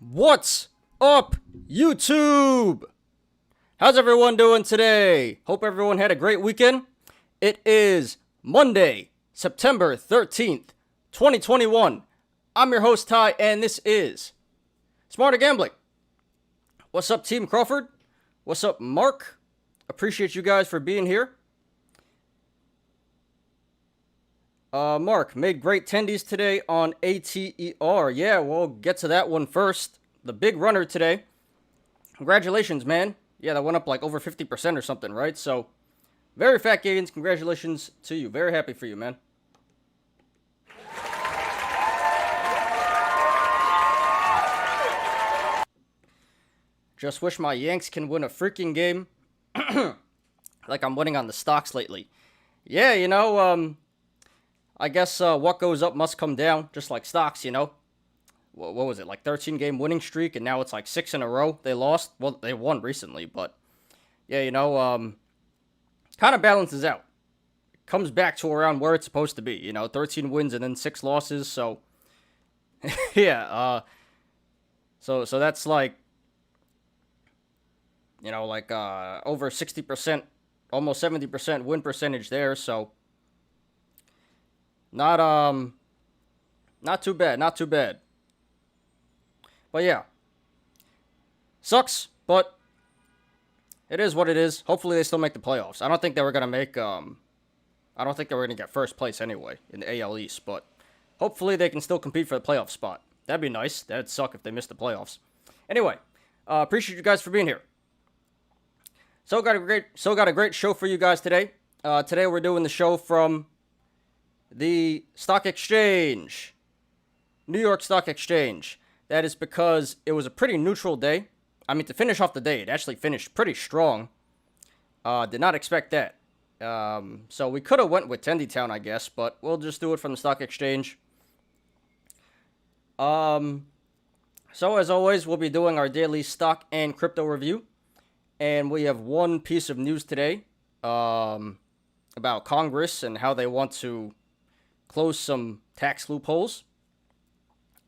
What's up, YouTube? How's everyone doing today? Hope everyone had a great weekend. It is Monday, September 13th, 2021. I'm your host, Ty, and this is Smarter Gambling. What's up, Team Crawford? What's up, Mark? Appreciate you guys for being here. Mark, made great tendies today on ATER. Yeah, we'll get to that one first. The big runner today. Congratulations, man. Yeah, that went up like over 50% or something, right? So, very fat gains. Congratulations to you. Very happy for you, man. Just wish my Yanks can win a freaking game. Like I'm winning on the stocks lately. Yeah, you know, I guess what goes up must come down, just like stocks, you know. What was it, like 13-game winning streak, and now it's like 6 in a row they lost? Well, they won recently, but yeah, you know, kind of balances out. Comes back to around where it's supposed to be, you know, 13 wins and then 6 losses, so yeah, so that's like, you know, like over 60%, almost 70% win percentage there, so not too bad, not too bad. But yeah, sucks, but it is what it is. Hopefully they still make the playoffs. I don't think they were going to make, I don't think they were going to get first place anyway in the AL East, but hopefully they can still compete for the playoff spot. That'd be nice. That'd suck if they missed the playoffs. Anyway, appreciate you guys for being here. So got a great show for you guys today. Today we're doing the show from the stock exchange, New York Stock Exchange. That is because it was a pretty neutral day. I mean, to finish off the day, it actually finished pretty strong. Did not expect that. So we could have went with Tendytown, I guess, but we'll just do it from the stock exchange. So as always, we'll be doing our daily stock and crypto review. And we have one piece of news today about Congress and how they want to close some tax loopholes.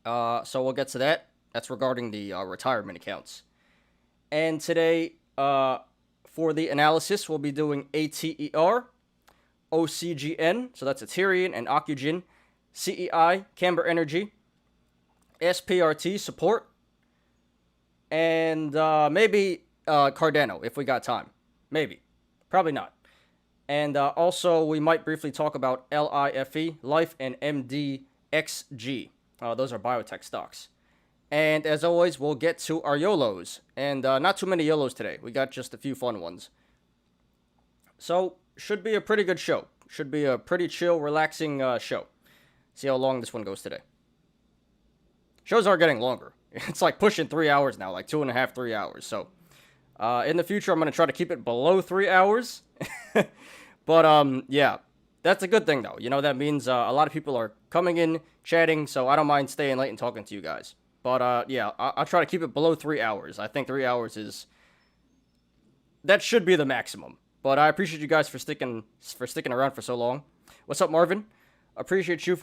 So we'll get to that. That's regarding the retirement accounts. And today, for the analysis, we'll be doing ATER, OCGN, so that's Aterian and Ocugen, CEI Camber Energy, SPRT Support, and maybe Cardano, if we got time. Maybe. Probably not. And also, we might briefly talk about LIFE, Life, and MDXG. Those are biotech stocks. And as always, we'll get to our Yolos. And not too many Yolos today. We got just a few fun ones. So, should be a pretty good show. Should be a pretty chill, relaxing show. See how long this one goes today. Shows are getting longer. It's like pushing 3 hours now, like 2.5, 3 hours. So, in the future, I'm going to try to keep it below 3 hours. But, yeah. That's a good thing, though. You know, that means a lot of people are coming in, chatting, so I don't mind staying late and talking to you guys. But, yeah, I'll try to keep it below 3 hours. I think 3 hours is... that should be the maximum. But I appreciate you guys for sticking around for so long. What's up, Marvin? Appreciate you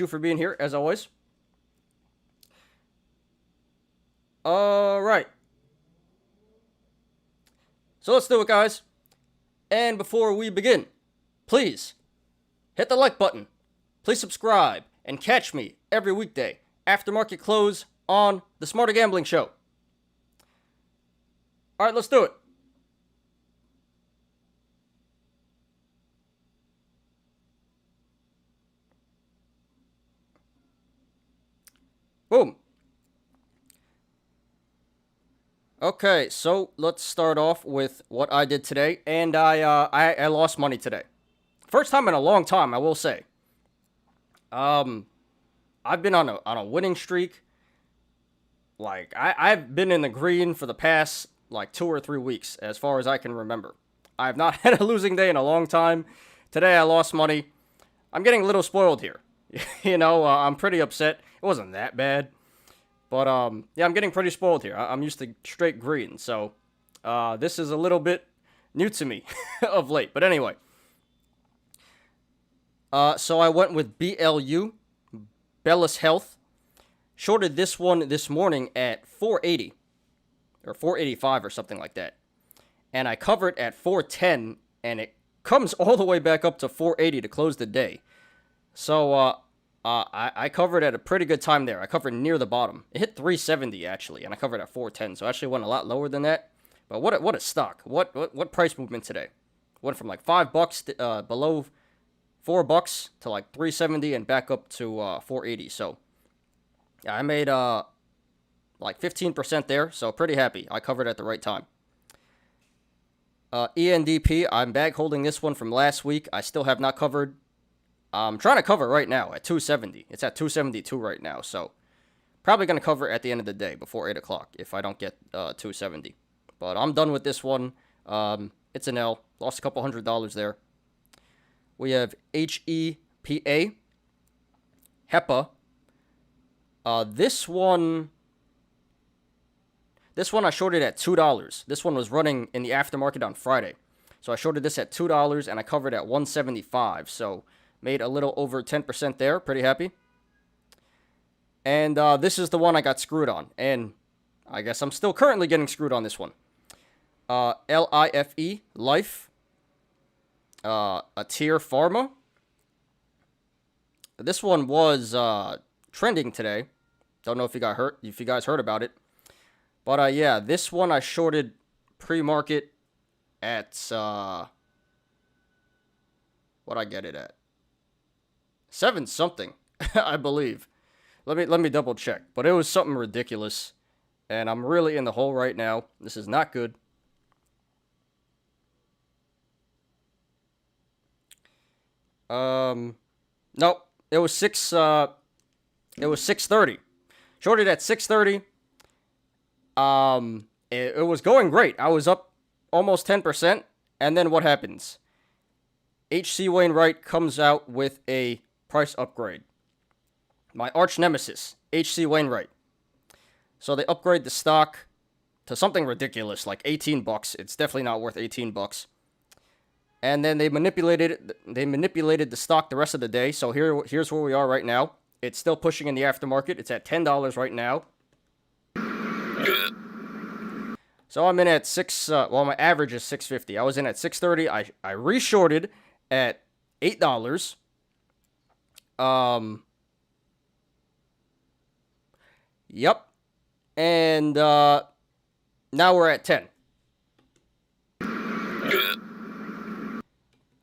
for being here, as always. All right. So let's do it, guys. And before we begin, please hit the like button. Please subscribe and catch me every weekday after market close on the Smarter Gambling Show. All right, let's do it. Boom. Okay, so let's start off with what I did today, and I lost money today. First time in a long time, I will say. I've been on a winning streak. Like I've been in the green for the past like 2 or 3 weeks, as far as I can remember. I've not had a losing day in a long time. Today I lost money. I'm getting a little spoiled here. You know, I'm pretty upset. It wasn't that bad. But, yeah, I'm getting pretty spoiled here. I'm used to straight green, so this is a little bit new to me of late. But anyway, so I went with BLU, Bellis Health. Shorted this one this morning at 480 or 485 or something like that. And I covered at 410, and it comes all the way back up to 480 to close the day. So I covered at a pretty good time there. I covered near the bottom. It hit 370 actually, and I covered at 410. So I actually went a lot lower than that. But what a stock! What price movement today? Went from like $5 below $4 to like 370 and back up to 480. So yeah, I made like 15% there. So pretty happy. I covered at the right time. ENDP, I'm back holding this one from last week. I still have not covered. I'm trying to cover right now at 270. It's at 272 right now, so probably going to cover at the end of the day before 8 o'clock if I don't get 270. But I'm done with this one. It's an L. Lost a couple $100 there. We have HEPA. HEPA. This one I shorted at $2. This one was running in the aftermarket on Friday. So I shorted this at $2 and I covered at 175. So made a little over 10% there. Pretty happy. And this is the one I got screwed on. And I guess I'm still currently getting screwed on this one. LIFE, Life. ATER Pharma. This one was trending today. Don't know if you guys heard about it. But yeah, this one I shorted pre-market at what I get it at 7 something, I believe. Let me double check. But it was something ridiculous, and I'm really in the hole right now. This is not good. Nope. It was 6:30. Shorted at 6:30. It was going great. I was up almost 10%, and then what happens? H.C. Wainwright comes out with a price upgrade. My arch nemesis, H.C. Wainwright. So they upgrade the stock to something ridiculous, like $18. It's definitely not worth $18. And then they manipulated the stock the rest of the day. So here's where we are right now. It's still pushing in the aftermarket. It's at $10 right now. So I'm in at my average is 650. I was in at 630. I reshorted at $8. Yep. And now we're at 10.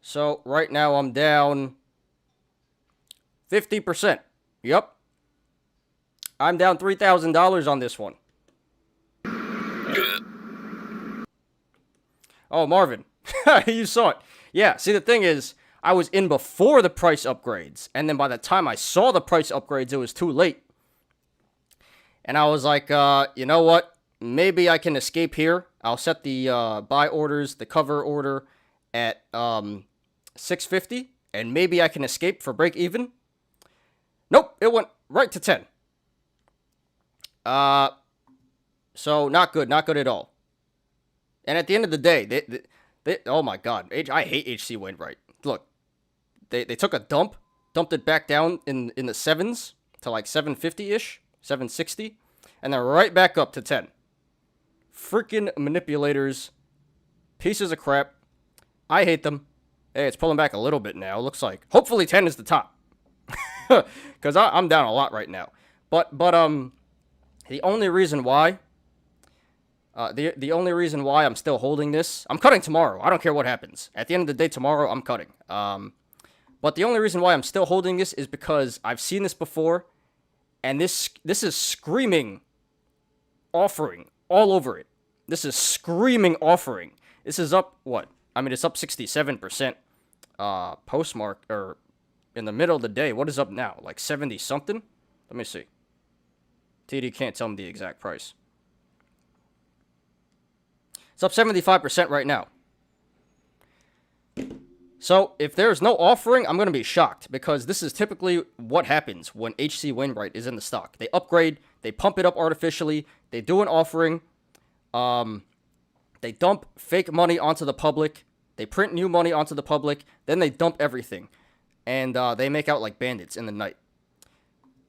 So right now I'm down 50%. Yep. I'm down $3,000 on this one. Oh, Marvin. You saw it. Yeah, see, the thing is, I was in before the price upgrades. And then by the time I saw the price upgrades, it was too late. And I was like, you know what? Maybe I can escape here. I'll set the buy orders, the cover order at 650. And maybe I can escape for break even. Nope, it went right to 10. So not good at all. And at the end of the day, they oh my God, I hate H.C. Wainwright. Look, they took a dumped it back down in the 7s to like 750-ish, 760, and then right back up to 10. Freaking manipulators, pieces of crap. I hate them. Hey, it's pulling back a little bit now. Looks like hopefully 10 is the top, because I'm down a lot right now. But the only reason why. The only reason why I'm still holding this, I'm cutting tomorrow. I don't care what happens. At the end of the day, tomorrow, I'm cutting. But the only reason why I'm still holding this is because I've seen this before, and this is screaming offering all over it. This is screaming offering. This is up, what? I mean, it's up 67% postmark, or in the middle of the day. What is up now? Like 70-something? Let me see. TD can't tell me the exact price. It's up 75% right now. So, if there's no offering, I'm going to be shocked, because this is typically what happens when H.C. Wainwright is in the stock. They upgrade, they pump it up artificially, they do an offering, they dump fake money onto the public, they print new money onto the public, then they dump everything, and they make out like bandits in the night.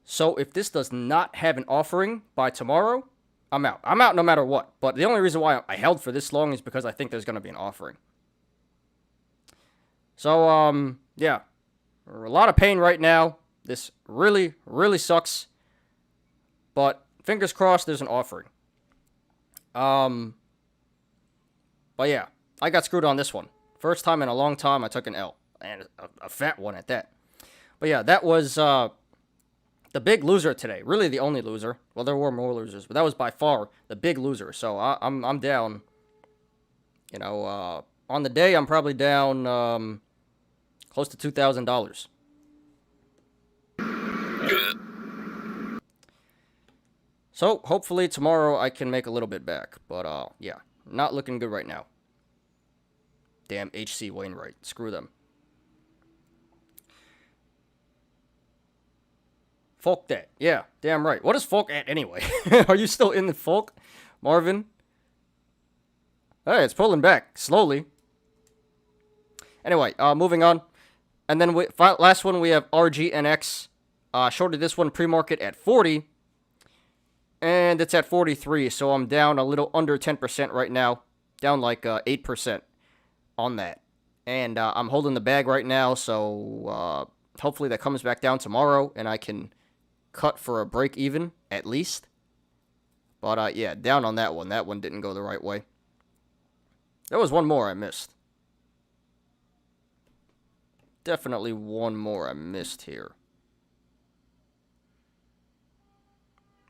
So if this does not have an offering by tomorrow, I'm out. I'm out no matter what. But the only reason why I held for this long is because I think there's going to be an offering. So, yeah. A lot of pain right now. This really, really sucks. But fingers crossed there's an offering. But yeah, I got screwed on this one. First time in a long time I took an L. And a fat one at that. But yeah, that was the big loser today. Really the only loser. Well, there were more losers, but that was by far the big loser. So I'm down. You know, on the day I'm probably down close to $2,000. So hopefully tomorrow I can make a little bit back. But yeah, not looking good right now. Damn H.C. Wainwright. Screw them. Folk that. Yeah, damn right. What is folk at anyway? Are you still in the folk, Marvin? Hey, it's pulling back slowly. Anyway, moving on. And then last one we have RGNX. Shorted this one pre-market at 40. And it's at 43, so I'm down a little under 10% right now. Down like 8% on that. And I'm holding the bag right now, so hopefully that comes back down tomorrow and I can cut for a break even, at least. But yeah, down on that one. That one didn't go the right way. There was one more I missed. Definitely one more I missed here.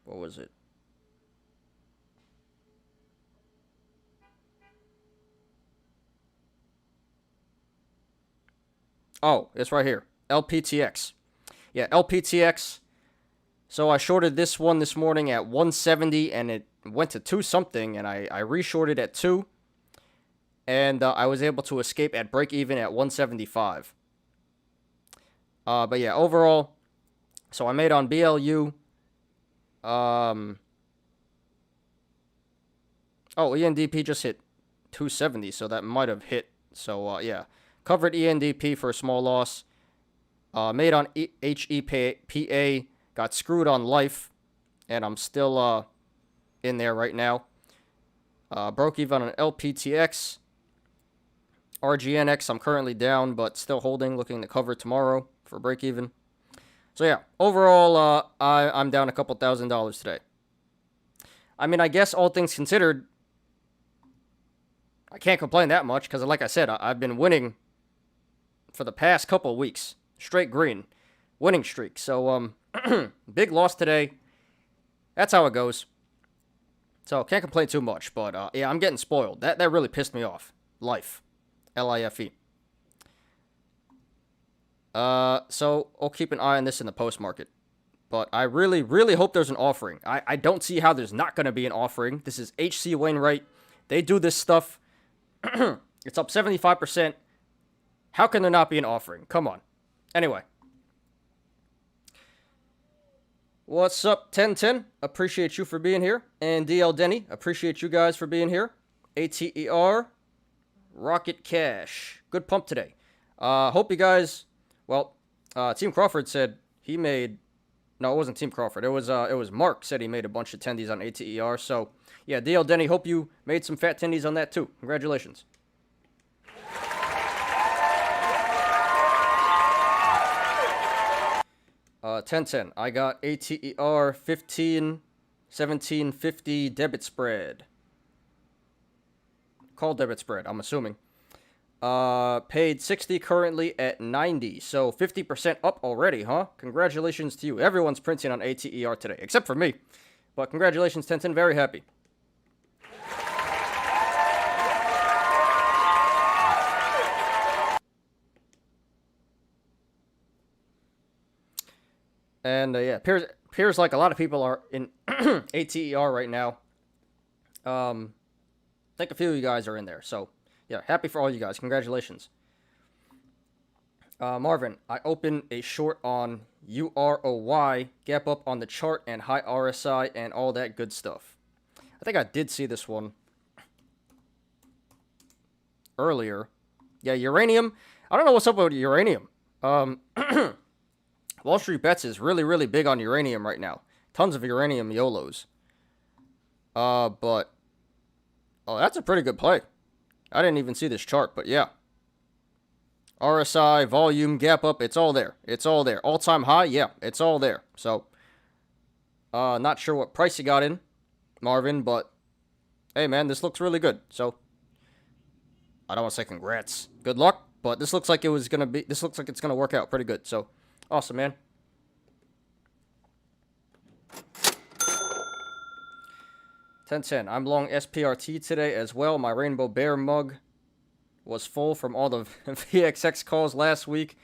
What was it? Oh, it's right here. LPTX. Yeah, LPTX. So I shorted this one this morning at 170, and it went to 2 something, and I reshorted at 2. And I was able to escape at break even at 175. But yeah, overall, so I made on BLU. Oh, ENDP just hit 270, so that might have hit. So yeah, covered ENDP for a small loss. Made on HEPA, got screwed on life, and I'm still in there right now. Broke even on LPTX. RGNX, I'm currently down, but still holding, looking to cover tomorrow for break even. So yeah, overall, I'm down a couple $1,000s today. I mean, I guess all things considered, I can't complain that much because, like I said, I've been winning for the past couple of weeks. Straight green. Winning streak. So, big loss today. That's how it goes. So, can't complain too much. But, yeah, I'm getting spoiled. That really pissed me off. Life. L-I-F-E. So, I'll keep an eye on this in the post market. But I really, really hope there's an offering. I don't see how there's not going to be an offering. This is H.C. Wainwright. They do this stuff. It's up 75%. How can there not be an offering? Come on. Anyway. What's up, 1010? Appreciate you for being here. And DL Denny, appreciate you guys for being here. ATER, Rocket Cash. Good pump today. Hope you guys, well, Team Crawford said he made, no, it wasn't Team Crawford. It was Mark said he made a bunch of tendies on ATER. So, yeah, DL Denny, hope you made some fat tendies on that too. Congratulations. $10.10. I got ATER 1750 debit spread. Call debit spread, I'm assuming. Paid 60, currently at 90. So 50% up already, huh? Congratulations to you. Everyone's printing on ATER today, except for me. But congratulations, 1010. Very happy. And yeah, appears like a lot of people are in ATER right now. I think a few of you guys are in there. So yeah, happy for all you guys. Congratulations. Marvin, I opened a short on UROY, gap up on the chart and high RSI and all that good stuff. I think I did see this one earlier. Yeah, uranium. I don't know what's up with uranium. Wall Street Bets is really, really big on uranium right now. Tons of uranium Yolos. But... Oh, that's a pretty good play. I didn't even see this chart, but yeah. RSI, volume, gap up, it's all there. It's all there. All-time high, yeah, it's all there. So, not sure what price you got in, Marvin, but hey, man, this looks really good. So, I don't want to say congrats. Good luck, but this looks like it's going to work out pretty good. So, awesome, man. $10.10. I'm long SPRT today as well. My Rainbow Bear mug was full from all the VXX calls last week.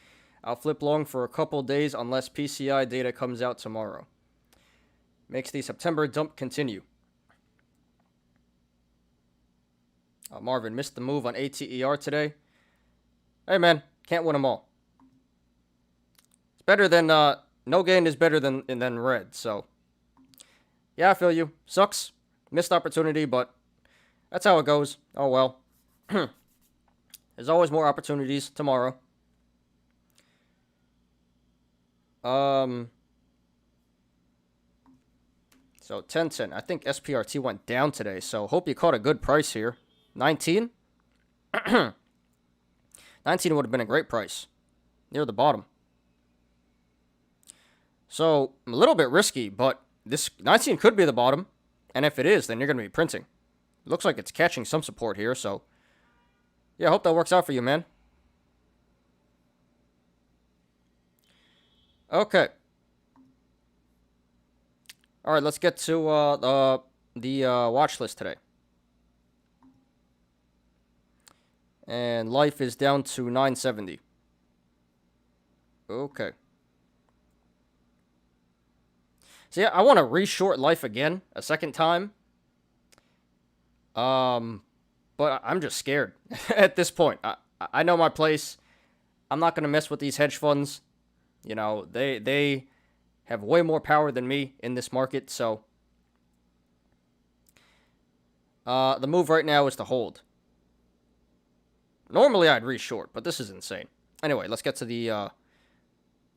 I'll flip long for a couple days unless PCI data comes out tomorrow. Makes the September dump continue. Marvin missed the move on ATER today. Hey, man, can't win them all. It's better than, no gain is better than red, so. Yeah, I feel you. Sucks. Missed opportunity, but that's how it goes. Oh, well. There's always more opportunities tomorrow. So 10.10. I think SPRT went down today, so hope you caught a good price here. 19? 19 would have been a great price. Near the bottom. So, a little bit risky, but this 19 could be the bottom. And if it is, then you're going to be printing. It looks like it's catching some support here, so... Yeah, I hope that works out for you, man. Okay. Alright, let's get to the watch list today. And life is down to 970. Okay. So yeah, I want to reshort life again a second time. But I'm just scared at this point. I know my place. I'm not going to mess with these hedge funds. You know, they have way more power than me in this market, so the move right now is to hold. Normally I'd reshort, but this is insane. Anyway, let's get to the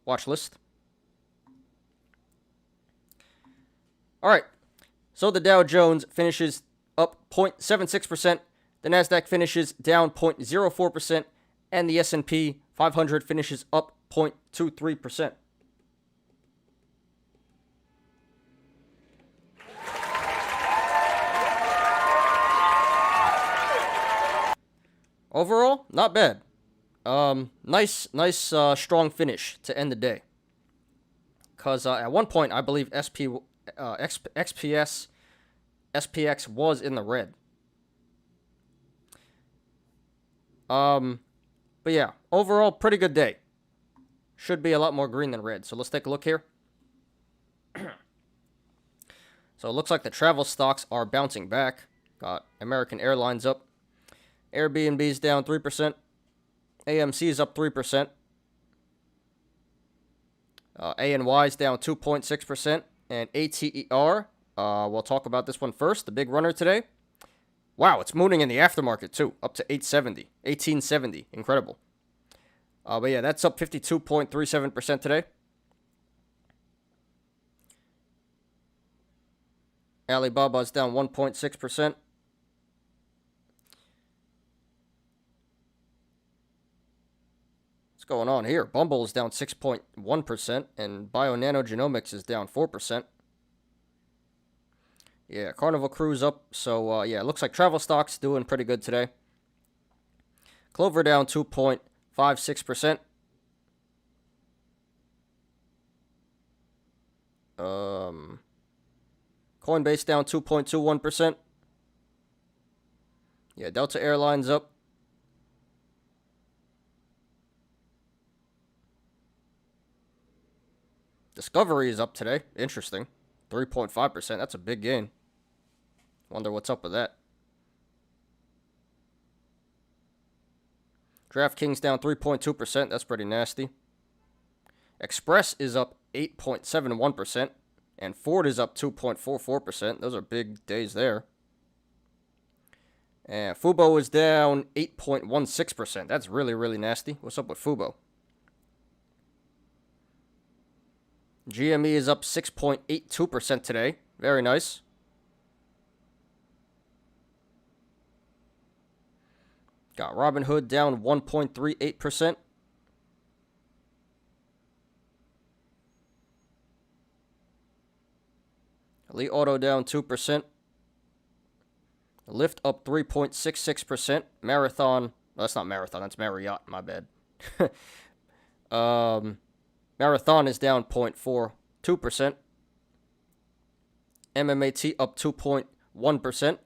watch list. All right, so the Dow Jones finishes up 0.76%, the Nasdaq finishes down 0.04%, and the S&P 500 finishes up 0.23%. Overall, not bad. Nice, strong finish to end the day. Because at one point, I believe SPX was in the red. But yeah, overall, pretty good day. Should be a lot more green than red. So let's take a look here. So it looks like the travel stocks are bouncing back. Got American Airlines up. Airbnb's down 3%. AMC's up 3%. ANY's down 2.6%. And ATER, we'll talk about this one first, the big runner today. Wow, it's mooning in the aftermarket too, up to 1870. Incredible. But yeah, that's up 52.37% today. Alibaba's down 1.6%. What's going on here? Bumble is down 6.1%, and Bionanogenomics is down 4%. Yeah, Carnival Cruise up, so yeah, it looks like travel stocks doing pretty good today. Clover down 2.56%. Coinbase down 2.21%. Yeah, Delta Airlines up. Discovery is up today. Interesting. 3.5%. That's a big gain. Wonder what's up with that. DraftKings down 3.2%. That's pretty nasty. Express is up 8.71%. And Ford is up 2.44%. Those are big days there. And Fubo is down 8.16%. That's really, really nasty. What's up with Fubo? GME is up 6.82% today. Very nice. Got Robinhood down 1.38%. Elite Auto down 2%. Lyft up 3.66%. Marathon, well, that's not Marathon, that's Marriott, my bad. Marathon is down 0.42%. MMAT up 2.1%.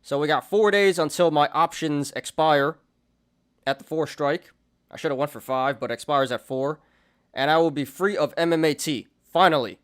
So we got 4 days until my options expire at the 4 strike. I should have went for 5, but it expires at 4. And I will be free of MMAT, finally.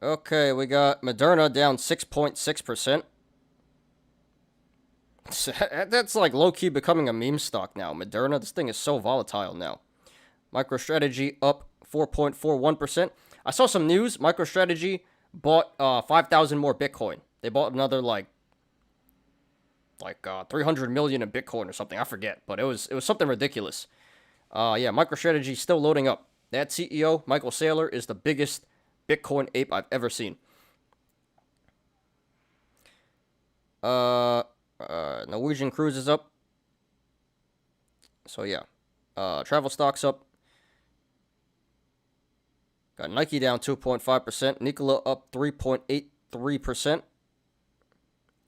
Okay, we got Moderna down 6.6%. That's like low-key becoming a meme stock now. Moderna, this thing is so volatile now. MicroStrategy up 4.41%. I saw some news. MicroStrategy bought 5,000 more Bitcoin. They bought another like 300 million in Bitcoin or something. I forget, but it was something ridiculous. Yeah, MicroStrategy still loading up. That CEO, Michael Saylor, is the biggest Bitcoin ape I've ever seen. Norwegian Cruise is up. So yeah. Travel stocks up. Got Nike down 2.5%. Nikola up 3.83%.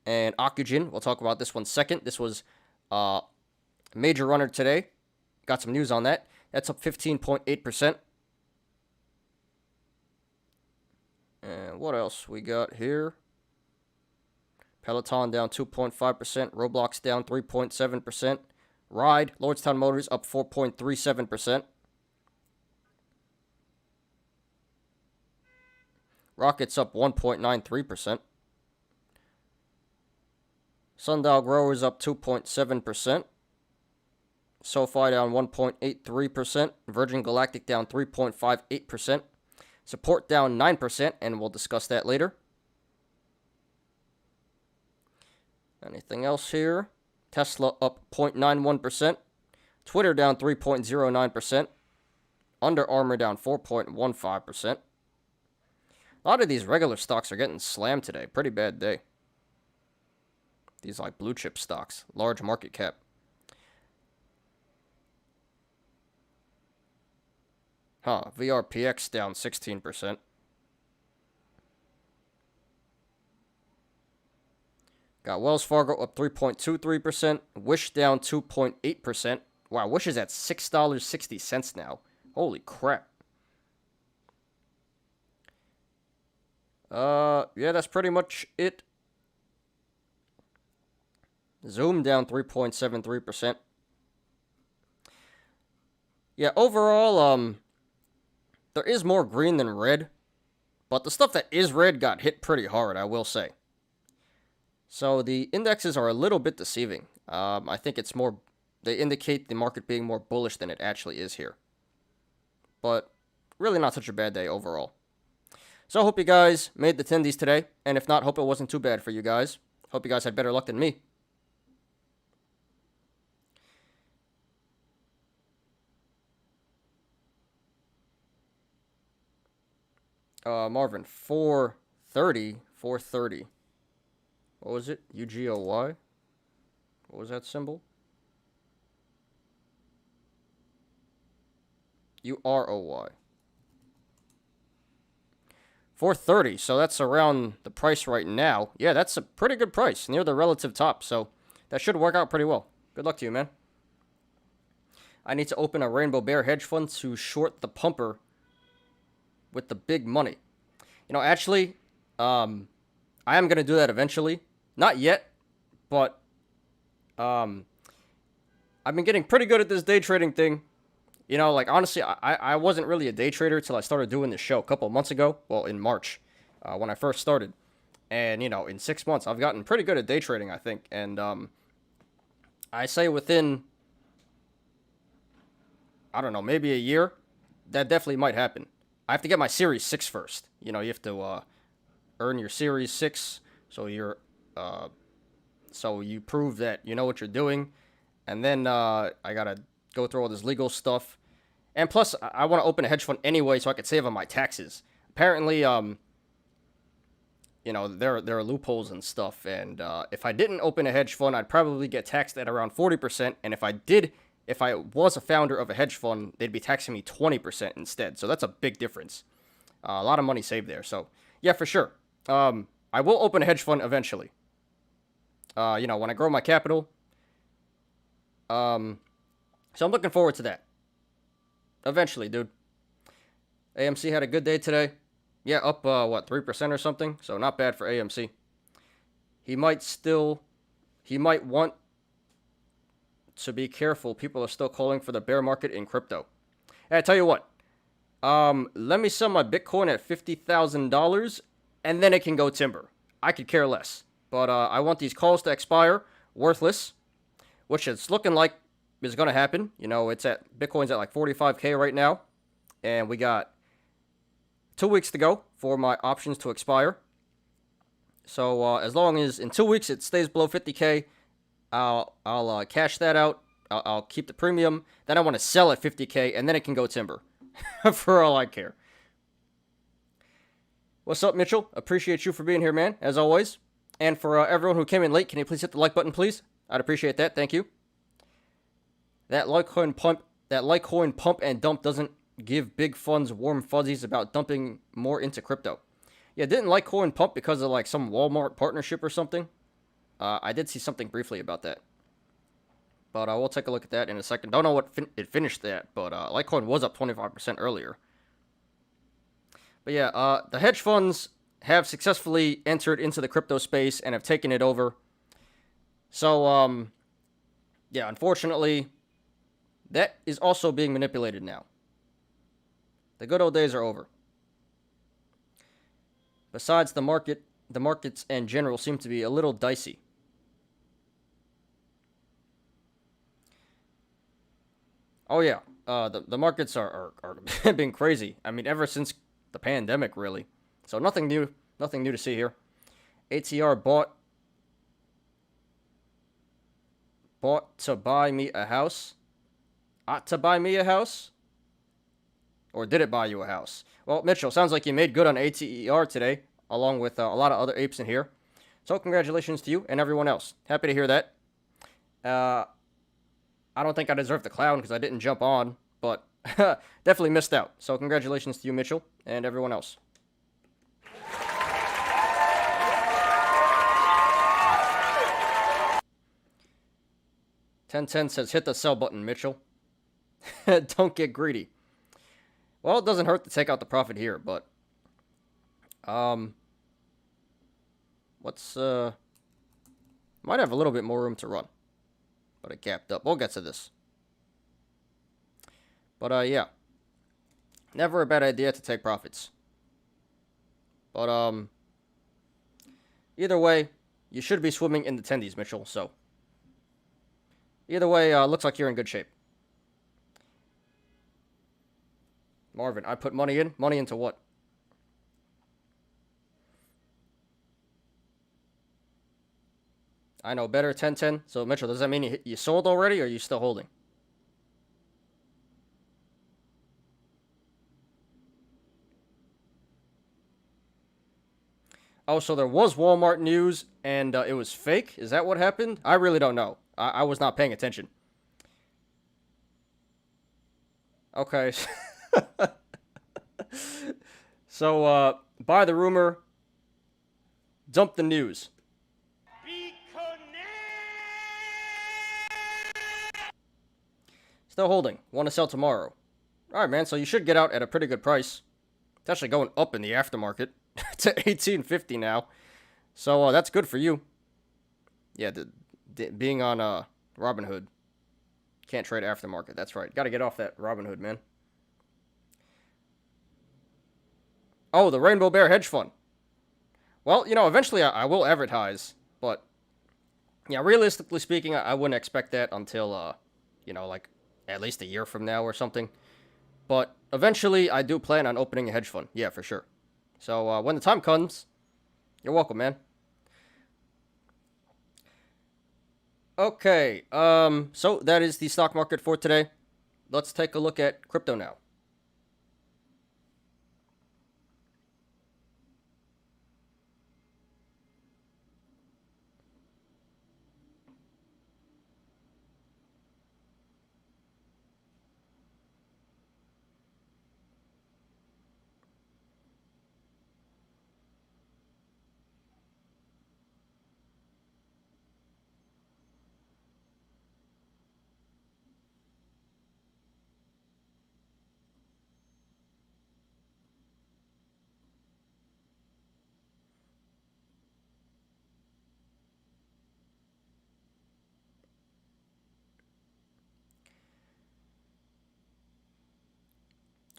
And Ocugen, we'll talk about this one second. This was a major runner today. Got some news on that. That's up 15.8%. And what else we got here? Peloton down 2.5%. Roblox down 3.7%. Ride, Lordstown Motors up 4.37%. Rockets up 1.93%. Sundial Growers up 2.7%. SoFi down 1.83%. Virgin Galactic down 3.58%. Support down 9%, and we'll discuss that later. Anything else here? Tesla up 0.91%. Twitter down 3.09%. Under Armour down 4.15%. A lot of these regular stocks are getting slammed today. Pretty bad day. These like blue chip stocks. Large market cap. VRPX down 16%. Got Wells Fargo up 3.23%. Wish down 2.8%. Wow, Wish is at $6.60 now. Holy crap. Yeah, that's pretty much it. Zoom down 3.73%. Yeah, overall, there is more green than red, but the stuff that is red got hit pretty hard, I will say. So the indexes are a little bit deceiving. I think it's more, they indicate the market being more bullish than it actually is here. But really not such a bad day overall. So I hope you guys made the tendies today, and if not, hope it wasn't too bad for you guys. Hope you guys had better luck than me. Marvin, 430. What was it? UGOY? What was that symbol? UROY. 430, so that's around the price right now. Yeah, that's a pretty good price, near the relative top, so that should work out pretty well. Good luck to you, man. I need to open a Rainbow Bear hedge fund to short the pumper with the big money. You know, actually, I am going to do that eventually. Not yet, but I've been getting pretty good at this day trading thing. You know, like, honestly, I wasn't really a day trader until I started doing this show a couple of months ago. Well, in March, when I first started. And, you know, in 6 months, I've gotten pretty good at day trading, I think. And I say within I don't know, maybe a year, that definitely might happen. I have to get my Series 6 first. You know, you have to earn your Series 6, so uh, so you prove that you know what you're doing, and then I gotta go through all this legal stuff. And plus, I want to open a hedge fund anyway, so I could save on my taxes. Apparently, you know, there are loopholes and stuff. And if I didn't open a hedge fund, I'd probably get taxed at around 40%. And if I was a founder of a hedge fund, they'd be taxing me 20% instead. So that's a big difference. A lot of money saved there. So yeah, for sure. I will open a hedge fund eventually. You know, when I grow my capital. So I'm looking forward to that. Eventually, dude. AMC had a good day today. Yeah, up, 3% or something? So not bad for AMC. He might want to be careful. People are still calling for the bear market in crypto. Hey, I tell you what. Let me sell my Bitcoin at $50,000, and then it can go timber. I could care less. But, I want these calls to expire. Worthless. Which it's looking like is going to happen. You know, Bitcoin's at like 45K right now. And we got 2 weeks to go for my options to expire. So as long as in 2 weeks it stays below 50K, I'll cash that out. I'll keep the premium. Then I want to sell at 50K, and then it can go timber. For all I care. What's up, Mitchell? Appreciate you for being here, man, as always. And for everyone who came in late, can you please hit the like button, please? I'd appreciate that. Thank you. That Litecoin pump and dump doesn't give big funds warm fuzzies about dumping more into crypto. Yeah, didn't Litecoin pump because of like some Walmart partnership or something? I did see something briefly about that. But we'll take a look at that in a second. Don't know what it finished at, but Litecoin was up 25% earlier. But yeah, the hedge funds have successfully entered into the crypto space and have taken it over. So, yeah, unfortunately, that is also being manipulated now. The good old days are over. Besides, the markets in general seem to be a little dicey. Oh yeah, the markets are been crazy. I mean, ever since the pandemic, really. So nothing new to see here. ATR bought to buy me a house. To buy me a house? Or did it buy you a house? Well, Mitchell, sounds like you made good on ATER today, along with a lot of other apes in here. So congratulations to you and everyone else. Happy to hear that. I don't think I deserve the clown because I didn't jump on, but definitely missed out. So congratulations to you, Mitchell, and everyone else. Ten says, hit the sell button, Mitchell. Don't get greedy. Well, it doesn't hurt to take out the profit here, but might have a little bit more room to run, but it gapped up. We'll get to this. But yeah, never a bad idea to take profits. But either way, you should be swimming in the tendies, Mitchell. So either way, looks like you're in good shape. Marvin, I put money in. Money into what? I know better, 10-10. So, Mitchell, does that mean you sold already, or are you still holding? Oh, so there was Walmart news, and it was fake? Is that what happened? I really don't know. I was not paying attention. Okay. So, buy the rumor, dump the news. Still holding. Want to sell tomorrow. Alright, man, so you should get out at a pretty good price. It's actually going up in the aftermarket to $18.50 now. So, that's good for you. Yeah, being on Robinhood. Can't trade aftermarket. That's right. Got to get off that Robinhood, man. Oh, the Rainbow Bear Hedge Fund. Well, you know, eventually I will advertise, but yeah, realistically speaking, I wouldn't expect that until, you know, like at least a year from now or something. But eventually, I do plan on opening a hedge fund. Yeah, for sure. So when the time comes, you're welcome, man. Okay, so that is the stock market for today. Let's take a look at crypto now.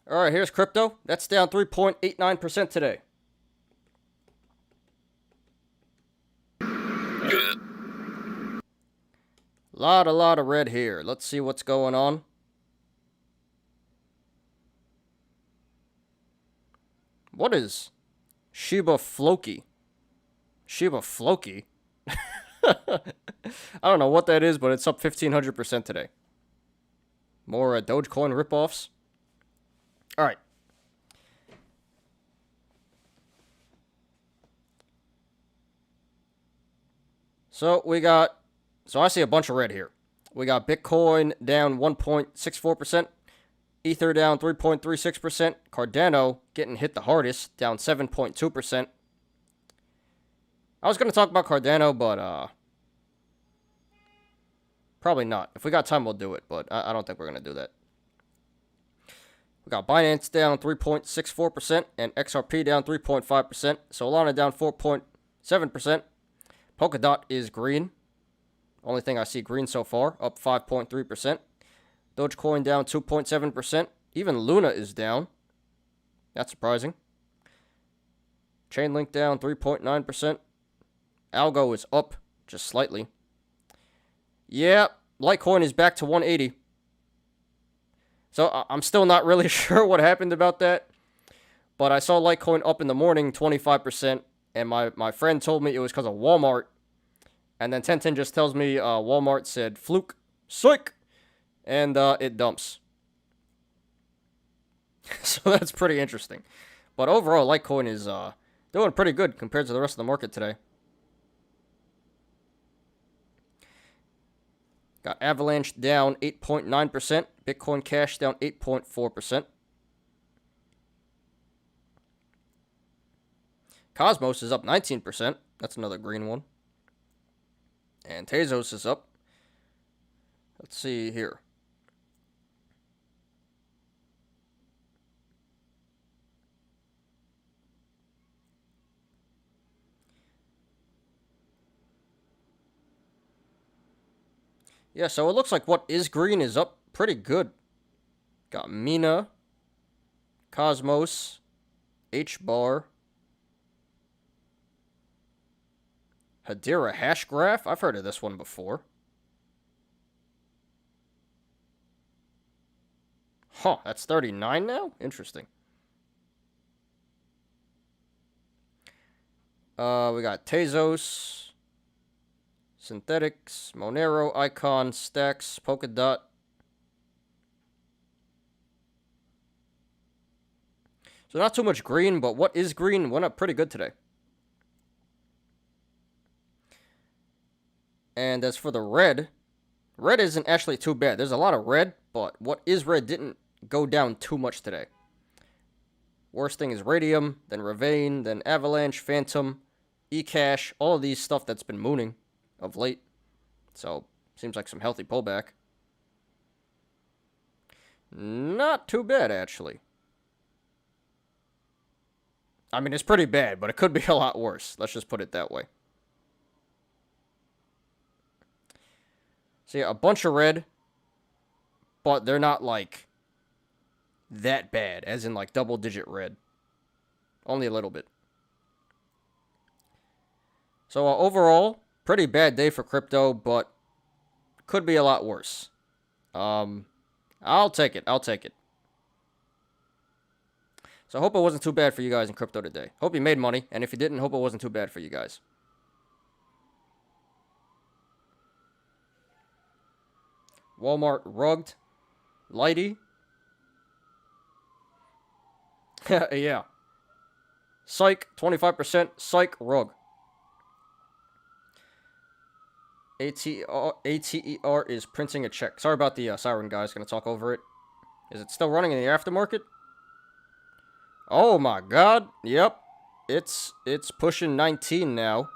All right, here's crypto. That's down 3.89% today. Lot of red here. Let's see what's going on. What is Shiba Floki? Shiba Floki? I don't know what that is, but it's up 1,500% today. More Dogecoin ripoffs. All right. So I see a bunch of red here. We got Bitcoin down 1.64%, Ether down 3.36%, Cardano getting hit the hardest, down 7.2%. I was going to talk about Cardano, but probably not. If we got time, we'll do it, but I don't think we're going to do that. We got Binance down 3.64% and XRP down 3.5%. Solana down 4.7%. Polkadot is green. Only thing I see green so far, up 5.3%. Dogecoin down 2.7%. Even Luna is down. That's surprising. Chainlink down 3.9%. Algo is up just slightly. Yeah, Litecoin is back to 180. So I'm still not really sure what happened about that. But I saw Litecoin up in the morning 25%. And my friend told me it was because of Walmart. And then 1010 just tells me Walmart said fluke, psych, and it dumps. So that's pretty interesting. But overall, Litecoin is doing pretty good compared to the rest of the market today. Got Avalanche down 8.9%. Bitcoin Cash down 8.4%. Cosmos is up 19%. That's another green one. And Tezos is up. Let's see here. Yeah, so it looks like what is green is up pretty good. Got Mina, Cosmos, H-Bar, Hedera Hashgraph. I've heard of this one before. Huh, that's 39 now? Interesting. We got Tezos, Synthetics, Monero, Icon, Stacks, Polkadot. So not too much green, but what is green went up pretty good today. And as for the red isn't actually too bad. There's a lot of red, but what is red didn't go down too much today. Worst thing is Radium, then Ravane, then Avalanche, Phantom, eCash, all of these stuff that's been mooning of late. So, seems like some healthy pullback. Not too bad, actually. I mean, it's pretty bad, but it could be a lot worse. Let's just put it that way. So yeah, a bunch of red, but they're not like that bad, as in like double-digit red. Only a little bit. So overall, pretty bad day for crypto, but could be a lot worse. I'll take it. I'll take it. So I hope it wasn't too bad for you guys in crypto today. Hope you made money, and if you didn't, hope it wasn't too bad for you guys. Walmart rugged. Lighty. Yeah. Psych, 25%. Psych, rug. ATER is printing a check. Sorry about the siren, guys. Gonna talk over it. Is it still running in the aftermarket? Oh my god. Yep. It's pushing 19 now.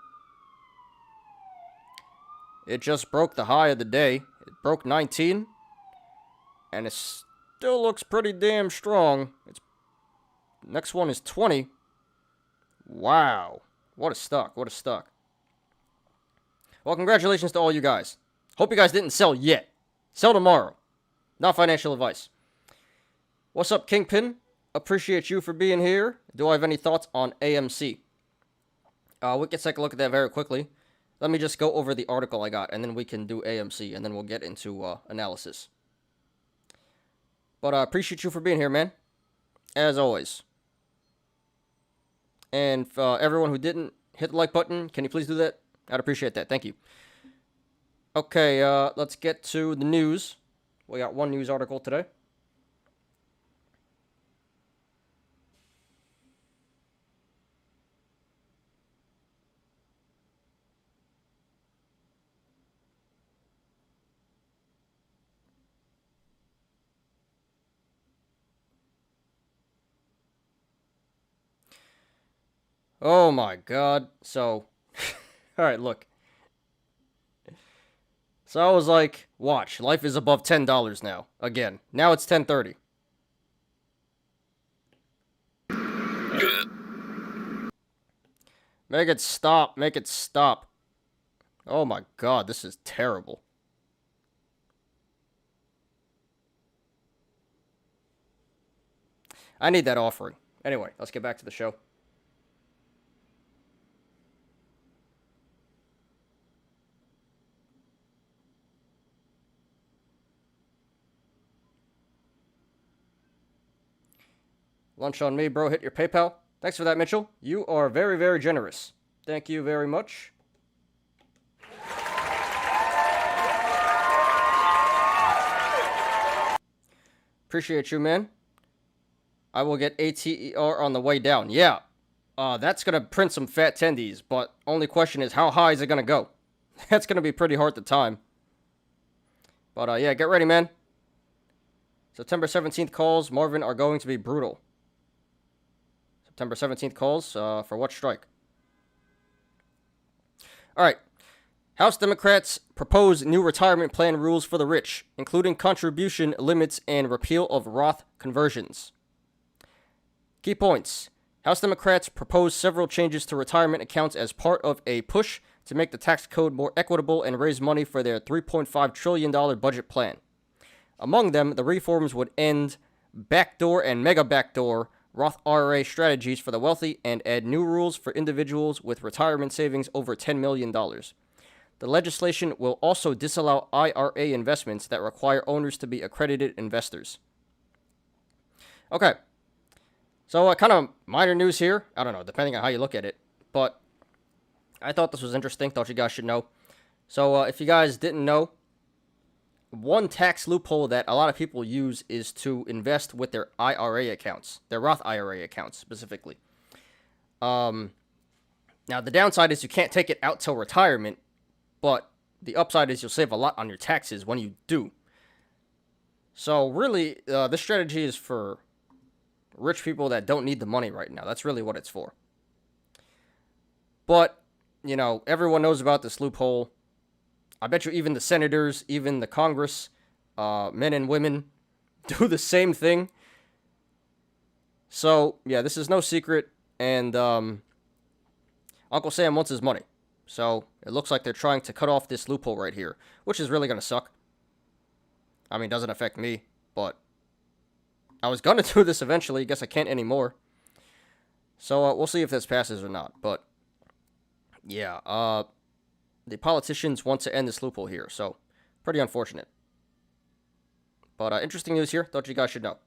It just broke the high of the day. It broke 19. And it still looks pretty damn strong. Its next one is 20. Wow. What a stock. What a stock. Well, congratulations to all you guys. Hope you guys didn't sell yet. Sell tomorrow. Not financial advice. What's up, Kingpin? Appreciate you for being here. Do I have any thoughts on AMC? We can take a look at that very quickly. Let me just go over the article I got, and then we can do AMC, and then we'll get into analysis. But I appreciate you for being here, man. As always. And everyone who didn't hit the like button, can you please do that? I'd appreciate that. Thank you. Okay, let's get to the news. We got one news article today. Oh my god. So, alright, look. So I was like, watch, life is above $10 now. Again. Now it's 10.30. Make it stop. Make it stop. Oh my god, this is terrible. I need that offering. Anyway, let's get back to the show. Lunch on me, bro. Hit your PayPal. Thanks for that, Mitchell. You are very, very generous. Thank you very much. Appreciate you, man. I will get ATER on the way down. Yeah. That's going to print some fat tendies, but only question is how high is it going to go? That's going to be pretty hard to time. But yeah, get ready, man. September 17th calls, Marvin, are going to be brutal. September 17th calls, for what strike? Alright. House Democrats propose new retirement plan rules for the rich, including contribution limits and repeal of Roth conversions. Key points. House Democrats propose several changes to retirement accounts as part of a push to make the tax code more equitable and raise money for their $3.5 trillion budget plan. Among them, the reforms would end backdoor and mega backdoor Roth IRA strategies for the wealthy and add new rules for individuals with retirement savings over $10 million. The legislation will also disallow IRA investments that require owners to be accredited investors. Okay. So, kind of minor news here. I don't know, depending on how you look at it. But I thought this was interesting. Thought you guys should know. So, if you guys didn't know, one tax loophole that a lot of people use is to invest with their IRA accounts, their Roth IRA accounts specifically. Now, the downside is you can't take it out till retirement, but the upside is you'll save a lot on your taxes when you do. So really, this strategy is for rich people that don't need the money right now. That's really what it's for. But, you know, everyone knows about this loophole. I bet you even the senators, even the Congress, men and women, do the same thing. So, yeah, this is no secret, and Uncle Sam wants his money. So, it looks like they're trying to cut off this loophole right here, which is really going to suck. I mean, it doesn't affect me, but I was going to do this eventually. Guess I can't anymore. So, we'll see if this passes or not, but yeah, the politicians want to end this loophole here, so pretty unfortunate. But interesting news here. Thought you guys should know.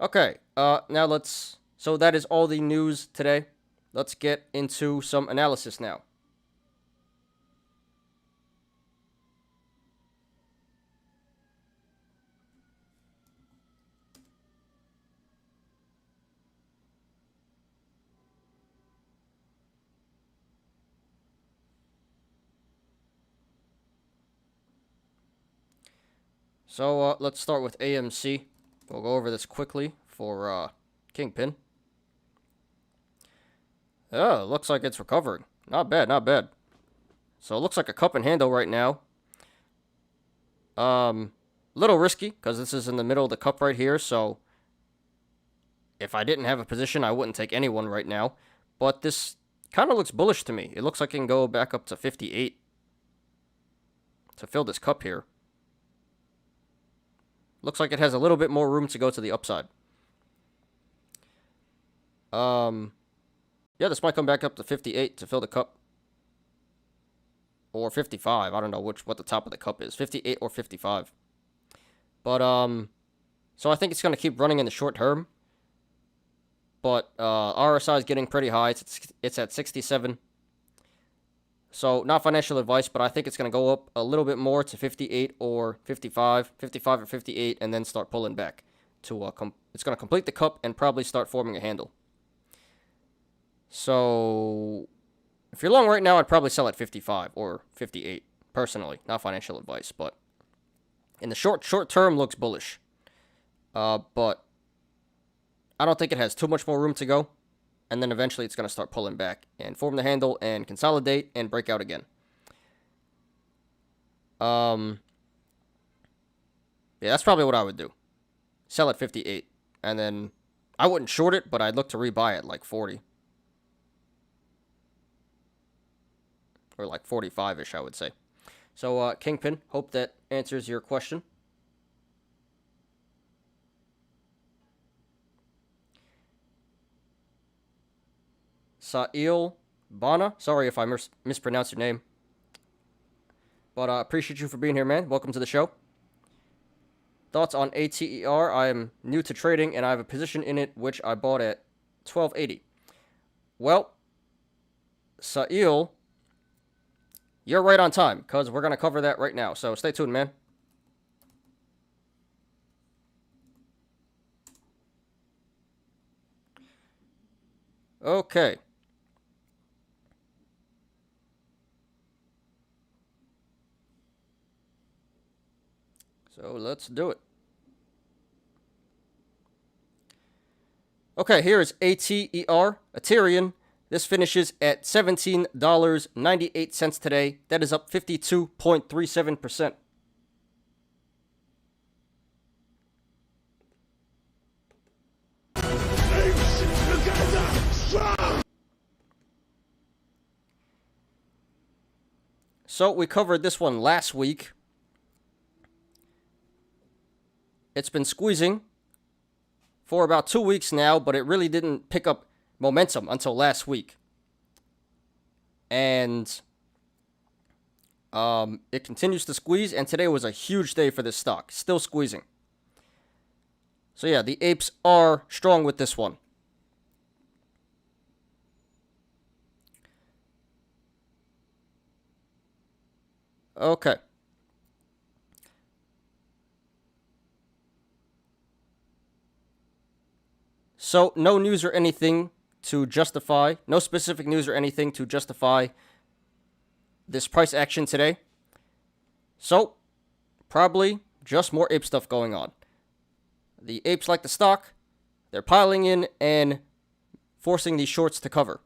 Okay, now let's... So that is all the news today. Let's get into some analysis now. So let's start with AMC. We'll go over this quickly for Kingpin. Oh, looks like it's recovering. Not bad, not bad. So it looks like a cup and handle right now. Little risky, because this is in the middle of the cup right here, so if I didn't have a position, I wouldn't take anyone right now. But this kind of looks bullish to me. It looks like it can go back up to 58 to fill this cup here. Looks like it has a little bit more room to go to the upside. Yeah, this might come back up to 58 to fill the cup. Or 55. I don't know what the top of the cup is. 58 or 55. But, so I think it's going to keep running in the short term. But, RSI is getting pretty high. It's at 67. So, not financial advice, but I think it's going to go up a little bit more to 58 or 55. 55 or 58, and then start pulling back. To it's going to complete the cup and probably start forming a handle. So, if you're long right now, I'd probably sell at 55 or 58, personally. Not financial advice, but in the short term, looks bullish. But I don't think it has too much more room to go. And then eventually it's going to start pulling back and form the handle and consolidate and break out again. Yeah, that's probably what I would do. Sell at 58. And then I wouldn't short it, but I'd look to rebuy at like 40. Or like 45-ish, I would say. So, Kingpin, hope that answers your question. Sa'il Bana. Sorry if I mispronounced your name. But I appreciate you for being here, man. Welcome to the show. Thoughts on ATER? I am new to trading, and I have a position in it, which I bought at 1280. Well, Sa'il, you're right on time, because we're going to cover that right now. So stay tuned, man. Okay. So let's do it. Okay, here is ATER Aterian. This finishes at $17.98 today. That is up 52.37%. So we covered this one last week. It's been squeezing for about 2 weeks now, but it really didn't pick up momentum until last week. And it continues to squeeze, and today was a huge day for this stock. Still squeezing. So yeah, the apes are strong with this one. Okay. So, no news or anything to justify, no specific news or anything to justify this price action today. So, probably just more ape stuff going on. The apes like the stock, they're piling in and forcing these shorts to cover.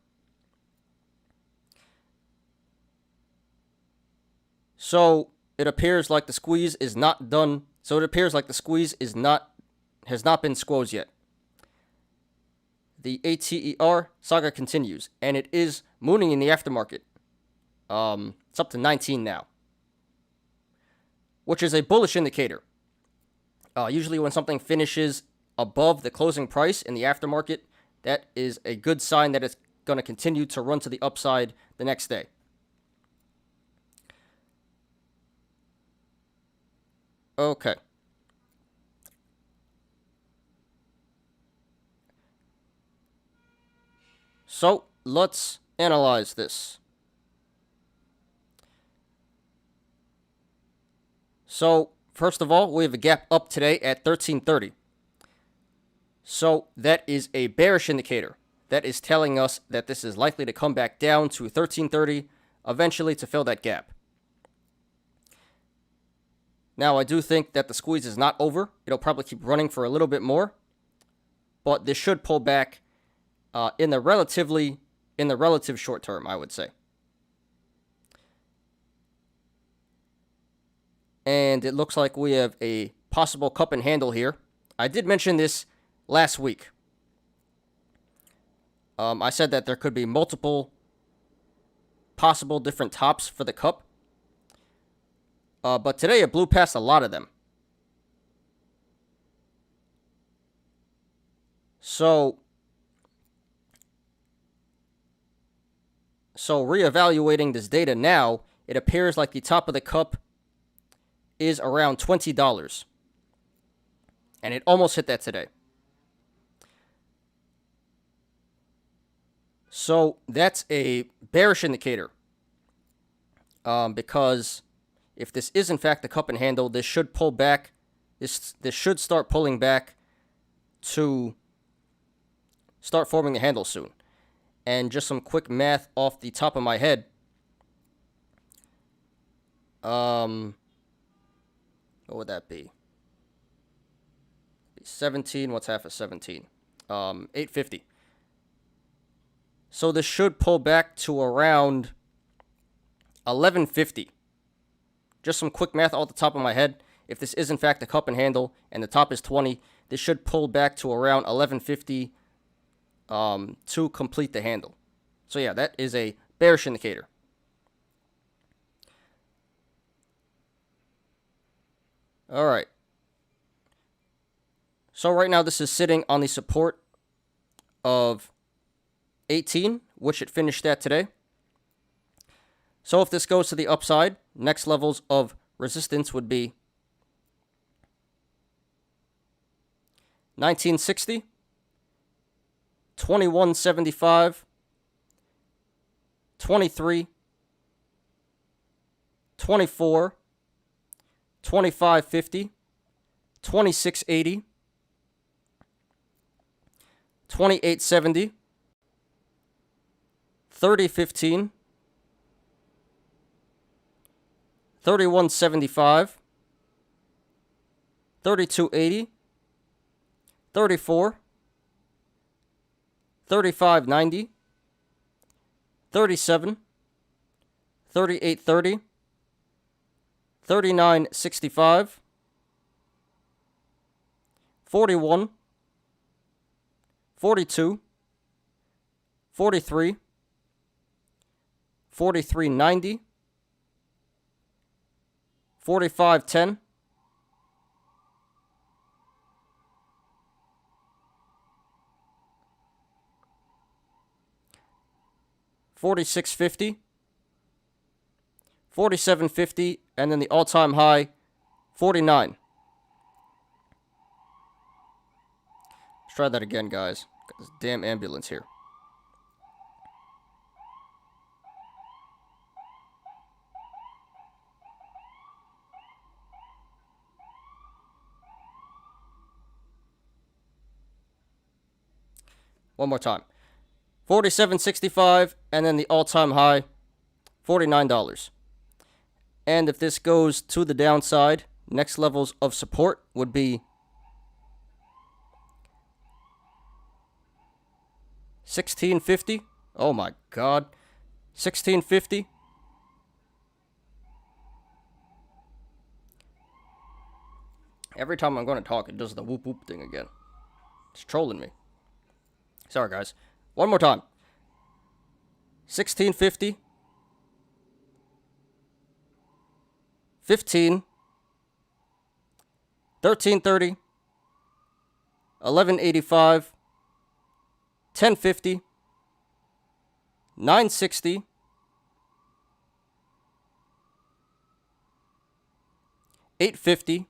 So, it appears like the squeeze is not done. So, it appears like the squeeze has not been squoze yet. The ATER saga continues, and it is mooning in the aftermarket. It's up to 19 now, which is a bullish indicator. Usually when something finishes above the closing price in the aftermarket, that is a good sign that it's going to continue to run to the upside the next day. Okay. So let's analyze this. So first of all, we have a gap up today at 1330. So that is a bearish indicator. That is telling us that this is likely to come back down to 1330 eventually to fill that gap. Now, I do think that the squeeze is not over. It'll probably keep running for a little bit more, but this should pull back in the relative short term, I would say. And it looks like we have a possible cup and handle here. I did mention this last week. I said that there could be multiple possible different tops for the cup. But today it blew past a lot of them. So reevaluating this data now, it appears like the top of the cup is around $20. And it almost hit that today. So that's a bearish indicator. Because if this is in fact the cup and handle, this should pull back. This should start pulling back to start forming the handle soon. And just some quick math off the top of my head. What would that be? 17. What's half of 17? 850. So this should pull back to around 1150. Just some quick math off the top of my head. If this is in fact a cup and handle and the top is 20, this should pull back to around 1150 to complete the handle. So yeah, that is a bearish indicator. All right. So right now this is sitting on the support of 18, which it finished at today. So if this goes to the upside, next levels of resistance would be 1960, 2175, 23, 24, 2550, 2680, 2870, 3015, 3175, 3280, 34, 3590, 37, 3830, 3965, 41, 42, 43, 4390, 4510, 4650, 4750, and then the all-time high, 49. Let's try that again, guys. Got this damn ambulance here. One more time. $47.65, and then the all-time high, $49. And if this goes to the downside, next levels of support would be 1650. Oh my God. 1650. Every time I'm going to talk, it does the whoop whoop thing again. It's trolling me. Sorry, guys. One more time. 1650. 15. 1330. 1185. 1050. 960. 850.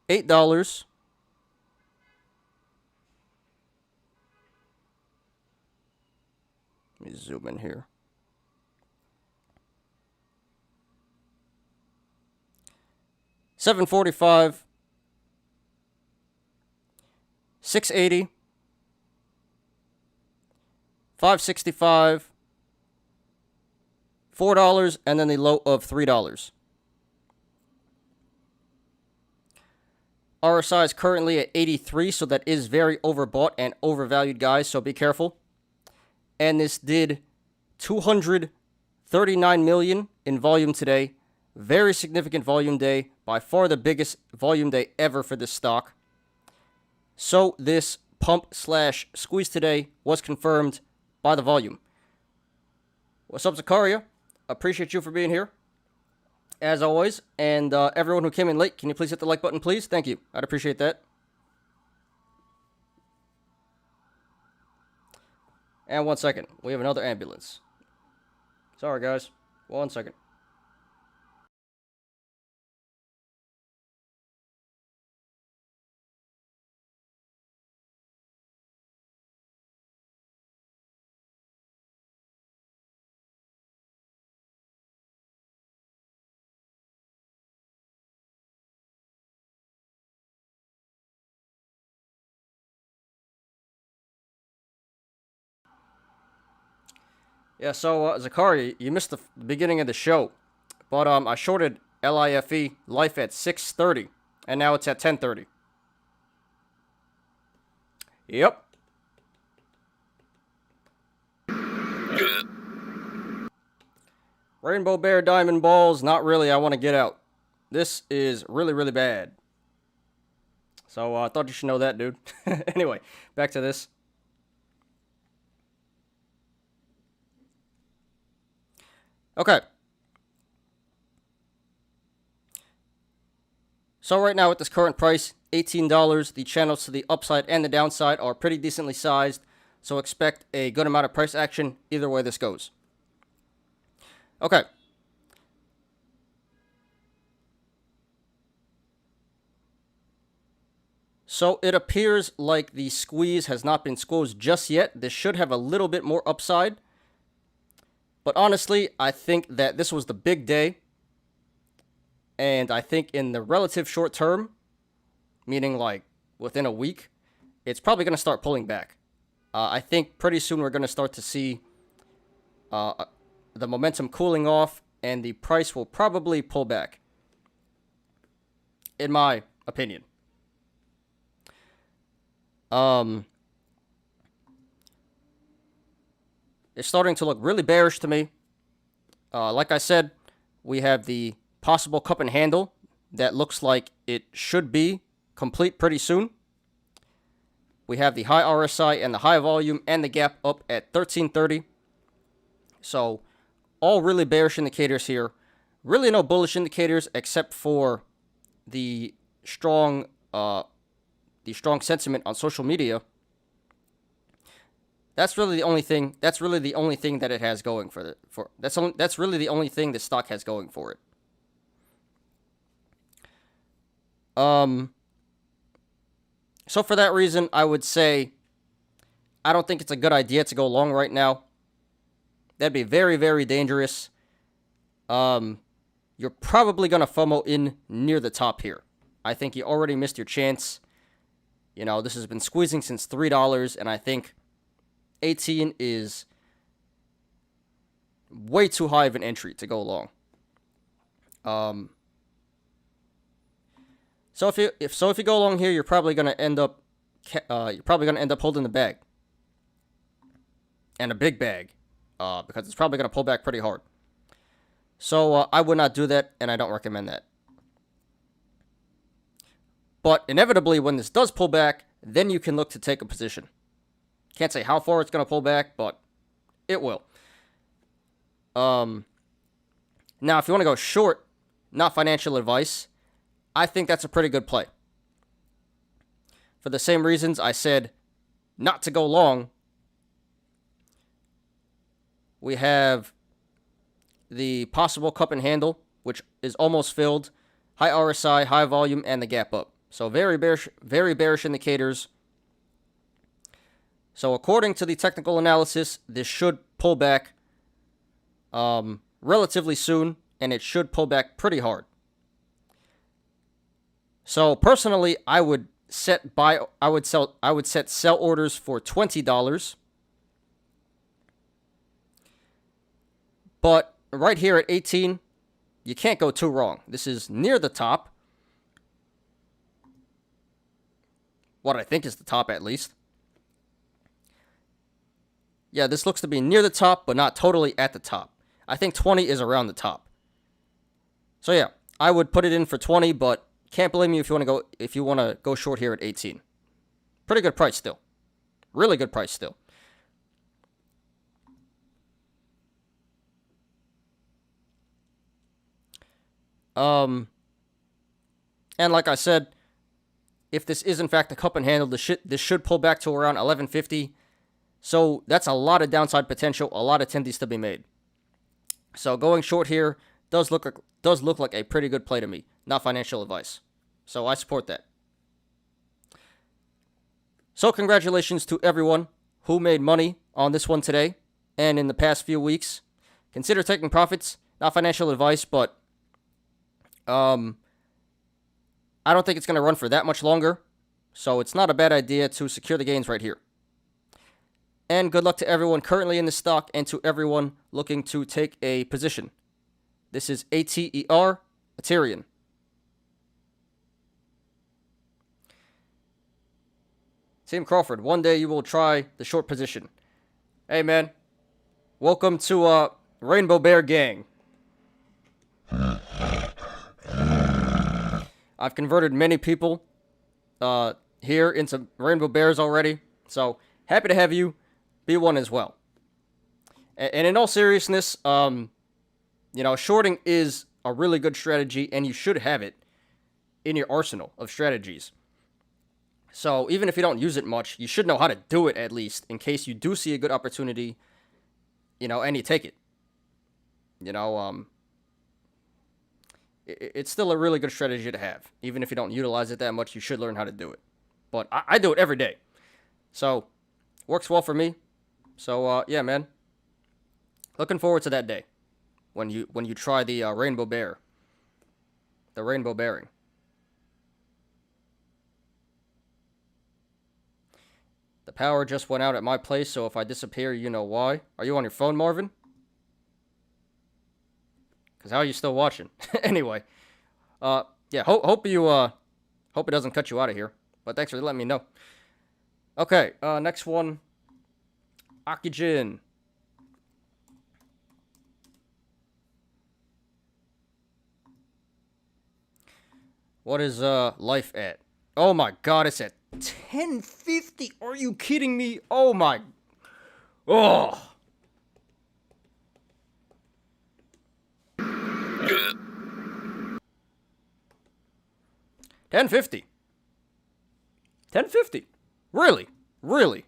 $8. Let me zoom in here. $7.45, $6.80, $5.65, $4, and then the low of $3. RSI is currently at 83, so that is very overbought and overvalued, guys, so be careful. And this did 239 million in volume today. Very significant volume day, by far the biggest volume day ever for this stock. So this pump slash squeeze today was confirmed by the volume. What's up, Zakaria? Appreciate you for being here, as always. And everyone who came in late, can you please hit the like button, please? Thank you. I'd appreciate that. And 1 second. We have another ambulance. Sorry, guys. 1 second. Yeah, so, Zakaria, you missed the beginning of the show. But I shorted LIFE Life at 6:30, and now it's at 10:30. Yep. Rainbow Bear Diamond Balls, not really. I want to get out. This is really, really bad. So I thought you should know that, dude. Anyway, back to this. Okay. So right now at this current price, $18, the channels to the upside and the downside are pretty decently sized. So expect a good amount of price action either way this goes. Okay. So it appears like the squeeze has not been squeezed just yet. This should have a little bit more upside. But honestly, I think that this was the big day. And I think in the relative short term, meaning like within a week, it's probably going to start pulling back. I think pretty soon we're going to start to see the momentum cooling off, and the price will probably pull back, in my opinion. It's starting to look really bearish to me. Like I said, we have the possible cup and handle that looks like it should be complete pretty soon. We have the high RSI and the high volume and the gap up at 1330. So all really bearish indicators here. Really no bullish indicators except for the strong sentiment on social media. That's really the only thing. That's really the only thing that it has going for it. That's really the only thing the stock has going for it. So for that reason, I would say I don't think it's a good idea to go long right now. That'd be very, very dangerous. You're probably going to FOMO in near the top here. I think you already missed your chance. You know, this has been squeezing since $3, and I think 18 is way too high of an entry to go long. So if you go along here, you're probably going to end up holding the bag, and a big bag, because it's probably going to pull back pretty hard. So I would not do that, and I don't recommend that. But inevitably, when this does pull back, then you can look to take a position. Can't say how far it's going to pull back, but it will. Now, if you want to go short, not financial advice, I think that's a pretty good play. For the same reasons I said not to go long, we have the possible cup and handle, which is almost filled, high RSI, high volume, and the gap up. So very bearish indicators. So according to the technical analysis, this should pull back relatively soon, and it should pull back pretty hard. So personally, I would set sell orders for $20. But right here at 18, you can't go too wrong. This is near the top. What I think is the top, at least. Yeah, this looks to be near the top, but not totally at the top. I think 20 is around the top. So yeah, I would put it in for 20, but can't blame you if you want to go short here at 18. Pretty good price still. Really good price still. And like I said, if this is in fact a cup and handle, this should pull back to around 1150. So that's a lot of downside potential, a lot of tendies to be made. So going short here does look like a pretty good play to me. Not financial advice. So I support that. So congratulations to everyone who made money on this one today and in the past few weeks. Consider taking profits. Not financial advice, but I don't think it's going to run for that much longer. So it's not a bad idea to secure the gains right here. And good luck to everyone currently in the stock and to everyone looking to take a position. This is ATER Aterian. Team Crawford, one day you will try the short position. Hey, man. Welcome to Rainbow Bear Gang. I've converted many people here into Rainbow Bears already. So, happy to have you be one as well. And in all seriousness, shorting is a really good strategy, and you should have it in your arsenal of strategies. So even if you don't use it much, you should know how to do it at least in case you do see a good opportunity, and you take it. It's still a really good strategy to have. Even if you don't utilize it that much, you should learn how to do it. But I do it every day. So, works well for me. So, yeah, man. Looking forward to that day when you try the Rainbow Bear. The Rainbow Bearing. The power just went out at my place, so if I disappear, you know why. Are you on your phone, Marvin? Because how are you still watching? Anyway. Yeah, hope it doesn't cut you out of here. But thanks for letting me know. Okay, next one. Ocugen. What is life at? Oh my god, it's at 1050. Are you kidding me? Oh my. Oh. $10.50. $10.50. Really? Really?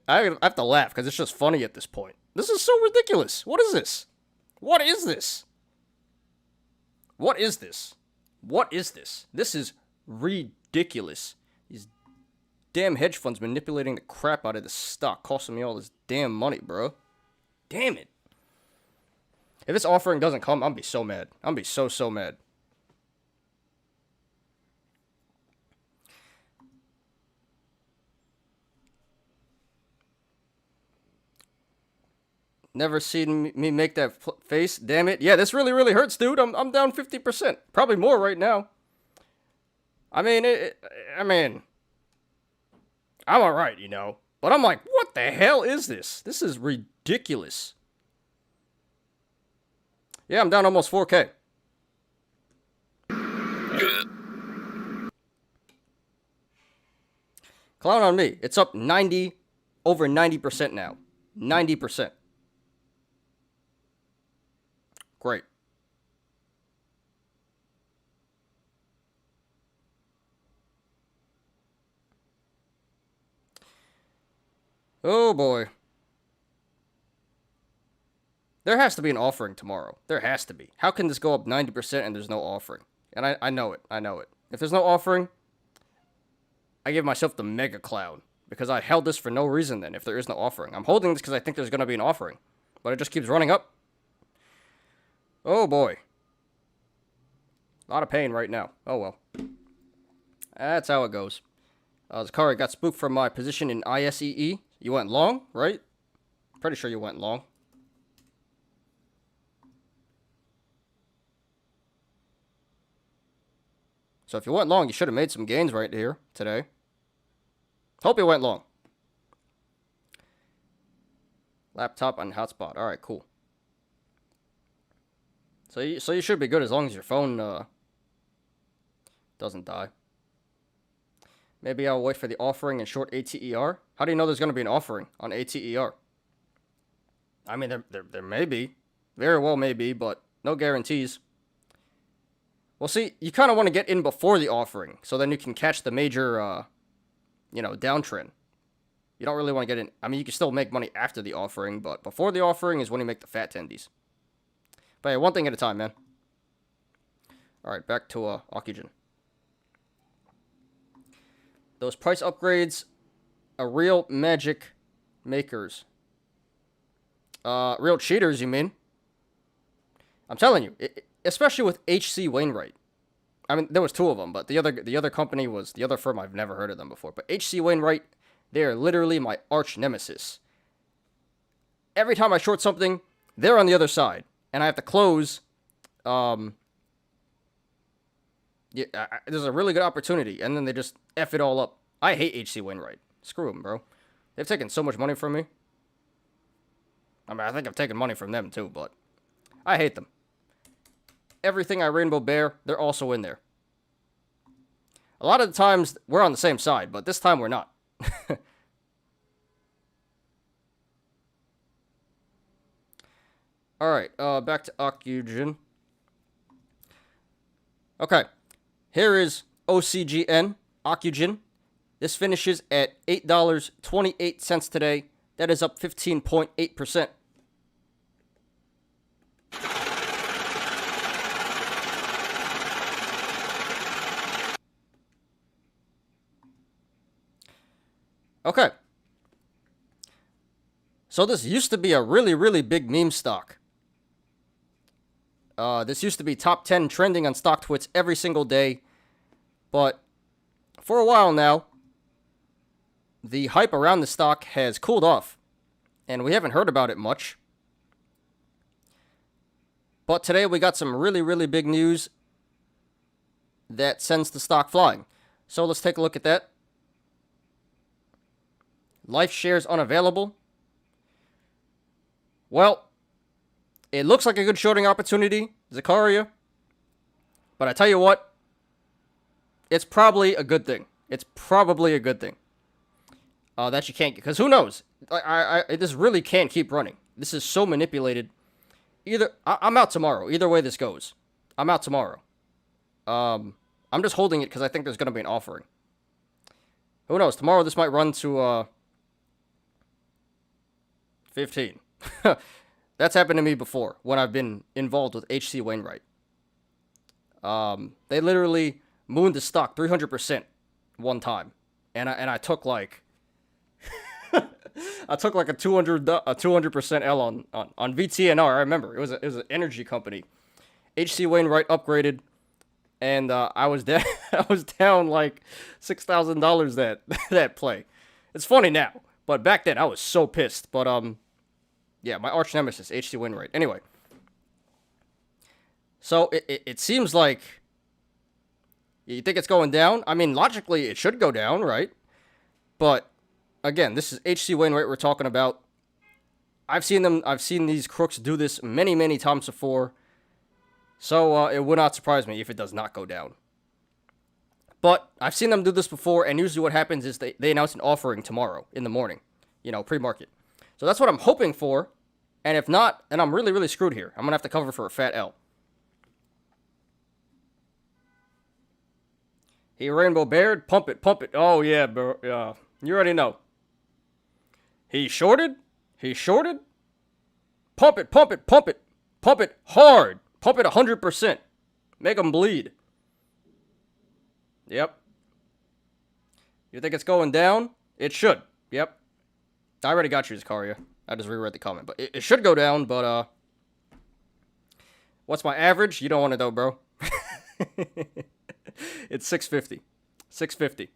I have to laugh because it's just funny at this point. This is so ridiculous. What is this? What is this? What is this? What is this? This is ridiculous. These damn hedge funds manipulating the crap out of this stock, costing me all this damn money, bro. Damn it. If this offering doesn't come, I'm gonna be so mad. I'm gonna be so mad. Never seen me make that face. Damn it. Yeah, this really hurts, dude. I'm down 50%. Probably more right now. I mean, I'm alright, But I'm like, what the hell is this? This is ridiculous. Yeah, I'm down almost 4K. Clown on me. It's up over 90% now. 90%. Great. Oh boy. There has to be an offering tomorrow. There has to be. How can this go up 90% and there's no offering? And I know it. I know it. If there's no offering, I give myself the mega clown. Because I held this for no reason then, if there is no offering. I'm holding this because I think there's going to be an offering. But it just keeps running up. Oh, boy. A lot of pain right now. Oh, well. That's how it goes. Zakari got spooked from my position in ISEE. You went long, right? Pretty sure you went long. So if you went long, you should have made some gains right here today. Hope you went long. Laptop and hotspot. All right, cool. So you should be good as long as your phone doesn't die. Maybe I'll wait for the offering and short ATER. How do you know there's going to be an offering on ATER? I mean, there may be. Very well may be, but no guarantees. Well, see, you kind of want to get in before the offering, so then you can catch the major, downtrend. You don't really want to get in. I mean, you can still make money after the offering, but before the offering is when you make the fat tendies. But yeah, one thing at a time, man. All right, back to Ocugen. Those price upgrades are real magic makers. Real cheaters, you mean? I'm telling you, especially with H.C. Wainwright. I mean, there was two of them, but the other company was the other firm. I've never heard of them before. But H.C. Wainwright, they are literally my arch nemesis. Every time I short something, they're on the other side, and I have to close. There's a really good opportunity, and then they just F it all up. I hate H.C. Wainwright. Screw them, bro. They've taken so much money from me. I mean, I think I've taken money from them too, but I hate them. Everything I Rainbow Bear, they're also in there. A lot of the times, we're on the same side, but this time we're not. Alright, back to Ocugen. Okay, here is OCGN Ocugen. This finishes at $8.28 today. That is up 15.8%. Okay. So this used to be a really, really big meme stock. This used to be top 10 trending on StockTwits every single day. But for a while now, the hype around the stock has cooled off. And we haven't heard about it much. But today we got some really, really big news that sends the stock flying. So let's take a look at that. Life shares unavailable. Well, it looks like a good shorting opportunity, Zakaria. But I tell you what, it's probably a good thing. It's probably a good thing. That you can't, because who knows? This really can't keep running. This is so manipulated. I'm out tomorrow. Either way this goes, I'm out tomorrow. I'm just holding it because I think there's going to be an offering. Who knows? Tomorrow this might run to 15. That's happened to me before when I've been involved with H.C. Wainwright. They literally mooned the stock 300% one time, and I took like I took like a 200% L on VTNR. I remember it was an energy company. H.C. Wainwright upgraded, and I was down I was down like $6,000 that play. It's funny now, but back then I was so pissed. But yeah, my arch nemesis, H.C. Wainwright. Anyway, so it seems like you think it's going down. I mean, logically it should go down, right? But again, this is H.C. Wainwright we're talking about. I've seen these crooks do this many, many times before. So it would not surprise me if it does not go down. But I've seen them do this before, and usually what happens is they announce an offering tomorrow in the morning, pre-market. So that's what I'm hoping for, and if not, then I'm really, really screwed here. I'm going to have to cover for a fat L. He Rainbow Bared, pump it. Oh, yeah, bro. You already know. He shorted? Pump it, pump it, pump it. Pump it hard. Pump it 100%. Make them bleed. Yep. You think it's going down? It should. Yep. I already got you, Zakaria. I just reread the comment. But it should go down, but, what's my average? You don't want to know, bro. It's 650. 650.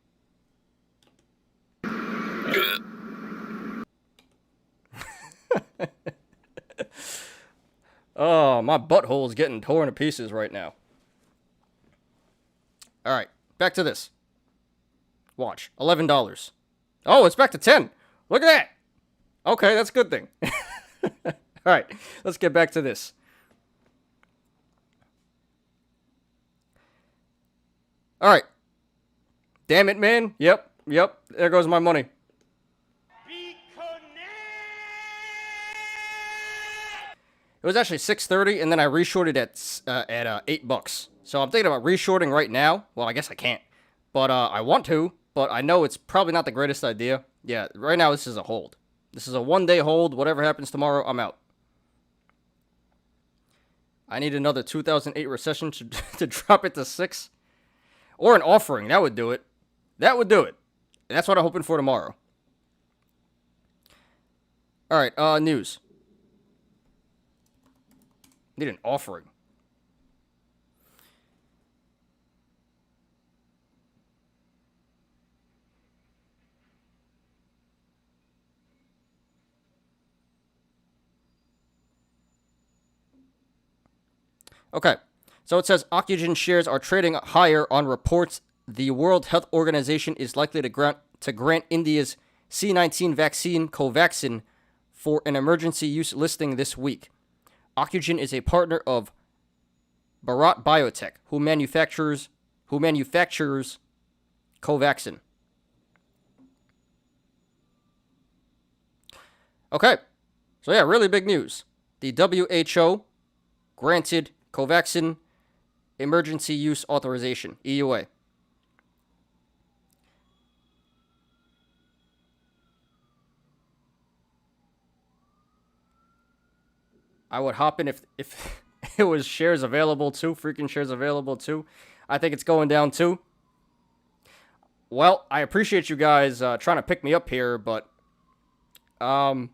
Oh, my butthole is getting torn to pieces right now. All right, back to this. Watch, $11. Oh, it's back to 10. Look at that. Okay, that's a good thing. All right, let's get back to this. All right. Damn it, man. Yep. There goes my money. It was actually 6.30, and then I reshorted at $8. So I'm thinking about reshorting right now. Well, I guess I can't, but I want to. But I know it's probably not the greatest idea. Yeah, right now this is a hold. This is a one-day hold. Whatever happens tomorrow, I'm out. I need another 2008 recession to drop it to 6, or an offering. That would do it. That would do it. That's what I'm hoping for tomorrow. All right, news. Need an offering. Okay, so it says Ocugen shares are trading higher on reports the World Health Organization is likely to grant India's C-19 vaccine Covaxin for an emergency use listing this week. Ocugen is a partner of Bharat Biotech, who manufactures Covaxin. Okay, so yeah, really big news. The WHO granted Covaxin emergency use authorization, EUA. I would hop in if it was shares available too, freaking shares available too. I think it's going down too. Well, I appreciate you guys trying to pick me up here, but I'm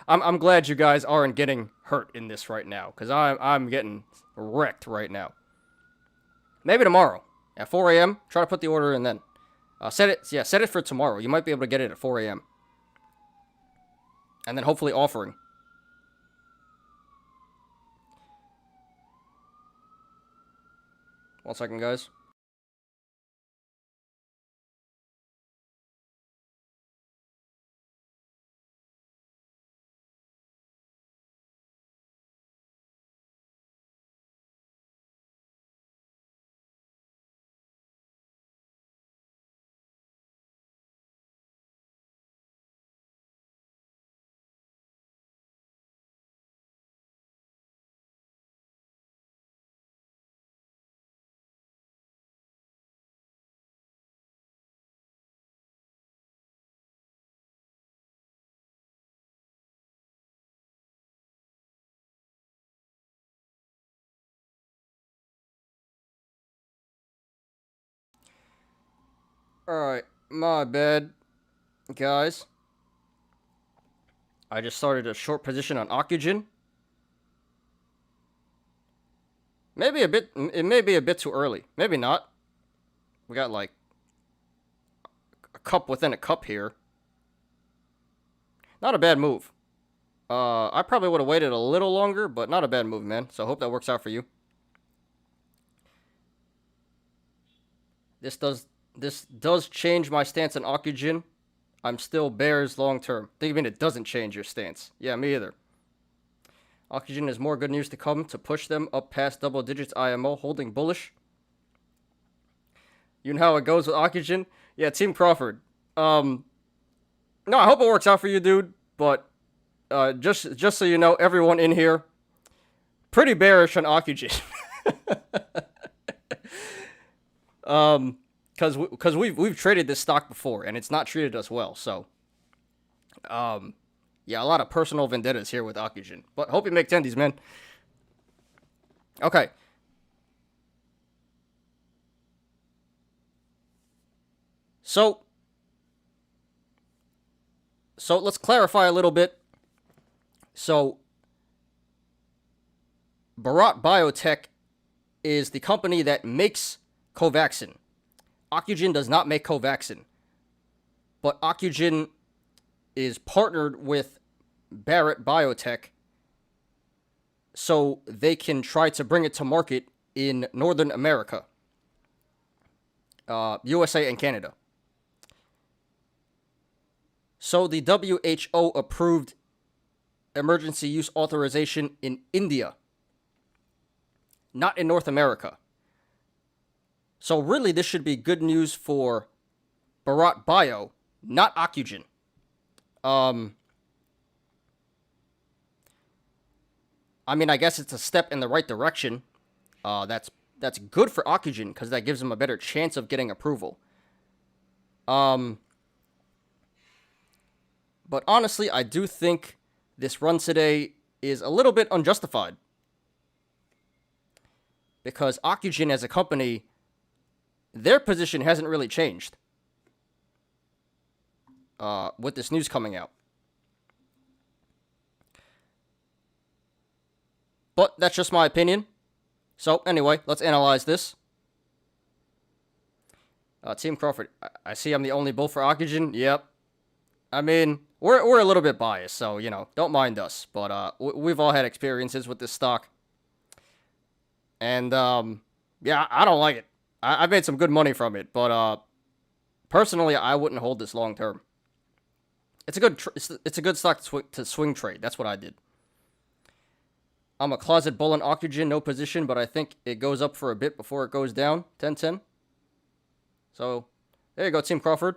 glad you guys aren't getting hurt in this right now, because I'm getting wrecked right now. Maybe tomorrow at 4 a.m. Try to put the order in then. Set it for tomorrow. You might be able to get it at 4 a.m. And then hopefully offering. One second, guys. Alright, my bad, guys. I just started a short position on Ocugen. It may be a bit too early. Maybe not. We got like a cup within a cup here. Not a bad move. I probably would have waited a little longer, but not a bad move, man. So I hope that works out for you. This does change my stance on Ocugen. I'm still bears long term. Think you mean it doesn't change your stance? Yeah, me either. Ocugen has more good news to come to push them up past double digits IMO, holding bullish. You know how it goes with Ocugen? Yeah, Team Crawford. No, I hope it works out for you, dude. But just so you know, everyone in here, pretty bearish on Ocugen. Because we've traded this stock before and it's not treated us well. So, yeah, Yeah, a lot of personal vendettas here with Ocugen. But hope you make tendies, man. Okay. So let's clarify a little bit. So Bharat Biotech is the company that makes Covaxin. Ocugen does not make Covaxin. But Ocugen is partnered with Bharat Biotech so they can try to bring it to market in Northern America, USA and Canada. So the WHO approved emergency use authorization in India, not in North America. So really, this should be good news for Bharat Bio, not Ocugen. I mean, I guess it's a step in the right direction. That's good for Ocugen because that gives them a better chance of getting approval. But honestly, I do think this run today is a little bit unjustified. Because Ocugen as a company, their position hasn't really changed with this news coming out. But that's just my opinion. So anyway, let's analyze this. Team Crawford, I see I'm the only bull for Ocugen. Yep. I mean, we're a little bit biased, so, you know, don't mind us. But we've all had experiences with this stock. And, yeah, I don't like it. I made some good money from it, but personally, I wouldn't hold this long term. It's a good stock to swing trade. That's what I did. I'm a closet bull in Ocugen, no position, but I think it goes up for a bit before it goes down. 10-10. So, there you go, Team Crawford.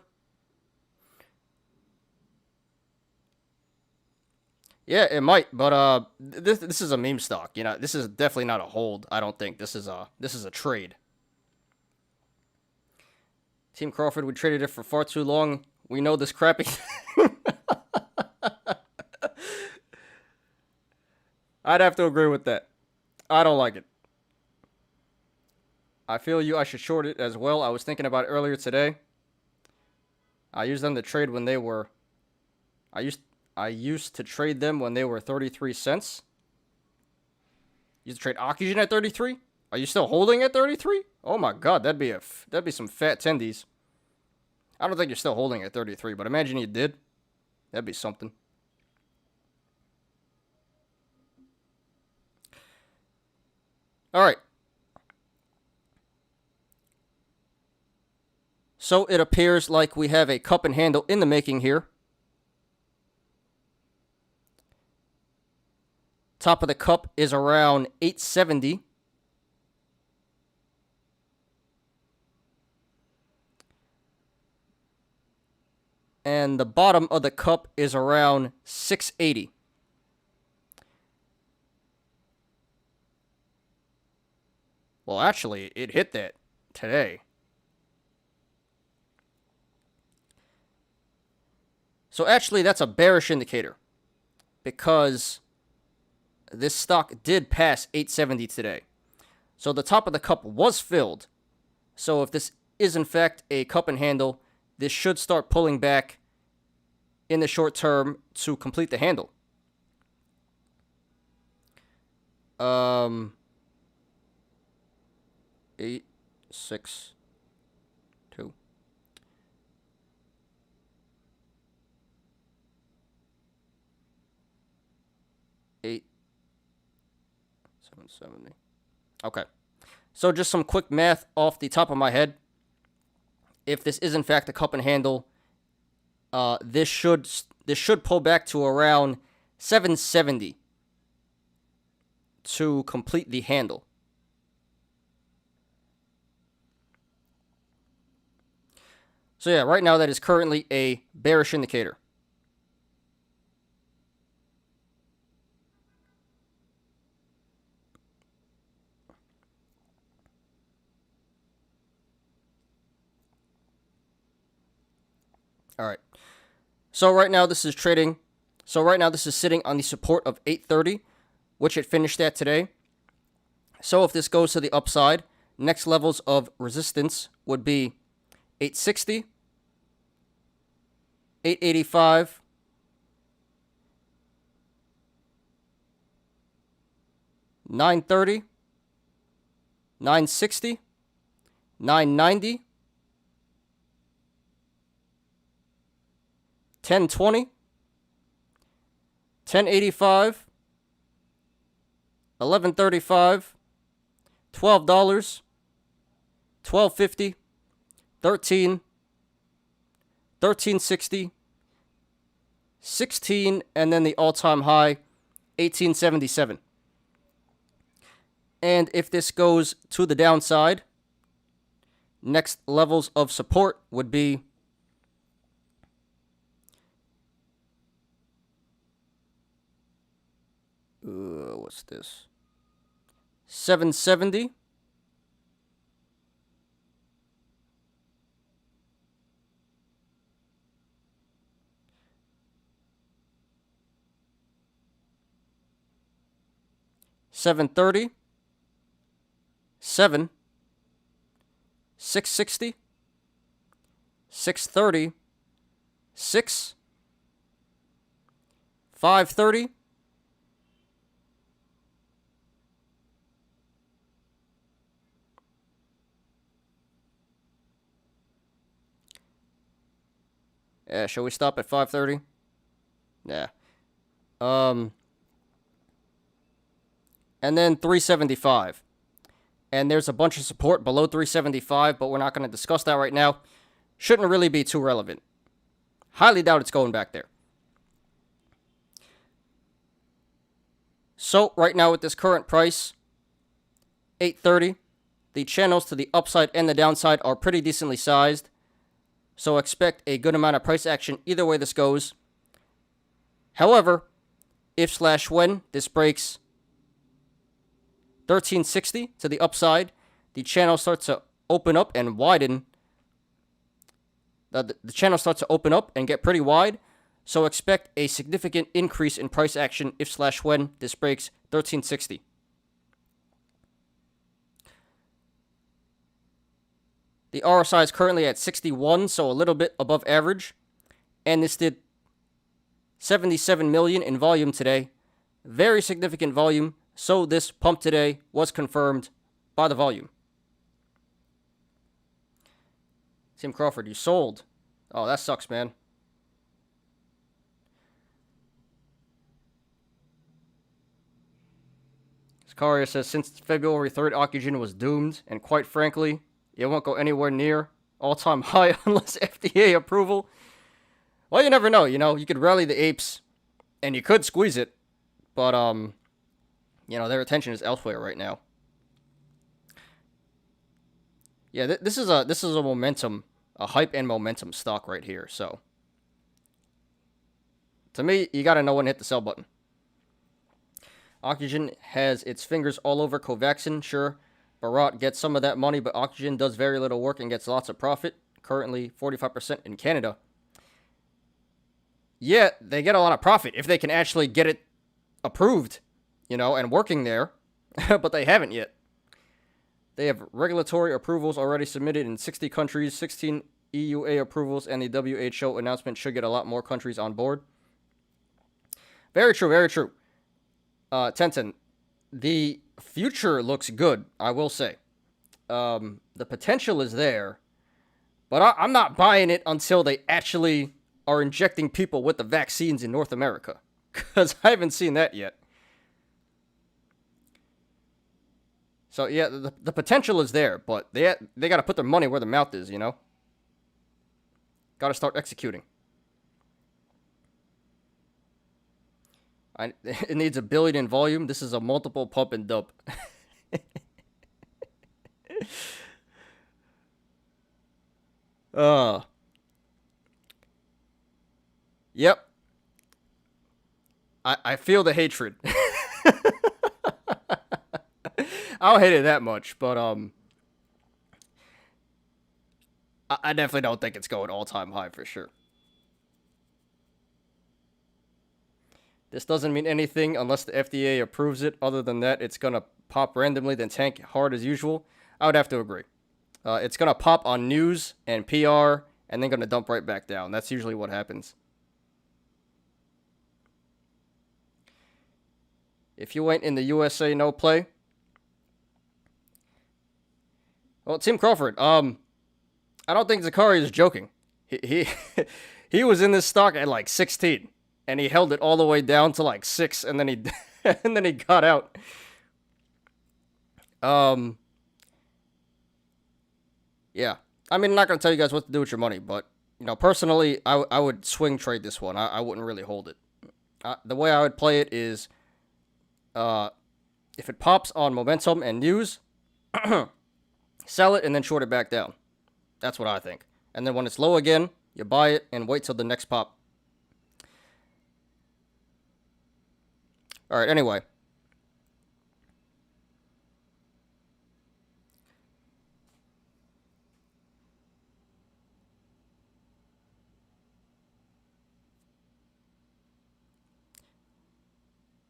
Yeah, it might, but this is a meme stock. You know, this is definitely not a hold. I don't think this is a trade. Team Crawford, we traded it for far too long. We know this crappy. I'd have to agree with that. I don't like it. I feel I should short it as well. I was thinking about it earlier today. I used them to trade when they were. I used to trade them when they were 33 cents. Used to trade Ocugen at 33. Are you still holding at 33? Oh my god, that'd be some fat tendies. I don't think you're still holding at 33, but imagine you did. That'd be something. All right. So it appears like we have a cup and handle in the making here. Top of the cup is around 870. And the bottom of the cup is around 680. Well, actually, it hit that today. So actually, that's a bearish indicator because this stock did pass 870 today. So the top of the cup was filled. So if this is in fact a cup and handle, this should start pulling back in the short term to complete the handle. 8, 6, 2. $8, 770. Okay. So just some quick math off the top of my head. If this is in fact a cup and handle, this should pull back to around 770 to complete the handle. So yeah, right now that is currently a bearish indicator. All right. So right now this is trading So right now this is sitting on the support of 830, which it finished at today. So if this goes to the upside, next levels of resistance would be 860, 885, 930, 960, 990, 1020, 1085, 1135, $12, 1250, 13, 1360, 16, and then the all-time high, 1877. And if this goes to the downside, next levels of support would be what's this? 770, 730, 7, 660, 630, 6, 530, 5. Shall we stop at 530? Yeah. And then 375. And there's a bunch of support below 375, but we're not going to discuss that right now. Shouldn't really be too relevant. Highly doubt it's going back there. So right now with this current price, 830, the channels to the upside and the downside are pretty decently sized. So expect a good amount of price action either way this goes. However, if/when this breaks 1360 to the upside, the channel starts to open up and widen. The channel starts to open up and get pretty wide. So expect a significant increase in price action if/when this breaks 1360. The RSI is currently at 61, so a little bit above average. And this did 77 million in volume today. Very significant volume. So this pump today was confirmed by the volume. Tim Crawford, you sold. Oh, that sucks, man. Scaria says, since February 3rd, Ocugen was doomed, and quite frankly, it won't go anywhere near all-time high unless FDA approval. Well, you never know, you could rally the apes, and you could squeeze it, but, their attention is elsewhere right now. Yeah, this is a momentum, a hype and momentum stock right here, so. To me, you gotta know when to hit the sell button. Ocugen has its fingers all over Covaxin, sure. Bharat gets some of that money, but Ocugen does very little work and gets lots of profit. Currently 45% in Canada. Yeah, they get a lot of profit if they can actually get it approved, and working there, but they haven't yet. They have regulatory approvals already submitted in 60 countries, 16 EUA approvals, and the WHO announcement should get a lot more countries on board. Very true, very true. Tenten, the future looks good, I will say. The potential is there, but I'm not buying it until they actually are injecting people with the vaccines in North America, because I haven't seen that yet. So yeah, the potential is there, but they got to put their money where their mouth is, Got to start executing. It needs $1 billion in volume. This is a multiple pump and dump. Yep. I feel the hatred. I don't hate it that much, but I definitely don't think it's going all-time high for sure. This doesn't mean anything unless the FDA approves it. Other than that, it's going to pop randomly, then tank hard as usual. I would have to agree. It's going to pop on news and PR, and then going to dump right back down. That's usually what happens. If you went in the USA no play. Well, Tim Crawford, I don't think Zakari is joking. He was in this stock at like 16, and he held it all the way down to like 6, and then he and then he got out. Yeah. I mean, I'm not going to tell you guys what to do with your money, but, you know, personally, I would swing trade this one. I wouldn't really hold it. The way I would play it is, if it pops on momentum and news, sell it and then short it back down. That's what I think. And then when it's low again, you buy it and wait till the next pop. All right, anyway.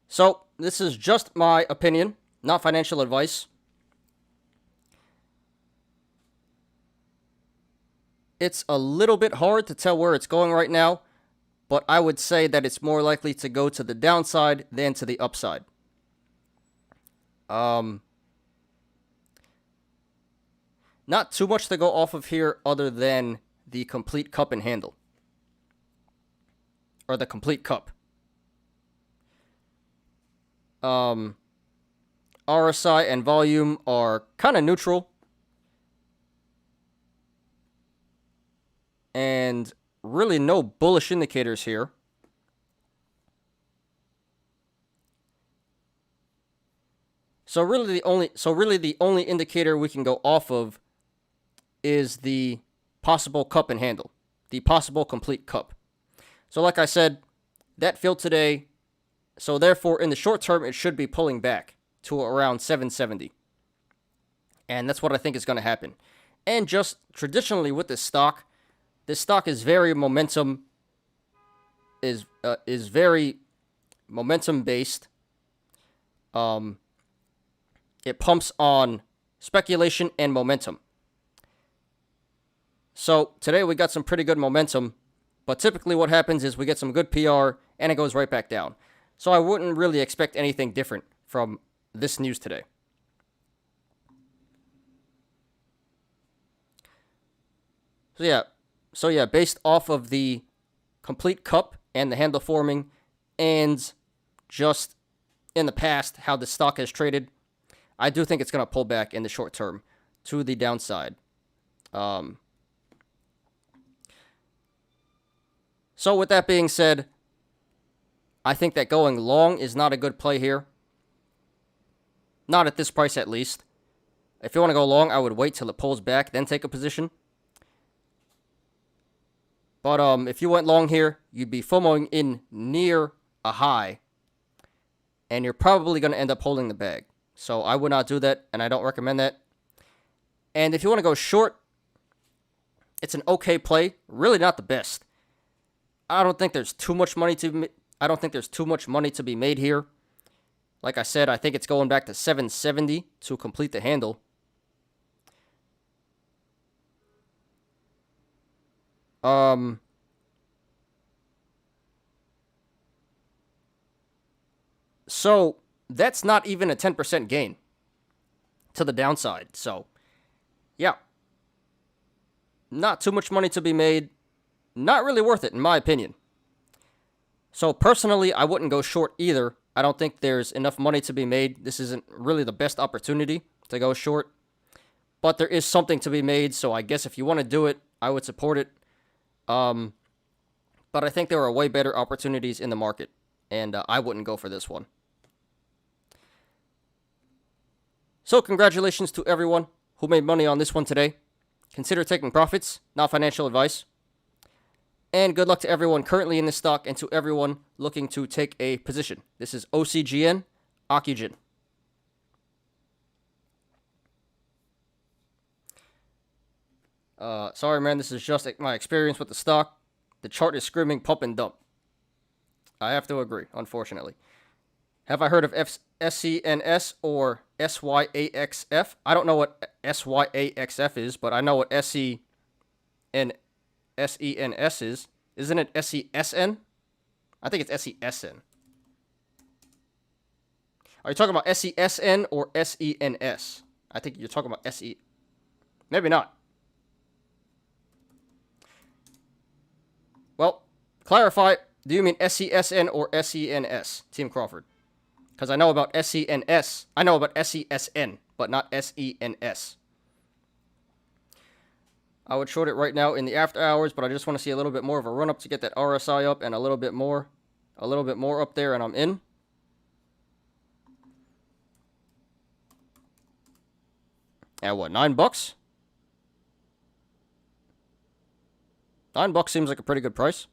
So, this is just my opinion, not financial advice. It's a little bit hard to tell where it's going right now, but I would say that it's more likely to go to the downside than to the upside. Not too much to go off of here other than the complete cup and handle. Or the complete cup. RSI and volume are kind of neutral. And really no bullish indicators here. So really the only indicator we can go off of is the possible cup and handle, the possible complete cup. So like I said, that filled today. So therefore, in the short term, it should be pulling back to around 770. And that's what I think is going to happen. And just traditionally with this stock is very momentum, is very momentum based. It pumps on speculation and momentum. So today we got some pretty good momentum, but typically what happens is we get some good PR and it goes right back down. So I wouldn't really expect anything different from this news today. So yeah, based off of the complete cup and the handle forming and just in the past how the stock has traded, I do think it's going to pull back in the short term to the downside. So with that being said, I think that going long is not a good play here. Not at this price, at least. If you want to go long, I would wait till it pulls back, then take a position. But if you went long here, you'd be FOMOing in near a high, and you're probably going to end up holding the bag. So I would not do that, and I don't recommend that. And if you want to go short, it's an okay play. Really not the best. I don't think there's too much money to be made here. Like I said, I think it's going back to 770 to complete the handle. So that's not even a 10% gain to the downside. So, yeah. Not too much money to be made. Not really worth it, in my opinion. So personally, I wouldn't go short either. I don't think there's enough money to be made. This isn't really the best opportunity to go short. But there is something to be made, so I guess if you want to do it, I would support it. But I think there are way better opportunities in the market, and I wouldn't go for this one. So congratulations to everyone who made money on this one today. Consider taking profits, not financial advice. And good luck to everyone currently in this stock and to everyone looking to take a position. This is OCGN Ocugen. Sorry, man, this is just my experience with the stock. The chart is screaming pump and dump. I have to agree, unfortunately. Have I heard of SCNS or SYAXF? I don't know what SYAXF is, but I know what SENS is. Isn't it SESN? I think it's SESN. Are you talking about SESN or SENS? I think you're talking about SE. Maybe not. Well, clarify. Do you mean SESN or SENS, Team Crawford? Because I know about SENS. I know about SESN, but not SENS. I would short it right now in the after hours, but I just want to see a little bit more of a run up to get that RSI up and a little bit more up there, and I'm in. At what, $9? $9 seems like a pretty good price.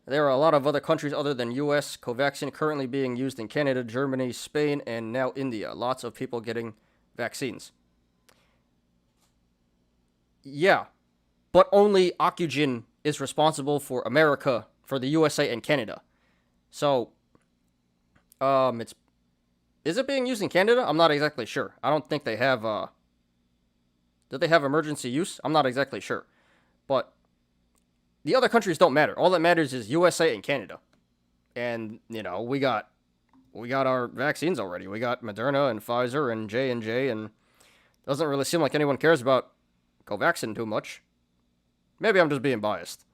There are a lot of other countries other than US Covaxin currently being used in Canada, Germany, Spain, and now India. Lots of people getting vaccines. Yeah, but only Ocugen is responsible for America, for the USA and Canada. So, is it being used in Canada? I'm not exactly sure. I don't think they have, do they have emergency use? I'm not exactly sure. But the other countries don't matter. All that matters is USA and Canada. And, you know, we got our vaccines already. We got Moderna and Pfizer and J&J, and it doesn't really seem like anyone cares about Covaxin too much. Maybe I'm just being biased.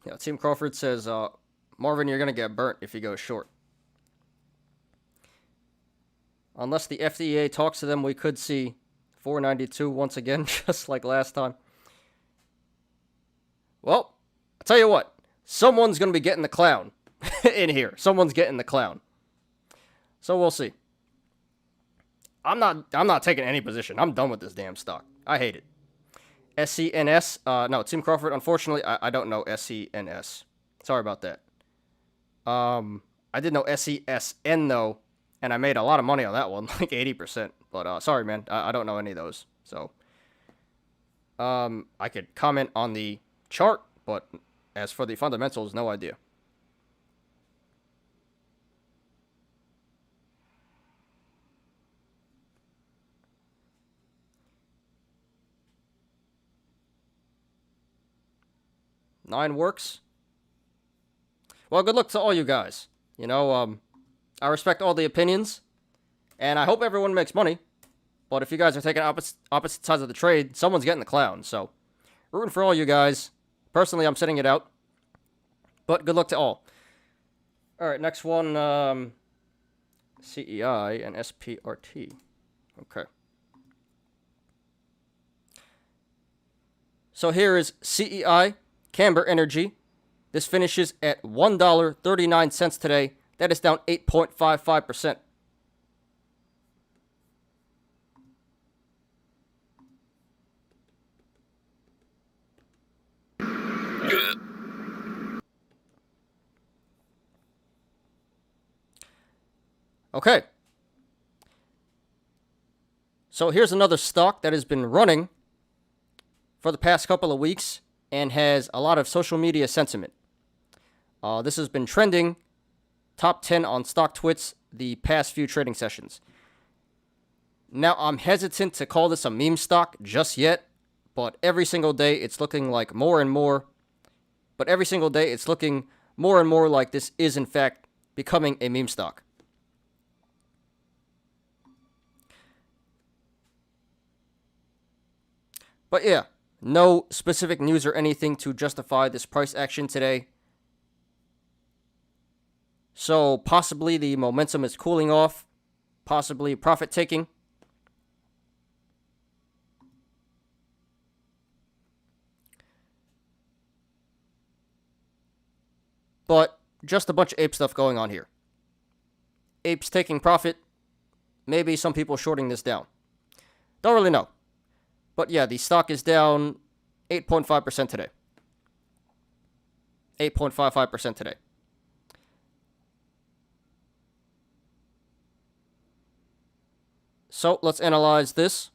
Yeah, Team Crawford says, Marvin, you're going to get burnt if you go short. Unless the FDA talks to them, we could see 492 once again, just like last time. Well, I'll tell you what. Someone's going to be getting the clown in here. Someone's getting the clown. So we'll see. I'm not taking any position. I'm done with this damn stock. I hate it. SCNS. No, Team Crawford, unfortunately, I don't know SCNS. Sorry about that. I did know SESN, though. And I made a lot of money on that one, like 80%. But sorry, man, I don't know any of those. So I could comment on the chart, but as for the fundamentals, no idea. Nine works. Well, good luck to all you guys. You know, I respect all the opinions, and I hope everyone makes money. But if you guys are taking opposite sides of the trade, someone's getting the clown. So, rooting for all you guys. Personally, I'm sitting it out. But good luck to all. All right, next one, CEI and SPRT. Okay. So here is CEI Camber Energy. This finishes at $1.39 today. That is down 8.55%. Good. Okay. So here's another stock that has been running for the past couple of weeks and has a lot of social media sentiment. This has been trending top 10 on StockTwits the past few trading sessions. Now, I'm hesitant to call this a meme stock just yet, but every single day it's looking like more and more. But every single day it's looking more and more like this is, in fact, becoming a meme stock. But yeah, no specific news or anything to justify this price action today. So possibly the momentum is cooling off, possibly profit taking. But just a bunch of ape stuff going on here. Apes taking profit, maybe some people shorting this down. Don't really know. But yeah, the stock is down 8.5% today. 8.55% today. So let's analyze this.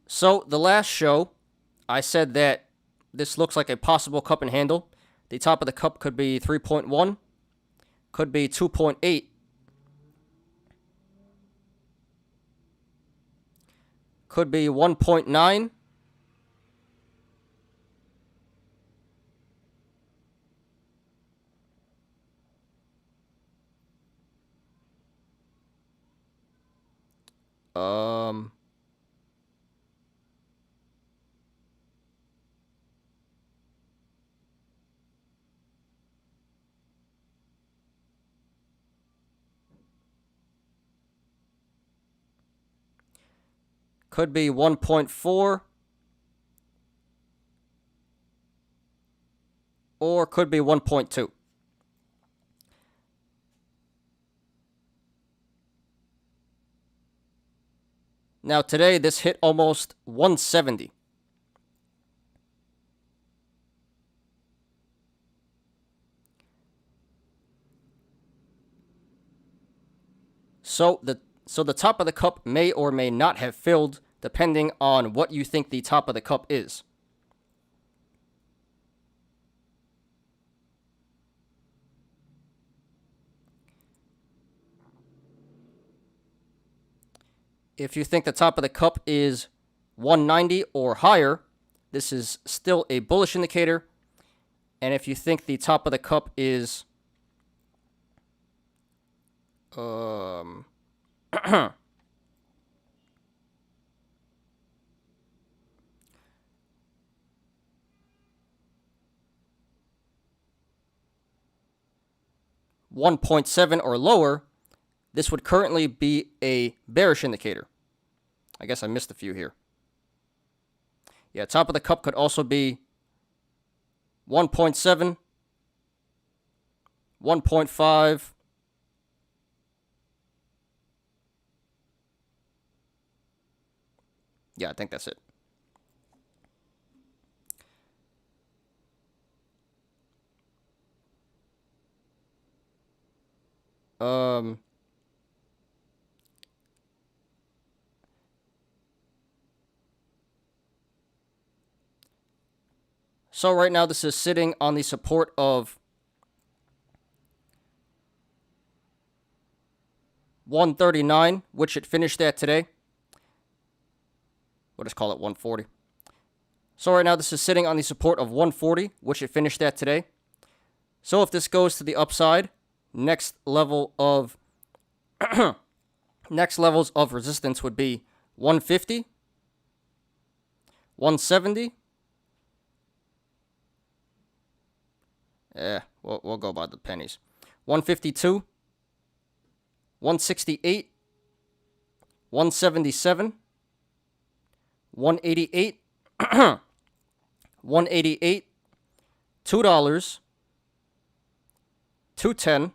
So the last show, I said that this looks like a possible cup and handle. The top of the cup could be 3.1, could be 2.8, could be 1.9, could be 1.4, or could be 1.2. Now today this hit almost 170. So the top of the cup may or may not have filled, depending on what you think the top of the cup is. If you think the top of the cup is 190 or higher, this is still a bullish indicator. And if you think the top of the cup is 1.7 or lower, this would currently be a bearish indicator. I guess I missed a few here. Yeah, top of the cup could also be 1.7, 1.5, yeah, I think that's it. So right now this is sitting on the support of 139, which it finished at today. We'll just call it 140. So right now this is sitting on the support of 140, which it finished at today. So if this goes to the upside, next level of next levels of resistance would be 150, 170. Yeah, we'll go by the pennies. 152, 168, 177, 188, 188, $2, 210,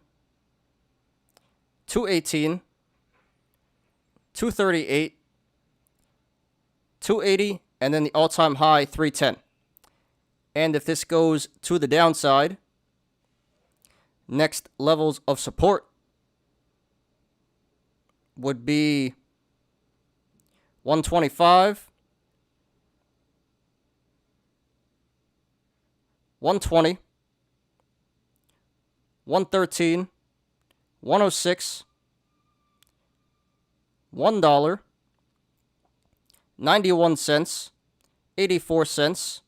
218, 238, 280, and then the all-time high 310. And if this goes to the downside, next levels of support would be 125, 120, 113, 106, $1, 91 cents, 84 cents,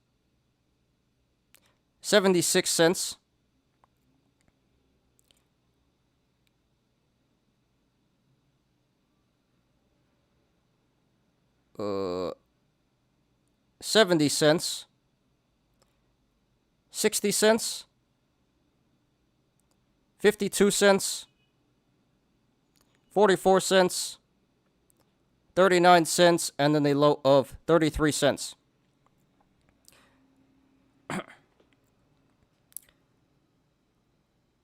76 cents, 70 cents, 60 cents, 52 cents, 44 cents, 39 cents, and then a low of 33 cents.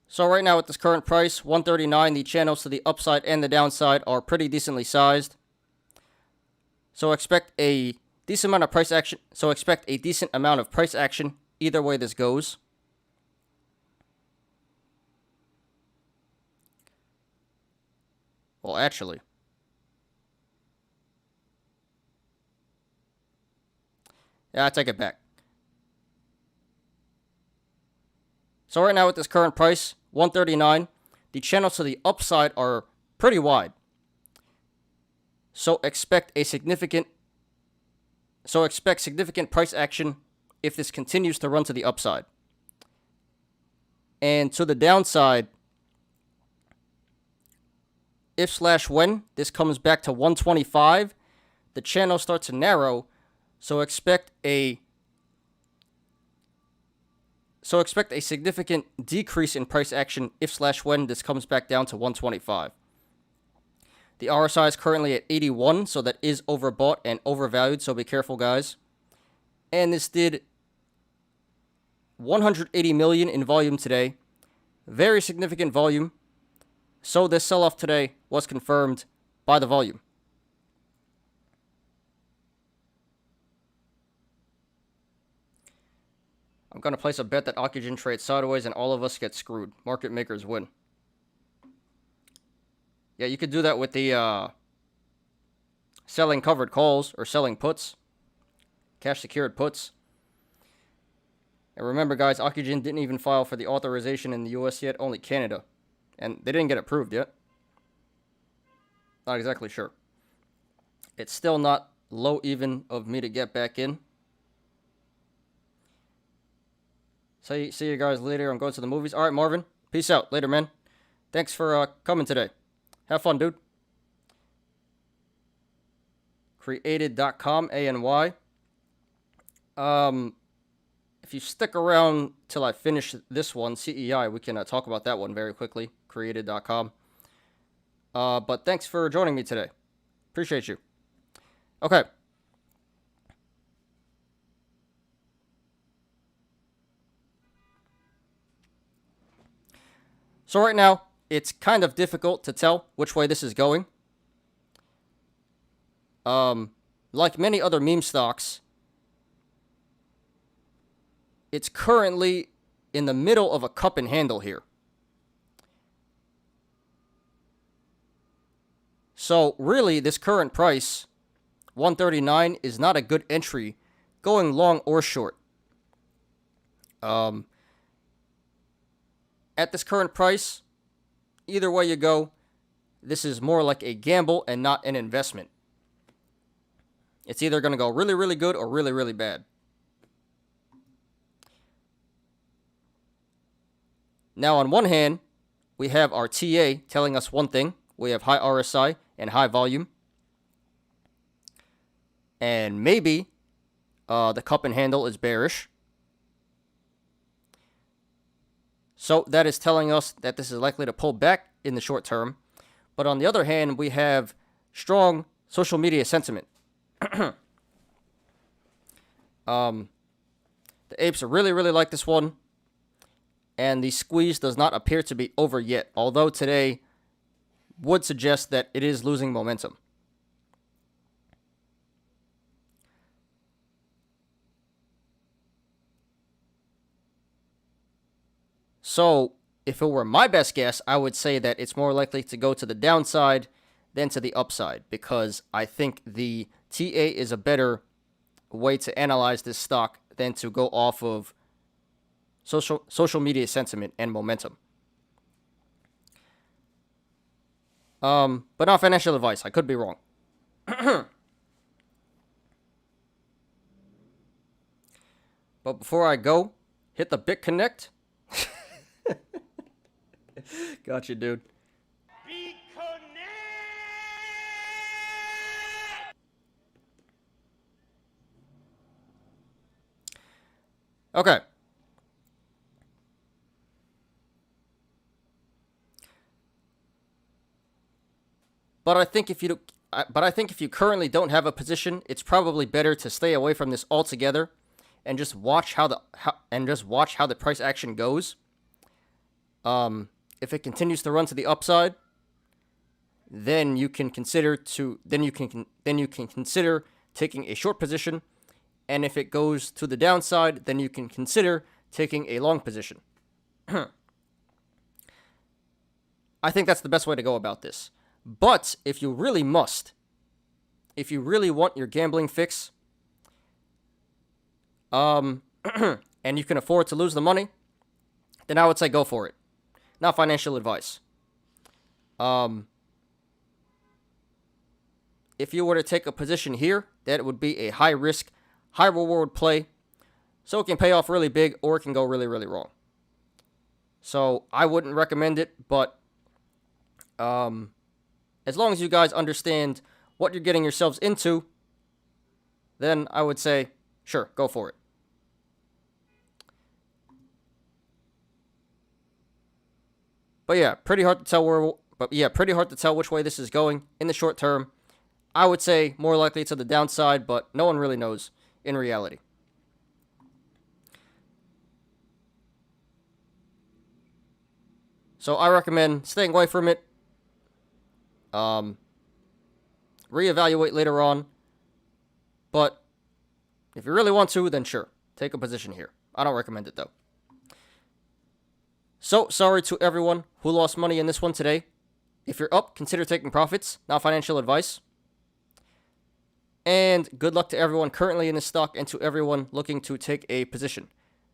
So right now at this current price, 139, the channels to the upside and the downside are pretty decently sized. So expect a decent amount of price action. So expect a decent amount of price action either way this goes. Well, actually, yeah, I take it back. So right now with this current price, 139, the channels to the upside are pretty wide. So expect significant price action if this continues to run to the upside. And to the downside, if/when this comes back to 125, the channel starts to narrow. So expect a significant decrease in price action if/when this comes back down to 125. The RSI is currently at 81, so that is overbought and overvalued, so be careful, guys. And this did 180 million in volume today. Very significant volume. So this sell-off today was confirmed by the volume. I'm going to place a bet that Ocugen trades sideways and all of us get screwed. Market makers win. Yeah, you could do that with the selling covered calls or selling puts. Cash secured puts. And remember, guys, Ocugen didn't even file for the authorization in the US yet, only Canada. And they didn't get approved yet. Not exactly sure. It's still not low even of me to get back in. See you guys later. I'm going to the movies. All right, Marvin. Peace out. Later, man. Thanks for coming today. Have fun, dude. Created.com, A-N-Y. If you stick around till I finish this one, CEI, we can talk about that one very quickly. Created.com. But thanks for joining me today. Appreciate you. Okay. So right now, it's kind of difficult to tell which way this is going. Like many other meme stocks, it's currently in the middle of a cup and handle here. So really, this current price, 139, is not a good entry going long or short. At this current price, either way you go, this is more like a gamble and not an investment. It's either going to go really, really good or really, really bad. Now, on one hand, we have our TA telling us one thing. We have high RSI and high volume. And maybe the cup and handle is bearish. So that is telling us that this is likely to pull back in the short term. But on the other hand, we have strong social media sentiment. The apes really, really like this one. And the squeeze does not appear to be over yet. Although today would suggest that it is losing momentum. So, if it were my best guess, I would say that it's more likely to go to the downside than to the upside, because I think the TA is a better way to analyze this stock than to go off of social media sentiment and momentum. But not financial advice. I could be wrong. But before I go, hit the BitConnect. Gotcha, dude. Okay. But I think if you currently don't have a position, it's probably better to stay away from this altogether and just watch how the price action goes. If it continues to run to the upside, then you can consider taking a short position. And if it goes to the downside, then you can consider taking a long position. I think that's the best way to go about this. But if you really must, if you really want your gambling fix, and you can afford to lose the money, then I would say go for it. Not financial advice. If you were to take a position here, that would be a high risk, high reward play. So it can pay off really big or it can go really, really wrong. So I wouldn't recommend it, but as long as you guys understand what you're getting yourselves into, then I would say, sure, go for it. But yeah, pretty hard to tell which way this is going in the short term. I would say more likely to the downside, but no one really knows in reality. So I recommend staying away from it. Reevaluate later on. But if you really want to, then sure, take a position here. I don't recommend it though. So, sorry to everyone who lost money in this one today. If you're up, consider taking profits, not financial advice. And good luck to everyone currently in this stock and to everyone looking to take a position.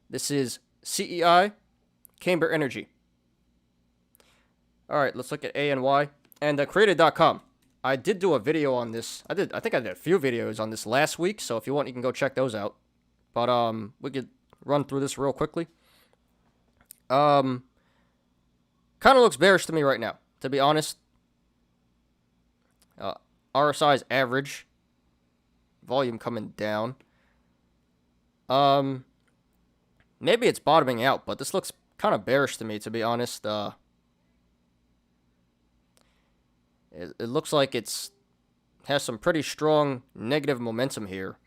This is CEI Camber Energy. All right, let's look at ANY and created.com. I did do a video on this. I think I did a few videos on this last week, so if you want, you can go check those out. But we could run through this real quickly. Kind of looks bearish to me right now, to be honest. RSI is average. Volume coming down. Maybe it's bottoming out, but this looks kind of bearish to me, to be honest. It looks like has some pretty strong negative momentum here.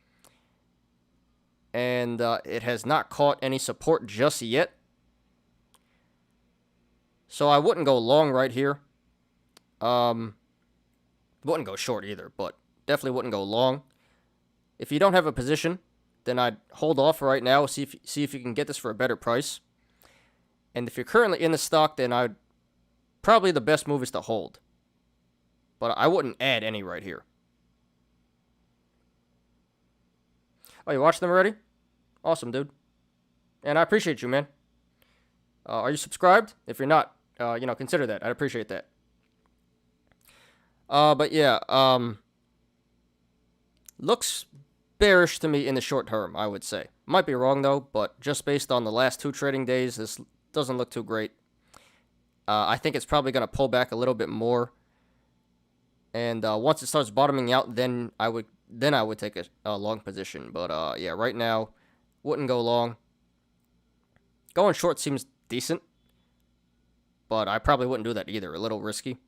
And it has not caught any support just yet. So I wouldn't go long right here. Wouldn't go short either, but definitely wouldn't go long. If you don't have a position, then I'd hold off right now, see if you can get this for a better price. And if you're currently in the stock, then probably the best move is to hold. But I wouldn't add any right here. Oh, you watched them already? Awesome, dude. And I appreciate you, man. Are you subscribed? If you're not, consider that. I'd appreciate that. But yeah, looks bearish to me in the short term, I would say. Might be wrong, though, but just based on the last 2 trading days, this doesn't look too great. I think it's probably going to pull back a little bit more. And once it starts bottoming out, then I would take a long position. But yeah, right now, wouldn't go long. Going short seems decent, but I probably wouldn't do that either. A little risky.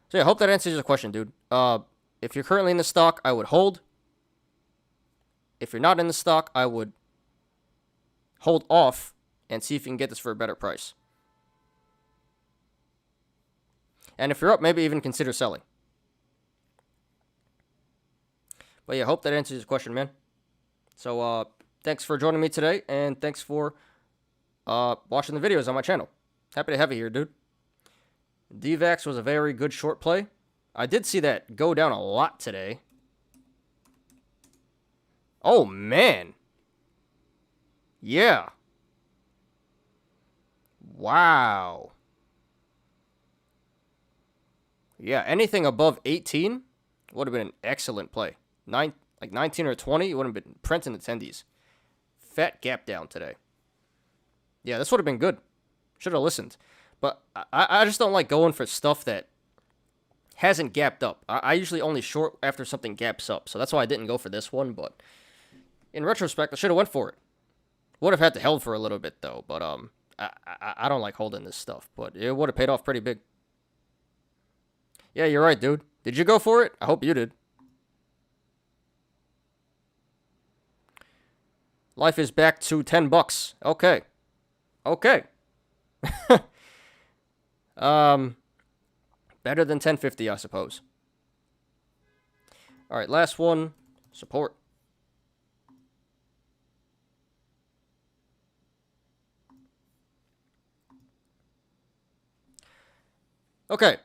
So yeah, I hope that answers your question, dude. If you're currently in the stock, I would hold. If you're not in the stock, I would hold off and see if you can get this for a better price. And if you're up, maybe even consider selling. But yeah, hope that answers your question, man. So, thanks for joining me today, and thanks for watching the videos on my channel. Happy to have you here, dude. DVAX was a very good short play. I did see that go down a lot today. Oh, man. Yeah. Wow. Yeah, anything above 18 would have been an excellent play. 19 or 20, it would have been printing attendees. Fat gap down today. Yeah, this would have been good. Should have listened. But I just don't like going for stuff that hasn't gapped up. I usually only short after something gaps up. So that's why I didn't go for this one. But in retrospect, I should have went for it. Would have had to held for a little bit, though. But I don't like holding this stuff. But it would have paid off pretty big. Yeah, you're right, dude. Did you go for it? I hope you did. Life is back to $10. Okay. Okay. Better than 1050, I suppose. All right, last one, support. Okay,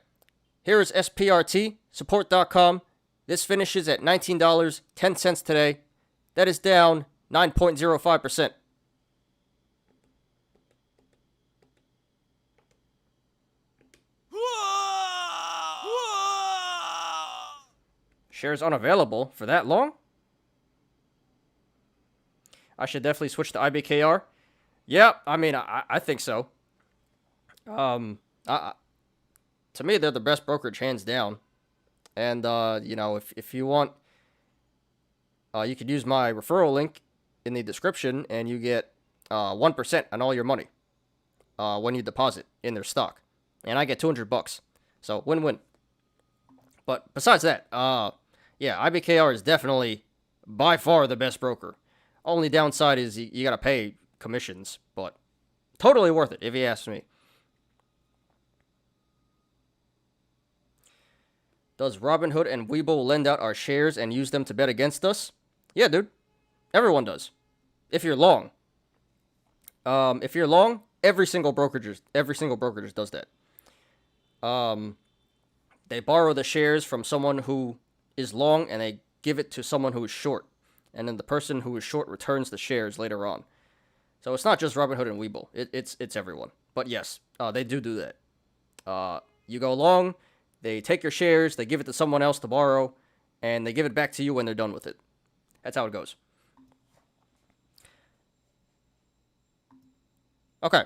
here is SPRT Support.com. This finishes at $19.10 today. That is down 9.05%. Shares unavailable for that long? I should definitely switch to IBKR. Yeah, I mean, I think so. To me, they're the best brokerage, hands down. And, you know, if you want, you could use my referral link in the description, and you get 1% on all your money when you deposit in their stock. And I get $200. So, win-win. But besides that, yeah, IBKR is definitely by far the best broker. Only downside is you got to pay commissions, but totally worth it if you ask me. Does Robinhood and Webull lend out our shares and use them to bet against us? Yeah, dude. Everyone does. If you're long. If you're long, every single brokerage does that. They borrow the shares from someone who is long and they give it to someone who is short. And then the person who is short returns the shares later on. So it's not just Robinhood and Webull. It's everyone. But yes, they do that. You go long, they take your shares, they give it to someone else to borrow, and they give it back to you when they're done with it. That's how it goes. Okay.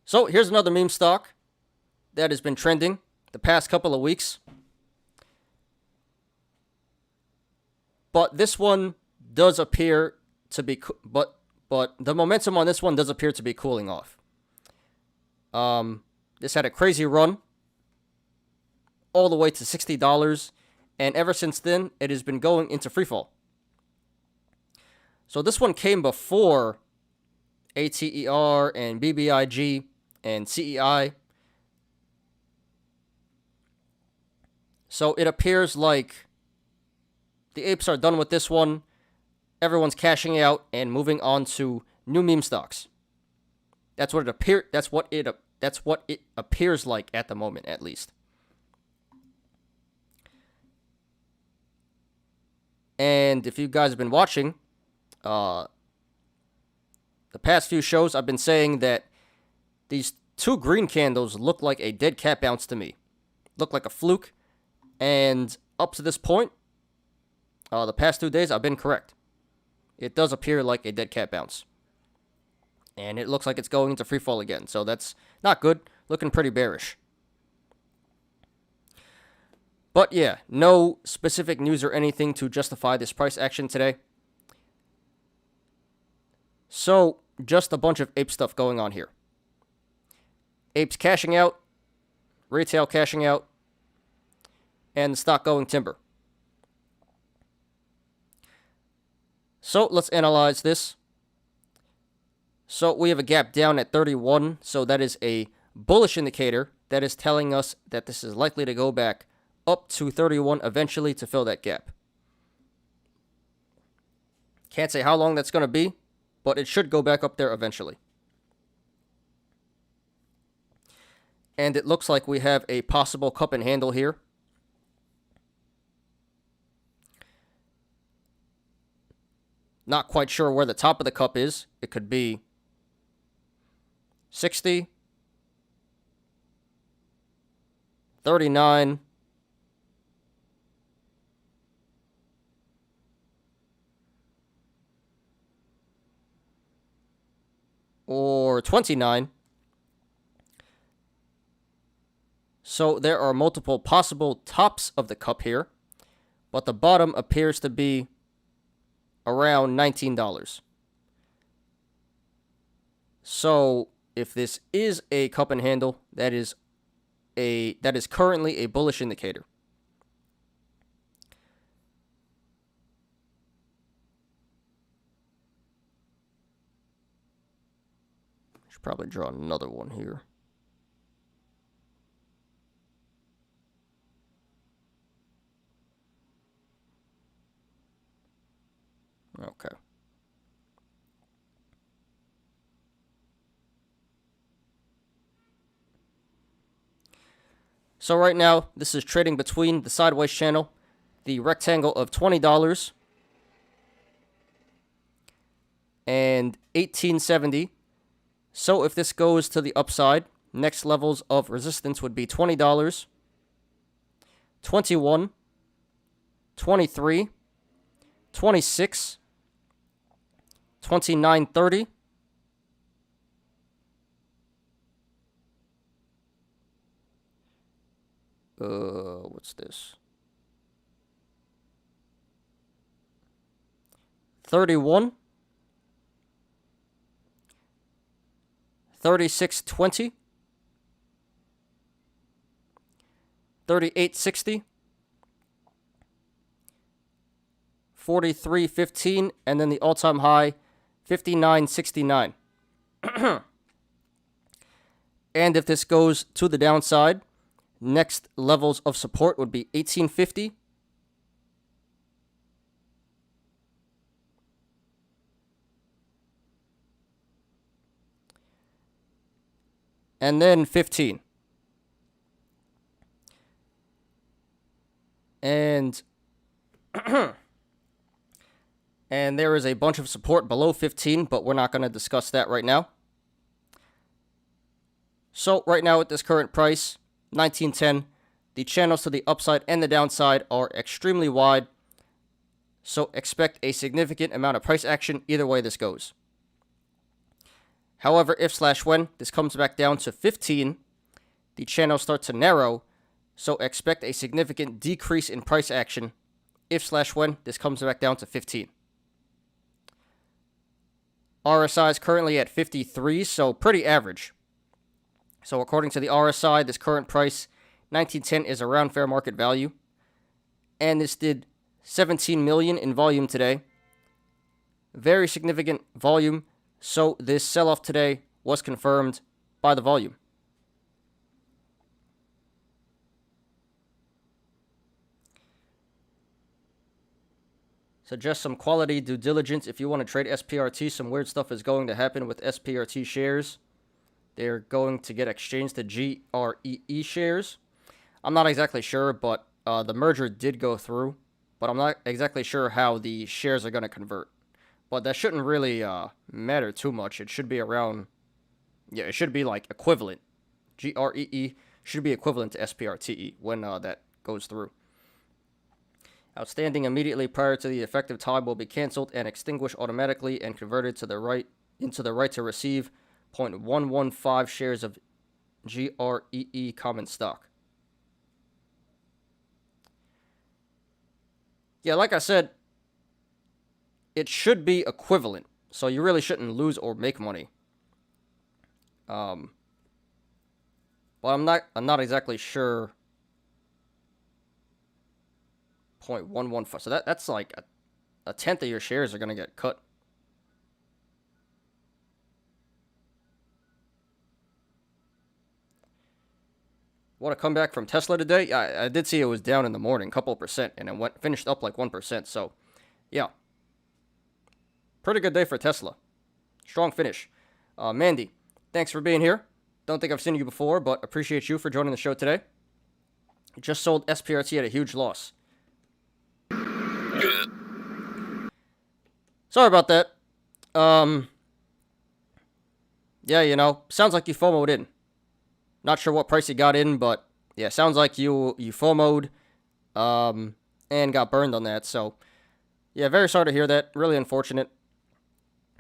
So here's another meme stock that has been trending the past couple of weeks. But this one does appear to be, but the momentum on this one does appear to be cooling off. This had a crazy run all the way to $60, and ever since then, it has been going into freefall. So this one came before ATER and BBIG and CEI. So it appears like the apes are done with this one. Everyone's cashing out and moving on to new meme stocks. That's what it appears like at the moment, at least. And if you guys have been watching, the past few shows, I've been saying that these two green candles look like a dead cat bounce to me. Look like a fluke. And up to this point, the past 2 days, I've been correct. It does appear like a dead cat bounce. And it looks like it's going into free fall again. So that's not good. Looking pretty bearish. But yeah, no specific news or anything to justify this price action today. So just a bunch of ape stuff going on here. Apes cashing out, retail cashing out, and the stock going timber. So let's analyze this. So we have a gap down at 31. So that is a bullish indicator that is telling us that this is likely to go back up to 31 eventually to fill that gap. Can't say how long that's going to be, but it should go back up there eventually. And it looks like we have a possible cup and handle here. Not quite sure where the top of the cup is. It could be 60, 39, or 29. So there are multiple possible tops of the cup here, but the bottom appears to be around $19. So if this is a cup and handle, that is currently a bullish indicator. Should probably draw another one here. So right now, this is trading between the sideways channel, the rectangle of $20, and 1870. So if this goes to the upside, next levels of resistance would be $20, 21, 23, 26, 29.30, what's this? 31, 36.20, 38.60, 43.15, and then the all-time high, 59.69. And if this goes to the downside, next levels of support would be 1850, and then 15. And and there is a bunch of support below 15, but we're not going to discuss that right now. So right now at this current price, 1910, the channels to the upside and the downside are extremely wide. So expect a significant amount of price action either way this goes. However, if/when this comes back down to 15, the channels start to narrow, so expect a significant decrease in price action if/when this comes back down to 15. RSI is currently at 53, so pretty average. So according to the RSI, this current price, 1910, is around fair market value. And this did 17 million in volume today. Very significant volume. So this sell-off today was confirmed by the volume. So just some quality due diligence. If you want to trade SPRT, some weird stuff is going to happen with SPRT shares. They're going to get exchanged to GREE shares. I'm not exactly sure, but the merger did go through. But I'm not exactly sure how the shares are going to convert. But that shouldn't really matter too much. It should be around, yeah, it should be like equivalent. GREE should be equivalent to SPRTE when that goes through. Outstanding immediately prior to the effective time will be canceled and extinguished automatically and converted to the right into the right to receive 0.115 shares of GREE common stock. Yeah, like I said, it should be equivalent, so you really shouldn't lose or make money. But I'm not exactly sure. 0.115. So that's like a tenth of your shares are gonna get cut. Want to come back from Tesla today? I did see it was down in the morning, couple of percent, and it finished up like 1%. So, yeah, pretty good day for Tesla. Strong finish. Mandy, thanks for being here. Don't think I've seen you before, but appreciate you for joining the show today. Just sold SPRT at a huge loss. Sorry about that. Yeah, you know, sounds like you FOMO'd in. Not sure what price you got in, but yeah, sounds like you FOMO'd and got burned on that. So, yeah, very sorry to hear that. Really unfortunate.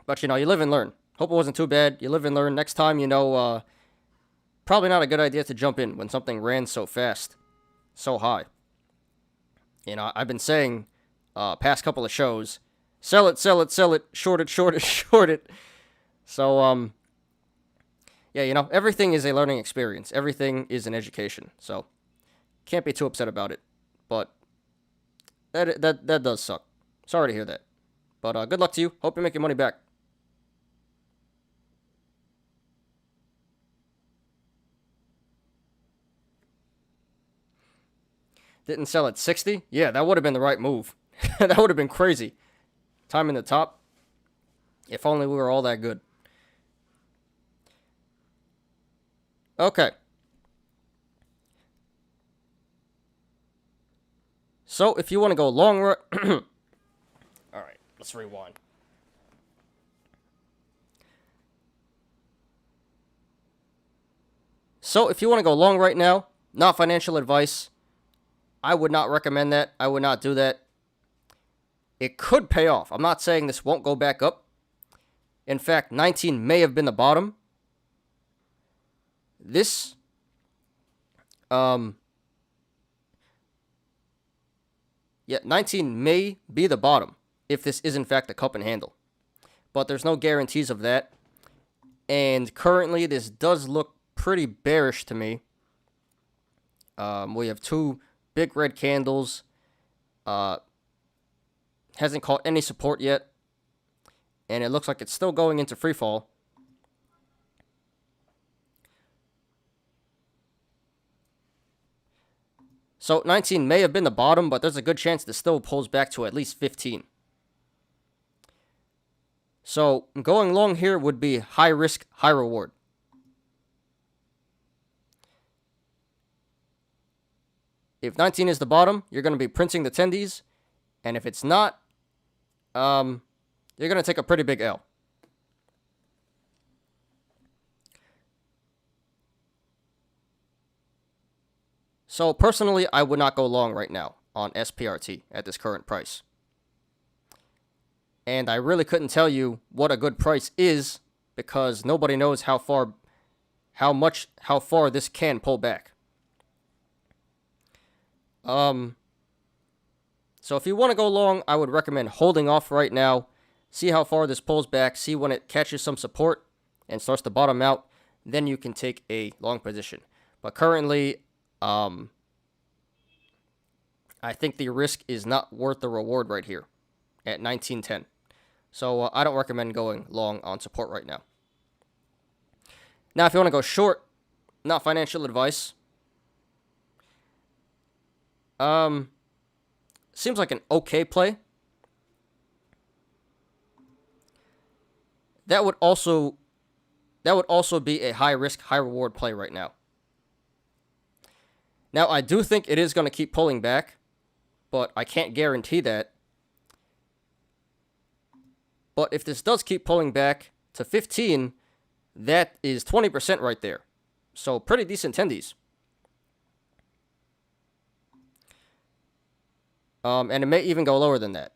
But, you know, you live and learn. Hope it wasn't too bad. You live and learn. Next time, you know, probably not a good idea to jump in when something ran so fast, so high. You know, I've been saying past couple of shows, sell it, sell it, sell it, short it, short it, short it. So, yeah, you know, everything is a learning experience. Everything is an education. So, can't be too upset about it. But that does suck. Sorry to hear that. But good luck to you. Hope you make your money back. Didn't sell at 60? Yeah, that would have been the right move. That would have been crazy. Time in the top. If only we were all that good. Okay. So if you want to go long run, all right, let's rewind. So if you want to go long right now, not financial advice, I would not recommend that. I would not do that. It could pay off. I'm not saying this won't go back up. In fact, 19 may have been the bottom. This, yeah, 19 may be the bottom if this is in fact a cup and handle. But there's no guarantees of that. And currently, this does look pretty bearish to me. We have two big red candles. Hasn't caught any support yet. And it looks like it's still going into free fall. So 19 may have been the bottom, but there's a good chance this still pulls back to at least 15. So going long here would be high risk, high reward. If 19 is the bottom, you're going to be printing the tendies. And if it's not, you're going to take a pretty big L. So personally, I would not go long right now on SPRT at this current price. And I really couldn't tell you what a good price is because nobody knows how far this can pull back. So if you want to go long, I would recommend holding off right now. See how far this pulls back. See when it catches some support and starts to bottom out. Then you can take a long position. But currently, I think the risk is not worth the reward right here at 19.10. So I don't recommend going long on support right now. Now, if you want to go short, not financial advice. Seems like an okay play. That would also be a high risk, high reward play right now. Now, I do think it is going to keep pulling back, but I can't guarantee that. But if this does keep pulling back to 15, that is 20% right there. So pretty decent tendies. And it may even go lower than that.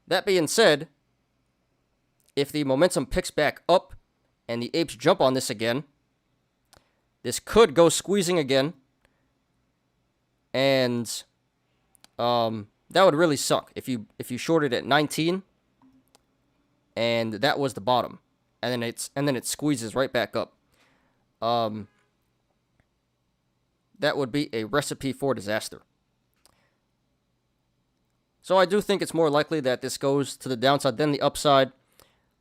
That being said, if the momentum picks back up and the apes jump on this again, this could go squeezing again. And that would really suck if you shorted at 19 and that was the bottom. And then it squeezes right back up. That would be a recipe for disaster. So I do think it's more likely that this goes to the downside than the upside,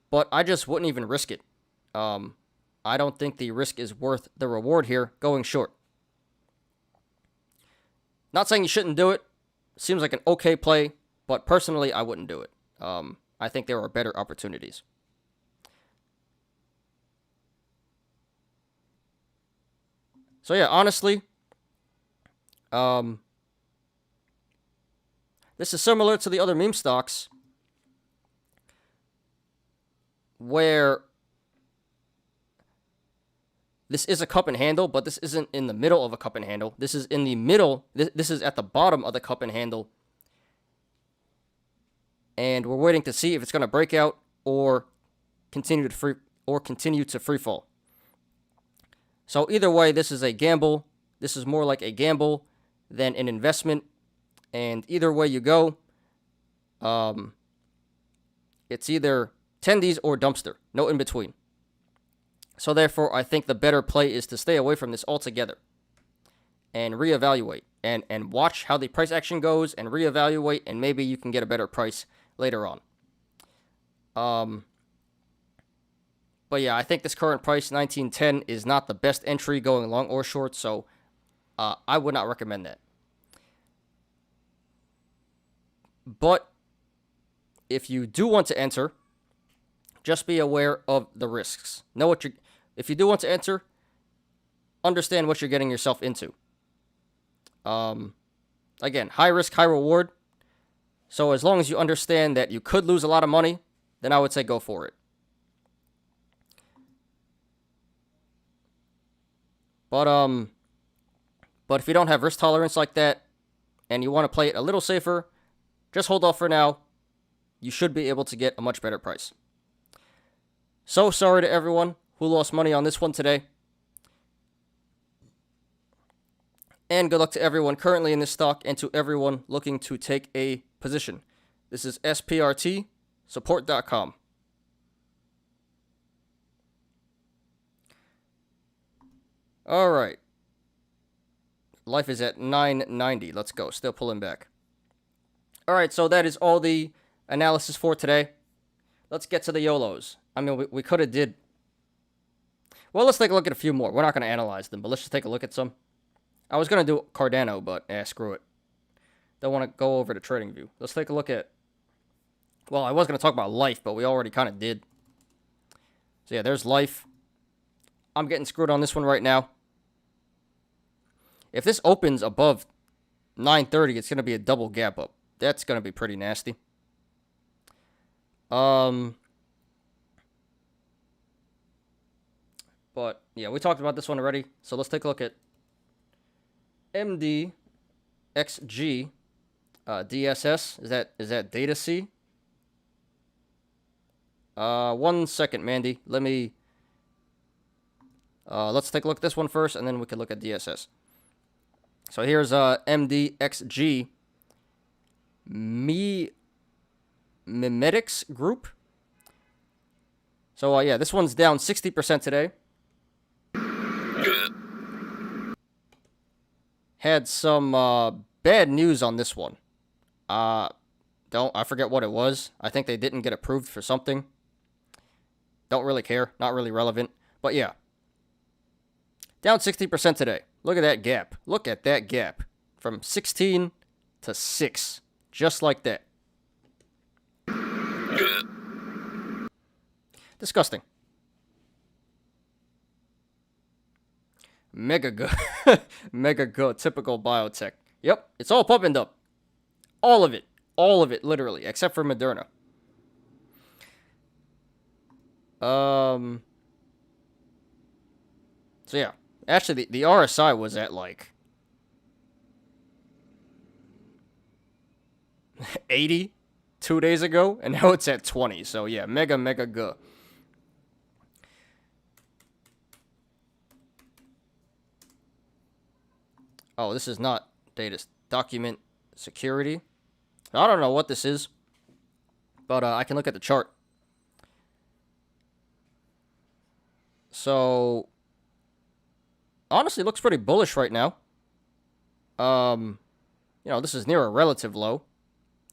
but I just wouldn't even risk it. I don't think the risk is worth the reward here going short. Not saying you shouldn't do it. Seems like an okay play, but personally, I wouldn't do it. I think there are better opportunities. So yeah, honestly, this is similar to the other meme stocks where this is a cup and handle, but this isn't in the middle of a cup and handle. This is in the middle. This is at the bottom of the cup and handle. And we're waiting to see if it's going to break out or continue to free fall. So either way, this is a gamble. This is more like a gamble than an investment. And either way you go, it's either tendies or dumpster. No in between. So therefore, I think the better play is to stay away from this altogether and reevaluate and watch how the price action goes and reevaluate, and maybe you can get a better price later on. But yeah, I think this current price, 19.10, is not the best entry going long or short, so I would not recommend that. But if you do want to enter, just be aware of the risks. If you do want to enter, understand what you're getting yourself into. Again, high risk, high reward. So as long as you understand that you could lose a lot of money, then I would say go for it. But if you don't have risk tolerance like that, and you want to play it a little safer, just hold off for now. You should be able to get a much better price. So sorry to everyone who lost money on this one today. And good luck to everyone currently in this stock and to everyone looking to take a position. This is SPRT Support.com. All right. Life is at 990. Let's go. Still pulling back. All right, so that is all the analysis for today. Let's get to the Yolos. I mean, we could have did... Well, let's take a look at a few more. We're not going to analyze them, but let's just take a look at some. I was going to do Cardano, but screw it. Don't want to go over to TradingView. Let's take a look at... Well, I was going to talk about Life, but we already kind of did. So yeah, there's Life. I'm getting screwed on this one right now. If this opens above 930, it's going to be a double gap up. That's going to be pretty nasty. But yeah, we talked about this one already. So let's take a look at MDXG DSS. Is that data C? 1 second, Mandy. Let's take a look at this one first, and then we can look at DSS. So here's MDXG Mimetics Group. So yeah, this one's down 60% today. Had some bad news on this one. I forget what it was. I think they didn't get approved for something. Don't really care. Not really relevant. But yeah. Down 60% today. Look at that gap. Look at that gap. From 16 to 6. Just like that. Disgusting. Mega good. Mega good. Typical biotech. Yep. It's all pumping up. All of it. All of it, literally. Except for Moderna. So yeah. Actually, the RSI was at like 80 2 days ago, and now it's at 20. So yeah, mega good. Oh, this is not data document security. I don't know what this is, but I can look at the chart. So honestly, looks pretty bullish right now. This is near a relative low.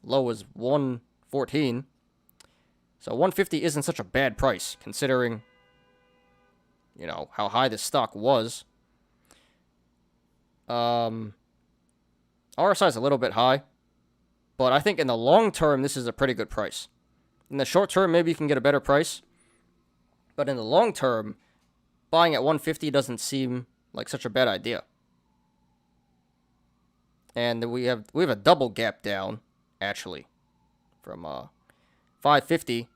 Low is 114. So 150 isn't such a bad price, considering, how high this stock was. RSI is a little bit high, but I think in the long term, this is a pretty good price. In the short term, maybe you can get a better price, but in the long term, buying at 150 doesn't seem like such a bad idea. And we have a double gap down, actually, from 550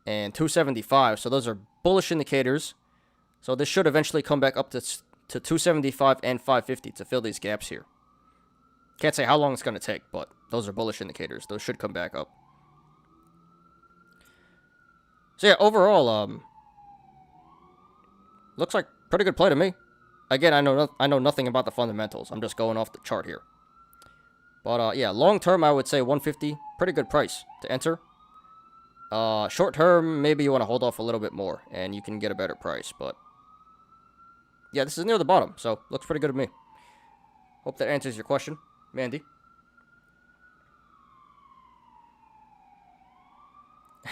and 275. So those are bullish indicators. So this should eventually come back up to 275 and 550 to fill these gaps here. Can't say how long it's going to take, but those are bullish indicators. Those should come back up. So yeah, overall, looks like pretty good play to me. Again, I know nothing about the fundamentals. I'm just going off the chart here. But yeah, long term, I would say 150, pretty good price to enter. Short term, maybe you want to hold off a little bit more, and you can get a better price. But yeah, this is near the bottom, so looks pretty good to me. Hope that answers your question, Mandy.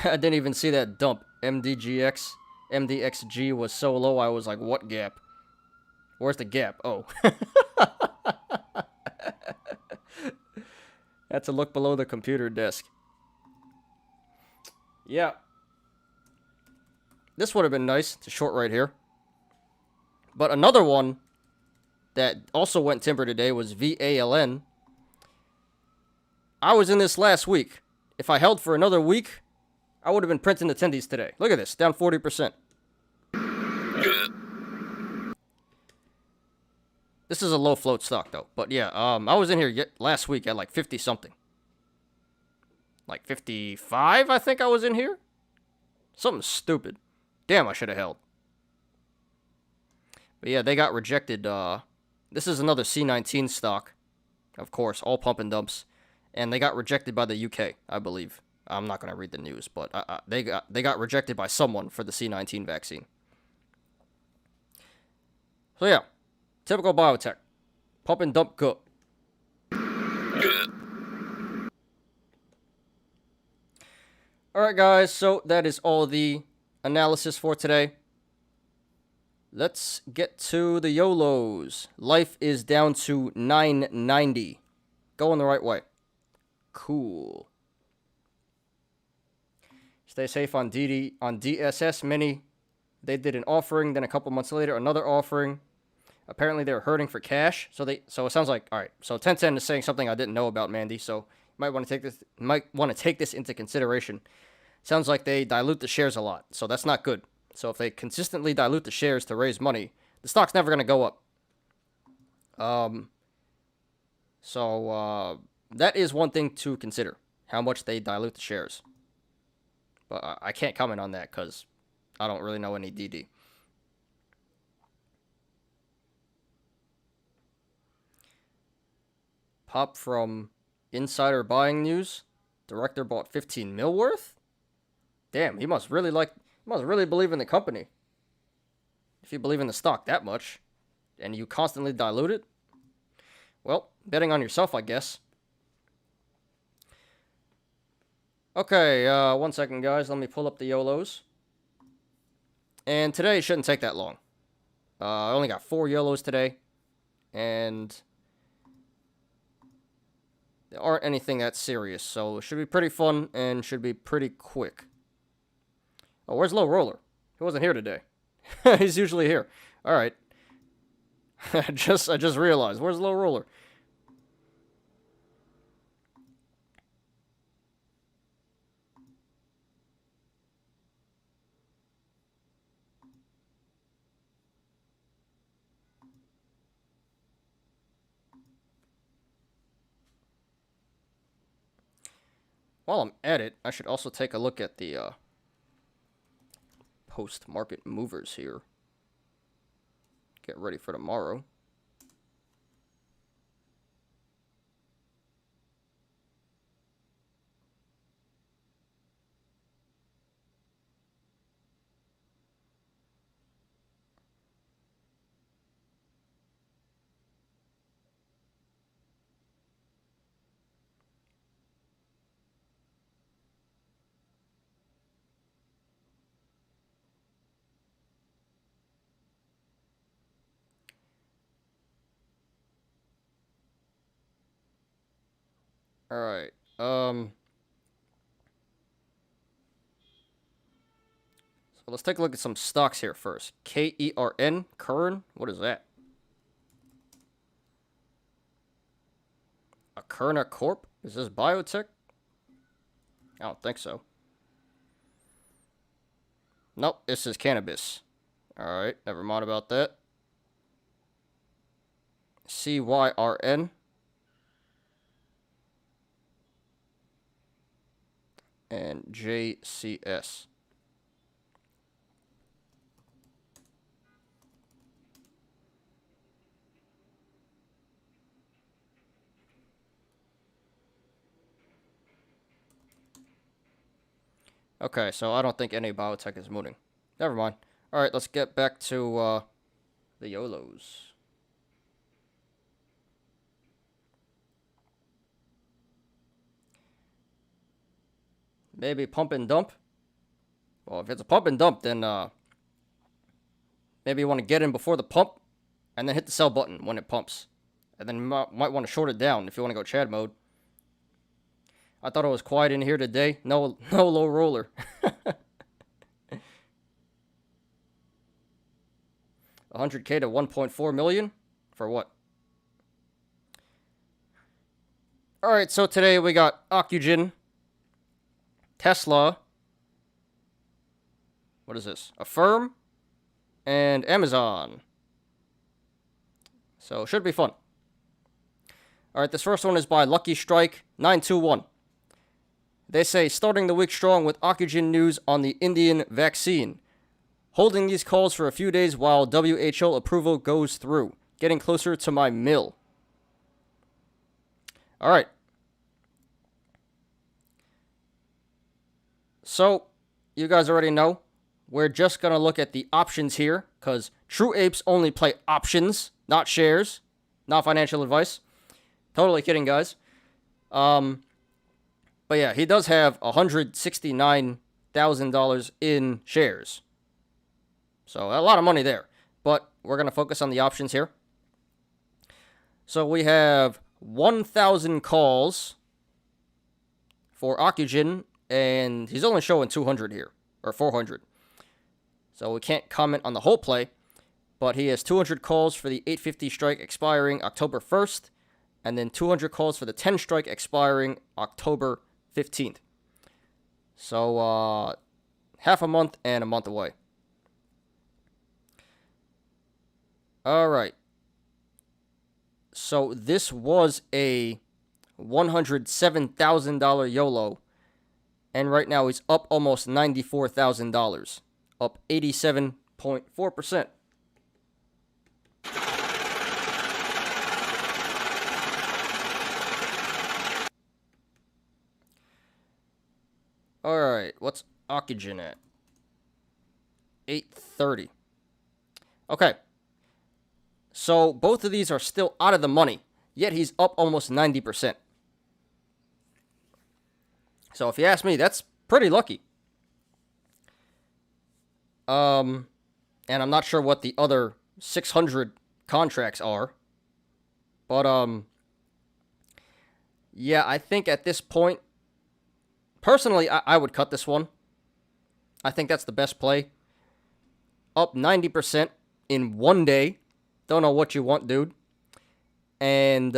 I didn't even see that dump. MDXG was so low, I was like, what gap? Where's the gap? Oh. Had to look below the computer desk. Yeah. This would have been nice to short right here. But another one that also went timber today was VALN. I was in this last week. If I held for another week, I would have been printing attendees today. Look at this, down 40%. This is a low float stock though. But yeah, I was in here last week at like 50 something. Like 55, I think I was in here. Something stupid. Damn, I should have held. But yeah, they got rejected. This is another C19 stock. Of course, all pump and dumps. And they got rejected by the UK, I believe. I'm not going to read the news, but they got rejected by someone for the C19 vaccine. So yeah, typical biotech. Pump and dump good. Alright guys, so that is all the analysis for today. Let's get to the Yolos. Life is down to 990. Going the right way. Cool. Stay safe on DSS Mini. They did an offering, then a couple months later, another offering. Apparently they were hurting for cash. So it sounds like, alright, so 1010 is saying something I didn't know about, Mandy, so you might want to take this into consideration. Sounds like they dilute the shares a lot, so that's not good. So if they consistently dilute the shares to raise money, the stock's never going to go up. That is one thing to consider, how much they dilute the shares. But I can't comment on that because I don't really know any DD. Pop from insider buying news. Director bought 15 mil worth? Damn, he must really believe in the company. If you believe in the stock that much, and you constantly dilute it, well, betting on yourself, I guess. Okay, 1 second, guys. Let me pull up the Yolos. And today it shouldn't take that long. I only got 4 Yolos today, and there aren't anything that serious, so it should be pretty fun and should be pretty quick. Oh, where's Low Roller? He wasn't here today. He's usually here. All right. I just realized. Where's Low Roller? While I'm at it, I should also take a look at the post-market movers here. Get ready for tomorrow. All right. So let's take a look at some stocks here first. KERN, Kern. What is that? Akerna Corp? Is this biotech? I don't think so. Nope, this is cannabis. All right, never mind about that. CYRN. And JCS. Okay, so I don't think any biotech is moving. Never mind. All right, let's get back to the Yolos. Maybe pump and dump. Well, if it's a pump and dump, then maybe you want to get in before the pump and then hit the sell button when it pumps. And then you might want to short it down if you want to go Chad mode. I thought it was quiet in here today. No Low Roller. 100K to 1.4 million? For what? All right, so today we got Ocugen, Tesla, what is this? Affirm, and Amazon. So, should be fun. All right, this first one is by Lucky Strike 921. They say, starting the week strong with Ocugen news on the Indian vaccine. Holding these calls for a few days while WHO approval goes through. Getting closer to my mill. All right. So, you guys already know, we're just going to look at the options here, because true apes only play options, not shares, not financial advice. Totally kidding, guys. But yeah, he does have $169,000 in shares. So, a lot of money there. But we're going to focus on the options here. So, we have 1,000 calls for Ocugen, and he's only showing 200 here, or 400. So we can't comment on the whole play, but he has 200 calls for the 850 strike expiring October 1st, and then 200 calls for the 10 strike expiring October 15th. So, half a month and a month away. All right. So this was a $107,000 YOLO. And right now he's up almost $94,000, up 87.4%. All right, what's Ocugen at? 830. Okay. So both of these are still out of the money, yet he's up almost 90%. So if you ask me, that's pretty lucky. And I'm not sure what the other 600 contracts are. But, yeah, I think at this point, personally, I would cut this one. I think that's the best play. Up 90% in one day. Don't know what you want, dude. And,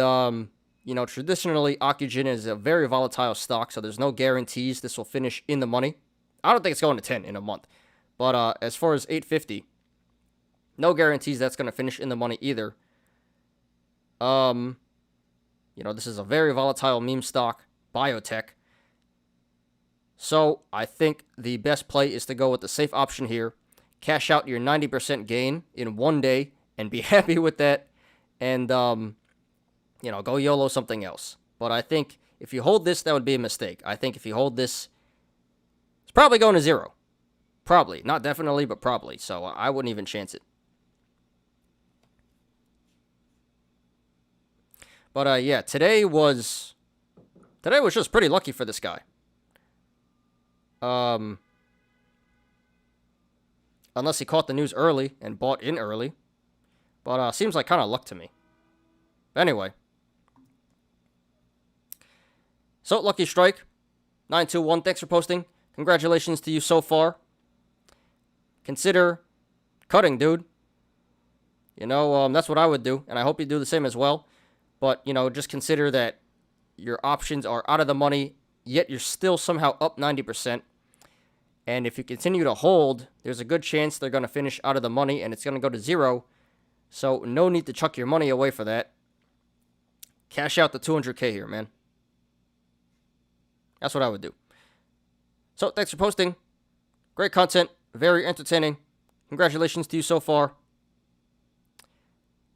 you know, traditionally, Ocugen is a very volatile stock, so there's no guarantees this will finish in the money. I don't think it's going to 10 in a month. But as far as 850, no guarantees that's going to finish in the money either. You know, this is a very volatile meme stock, biotech. So I think the best play is to go with the safe option here. Cash out your 90% gain in one day and be happy with that. And, you know, go YOLO something else. But I think if you hold this, that would be a mistake. I think if you hold this, it's probably going to zero. Probably. Not definitely, but probably. So I wouldn't even chance it. But yeah, today was just pretty lucky for this guy. Unless he caught the news early and bought in early. But seems like kind of luck to me. Anyway. So, Lucky Strike 921, thanks for posting. Congratulations to you so far. Consider cutting, dude. You know, that's what I would do, and I hope you do the same as well. But, you know, just consider that your options are out of the money, yet you're still somehow up 90%. And if you continue to hold, there's a good chance they're going to finish out of the money, and it's going to go to zero. So, no need to chuck your money away for that. Cash out the 200K here, man. That's what I would do. So, thanks for posting. Great content. Very entertaining. Congratulations to you so far.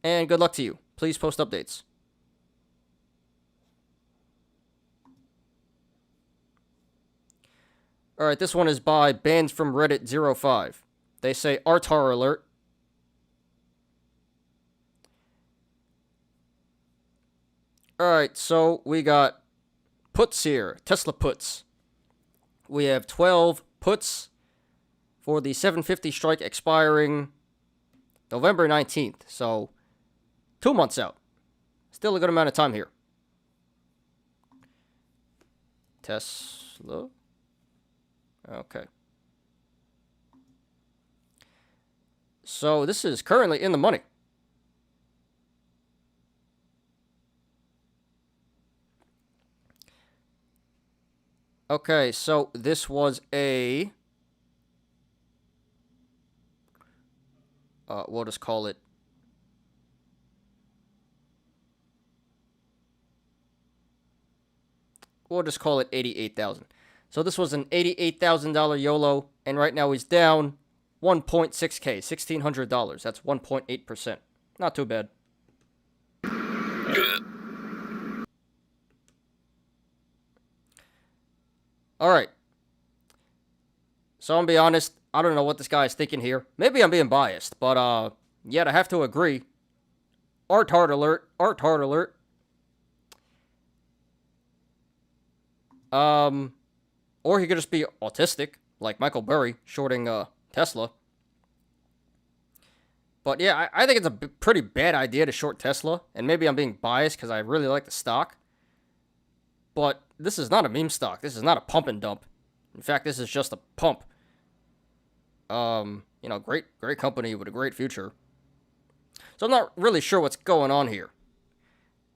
And good luck to you. Please post updates. Alright, this one is by Bans from Reddit 05. They say, ATER alert. Alright, so we got puts here. Tesla puts. We have 12 puts for the 750 strike expiring November 19th. So, 2 months out. Still a good amount of time here. Tesla. Okay. So, this is currently in the money. Okay, so this was a... we'll just call it... We'll just call it 88,000. So this was an $88,000 YOLO, and right now he's down 1.6K, $1,600. That's 1.8%. Not too bad. All right. So I'm gonna be honest, I don't know what this guy is thinking here. Maybe I'm being biased, but yet I have to agree. Art hard alert. Art hard alert. Or he could just be autistic, like Michael Burry shorting Tesla. But yeah, I think it's a pretty bad idea to short Tesla, and maybe I'm being biased because I really like the stock. But this is not a meme stock. This is not a pump and dump. In fact, this is just a pump. Great company with a great future. So I'm not really sure what's going on here.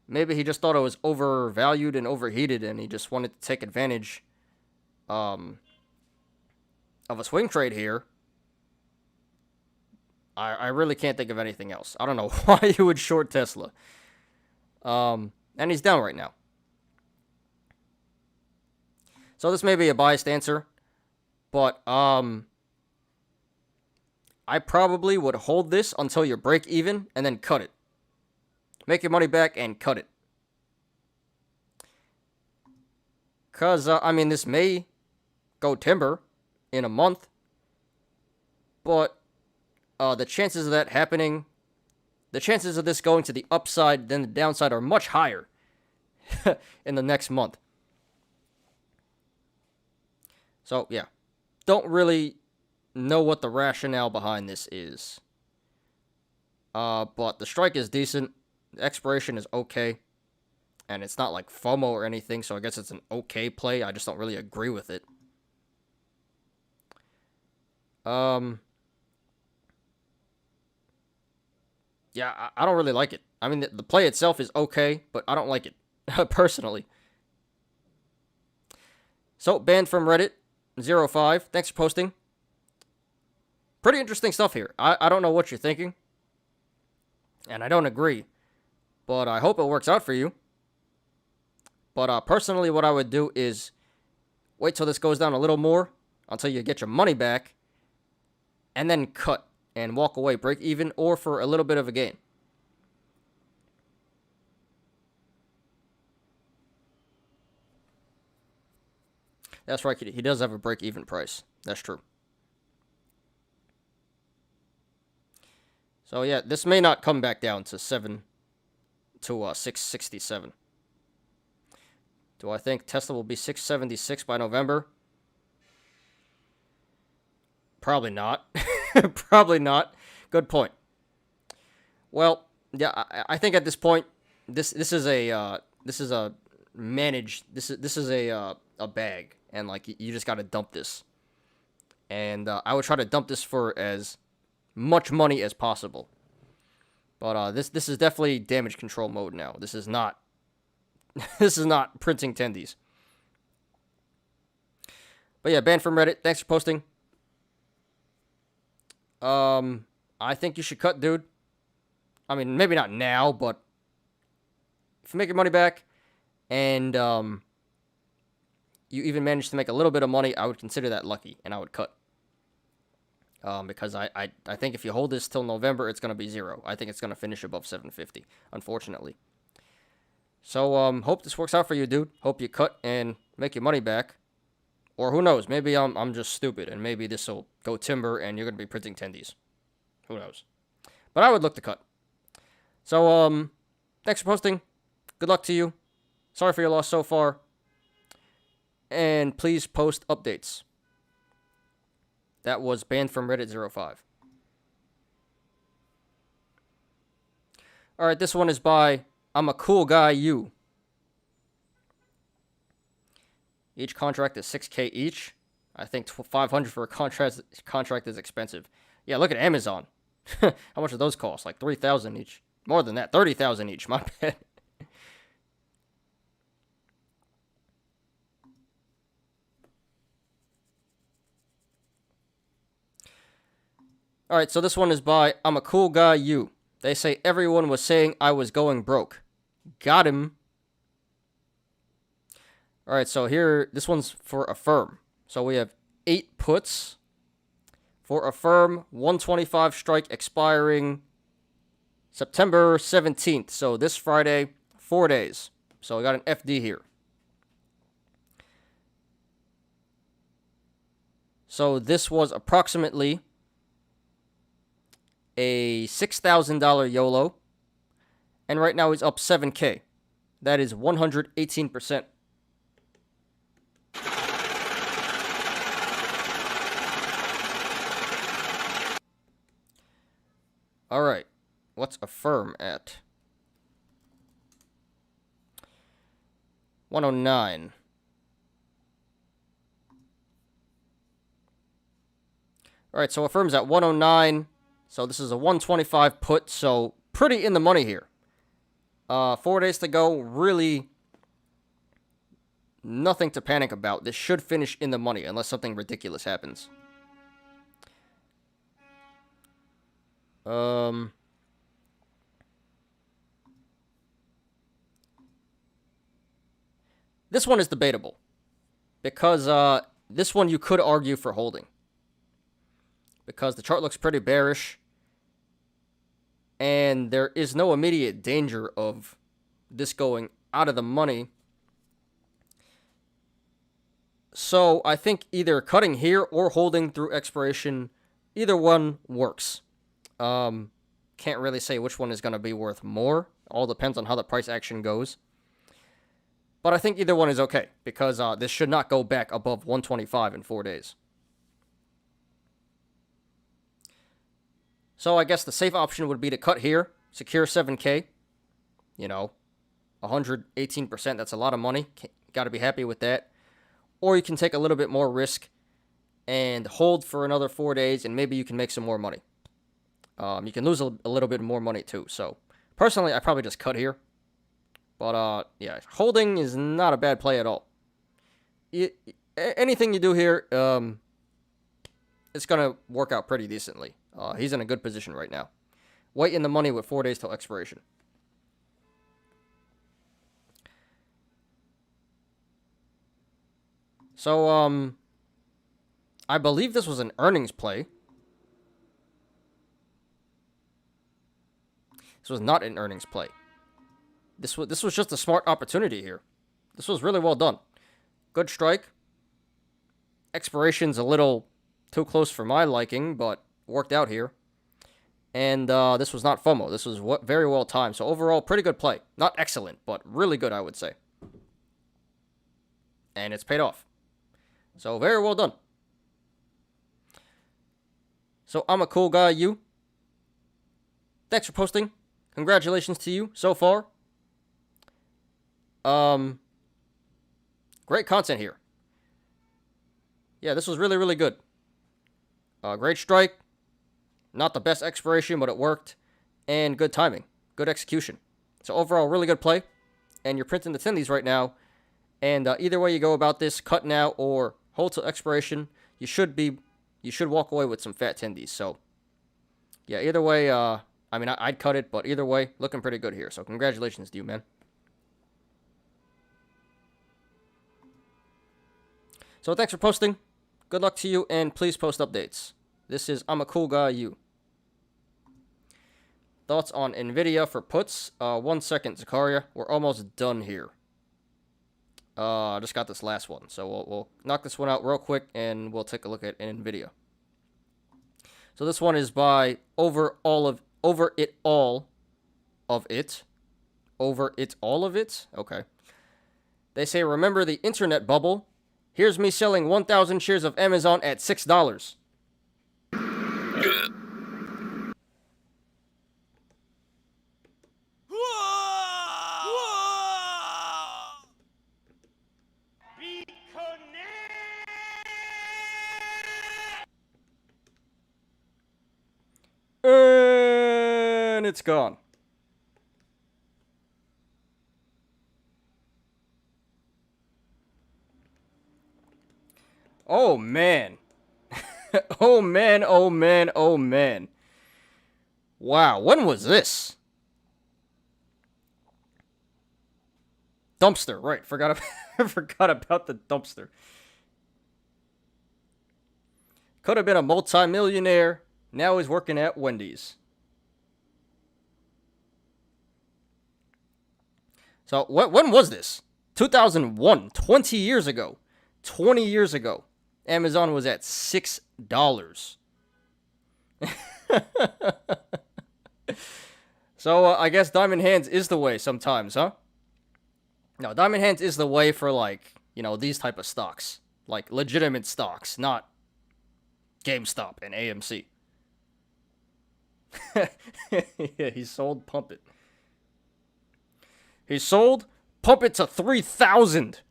Maybe he just thought it was overvalued and overheated, and he just wanted to take advantage of a swing trade here. I really can't think of anything else. I don't know why you would short Tesla. And he's down right now. So this may be a biased answer, but I probably would hold this until you break even and then cut it. Make your money back and cut it. Because, this may go timber in a month, but the chances of that happening, the chances of this going to the upside than the downside are much higher in the next month. So, yeah. Don't really know what the rationale behind this is. But the strike is decent. The expiration is okay. And it's not like FOMO or anything, so I guess it's an okay play. I just don't really agree with it. Yeah, I don't really like it. I mean, the play itself is okay, but I don't like it, personally. So, banned from Reddit, 05. Thanks for posting. Pretty interesting stuff here. I don't know what you're thinking, and I don't agree, but I hope it works out for you. But personally, what I would do is wait till this goes down a little more until you get your money back, and then cut and walk away, break even, or for a little bit of a gain. That's right, he does have a break-even price. That's true. So yeah, this may not come back down to 667. Do I think Tesla will be 676 by November? Probably not. Probably not. Good point. Well, yeah, I think at this point, this is a bag, and like you just got to dump this. And I would try to dump this for as much money as possible. But this is definitely damage control mode now. This is not printing tendies. But yeah, banned from Reddit. Thanks for posting. I think you should cut, dude. I mean, maybe not now, but if you make your money back and you even manage to make a little bit of money, I would consider that lucky, and I would cut. Because I think if you hold this till November, it's going to be zero. I think it's going to finish above 750, unfortunately. So, hope this works out for you, dude. Hope you cut and make your money back. Or who knows, maybe I'm just stupid, and maybe this will go timber, and you're going to be printing tendies. Who knows? But I would look to cut. So, thanks for posting. Good luck to you. Sorry for your loss so far. And please post updates. That was banned from Reddit 05. Alright, this one is by I'm a Cool Guy You. Each contract is $6K each. I think $500 for a contract is expensive. Yeah, look at Amazon. How much do those cost? Like $3,000 each. More than that, $30,000 each. My bad. All right, so this one is by I'm a Cool Guy You. They say everyone was saying I was going broke. Got him. All right, so here, this one's for Affirm. So we have 8 puts for Affirm, 125 strike expiring September 17th. So this Friday, 4 days. So we got an FD here. So this was approximately a $6,000 YOLO. And right now he's up 7K. That is 118%. All right. What's Affirm at? 109. All right, so Affirm's at 109. So this is a 125 put, so pretty in the money here. 4 days to go. Really nothing to panic about. This should finish in the money unless something ridiculous happens. This one is debatable because this one you could argue for holding because the chart looks pretty bearish and there is no immediate danger of this going out of the money. So I think either cutting here or holding through expiration, either one works. Can't really say which one is going to be worth more. All depends on how the price action goes. But I think either one is okay, because this should not go back above 125 in 4 days. So I guess the safe option would be to cut here, secure 7K. You know, 118%, that's a lot of money. Got to be happy with that. Or you can take a little bit more risk and hold for another 4 days, and maybe you can make some more money. You can lose a little bit more money too. So personally, I probably just cut here. But yeah, holding is not a bad play at all. Anything you do here, it's going to work out pretty decently. He's in a good position right now. Wait in the money with 4 days till expiration. So, I believe this was an earnings play. This was not an earnings play. This was just a smart opportunity here. This was really well done. Good strike. Expiration's a little too close for my liking, but worked out here. And this was not FOMO. This was very well timed. So overall, pretty good play. Not excellent, but really good, I would say. And it's paid off. So very well done. So I'm a Cool Guy You. Thanks for posting. Congratulations to you so far. Great content here. Yeah, this was really, really good. Great strike. Not the best expiration, but it worked. And good timing. Good execution. So overall, really good play. And you're printing the tendies right now. And either way you go about this, cut now or hold till expiration, you should walk away with some fat tendies. So yeah, either way, I mean, I'd cut it, but either way, looking pretty good here. So congratulations to you, man. So thanks for posting. Good luck to you, and please post updates. This is I'm a Cool Guy You. Thoughts on NVIDIA for puts? 1 second, Zakaria. We're almost done here. I just got this last one, so we'll knock this one out real quick, and we'll take a look at NVIDIA. So this one is by Over It All of It. Okay. They say, remember the internet bubble? Here's me selling 1,000 shares of Amazon at $6. And it's gone. Oh, man. Oh man, oh man, oh man. Wow, when was this? Dumpster, right. Forgot about the dumpster. Could have been a multi-millionaire. Now he's working at Wendy's. So, when was this? 2001, 20 years ago. 20 years ago. Amazon was at $6. So, I guess Diamond Hands is the way sometimes, huh? No, Diamond Hands is the way for, like, you know, these type of stocks. Like, legitimate stocks, not GameStop and AMC. Yeah, he sold Pump It. He sold Pump It to 3,000.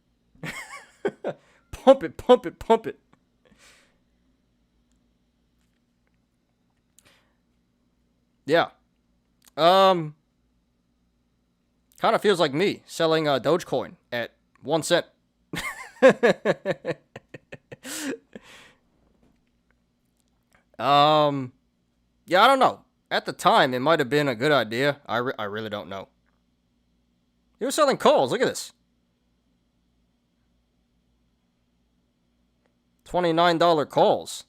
Pump it, pump it, pump it. Yeah. Kind of feels like me selling Dogecoin at 1 cent. Yeah, I don't know. At the time, it might have been a good idea. I really don't know. He was selling calls. Look at this. $29 calls.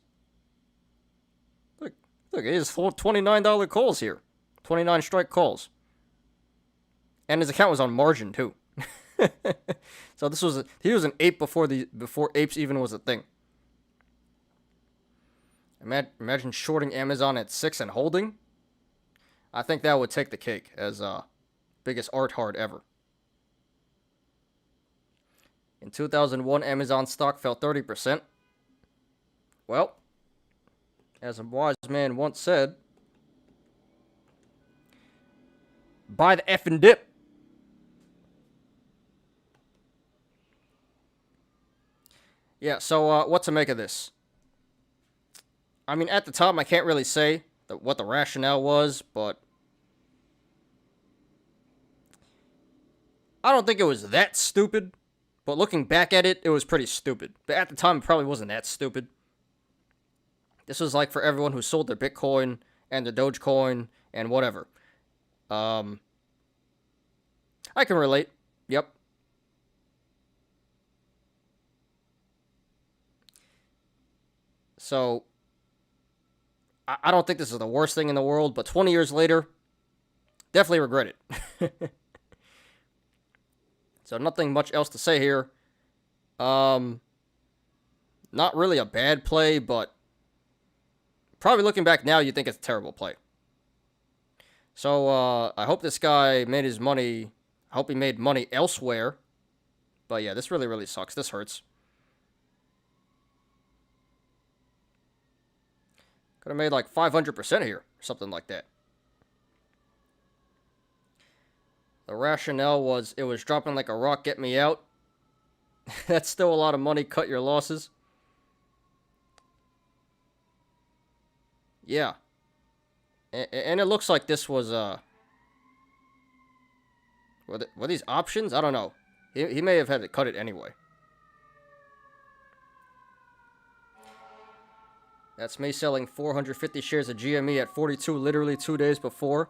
Look, it is full $29 calls here. 29 strike calls. And his account was on margin too. So he was an ape before apes even was a thing. Imagine shorting Amazon at 6 and holding. I think that would take the cake as biggest art hard ever. In 2001, Amazon stock fell 30%. Well, as a wise man once said, buy the effing dip. Yeah, so what to make of this? I mean, at the time, I can't really say what the rationale was, but I don't think it was that stupid. But looking back at it, it was pretty stupid. But at the time, it probably wasn't that stupid. This was like for everyone who sold their Bitcoin and their Dogecoin and whatever. I can relate. Yep. So, I don't think this is the worst thing in the world, but 20 years later, definitely regret it. So nothing much else to say here. Not really a bad play, but probably looking back now, you think it's a terrible play. So I hope this guy made his money. I hope he made money elsewhere. But yeah, this really, really sucks. This hurts. Could have made like 500% here, or something like that. The rationale was it was dropping like a rock, get me out. That's still a lot of money, cut your losses. Yeah. And it looks like this was, were these options? I don't know. He may have had to cut it anyway. That's me selling 450 shares of GME at 42 literally 2 days before.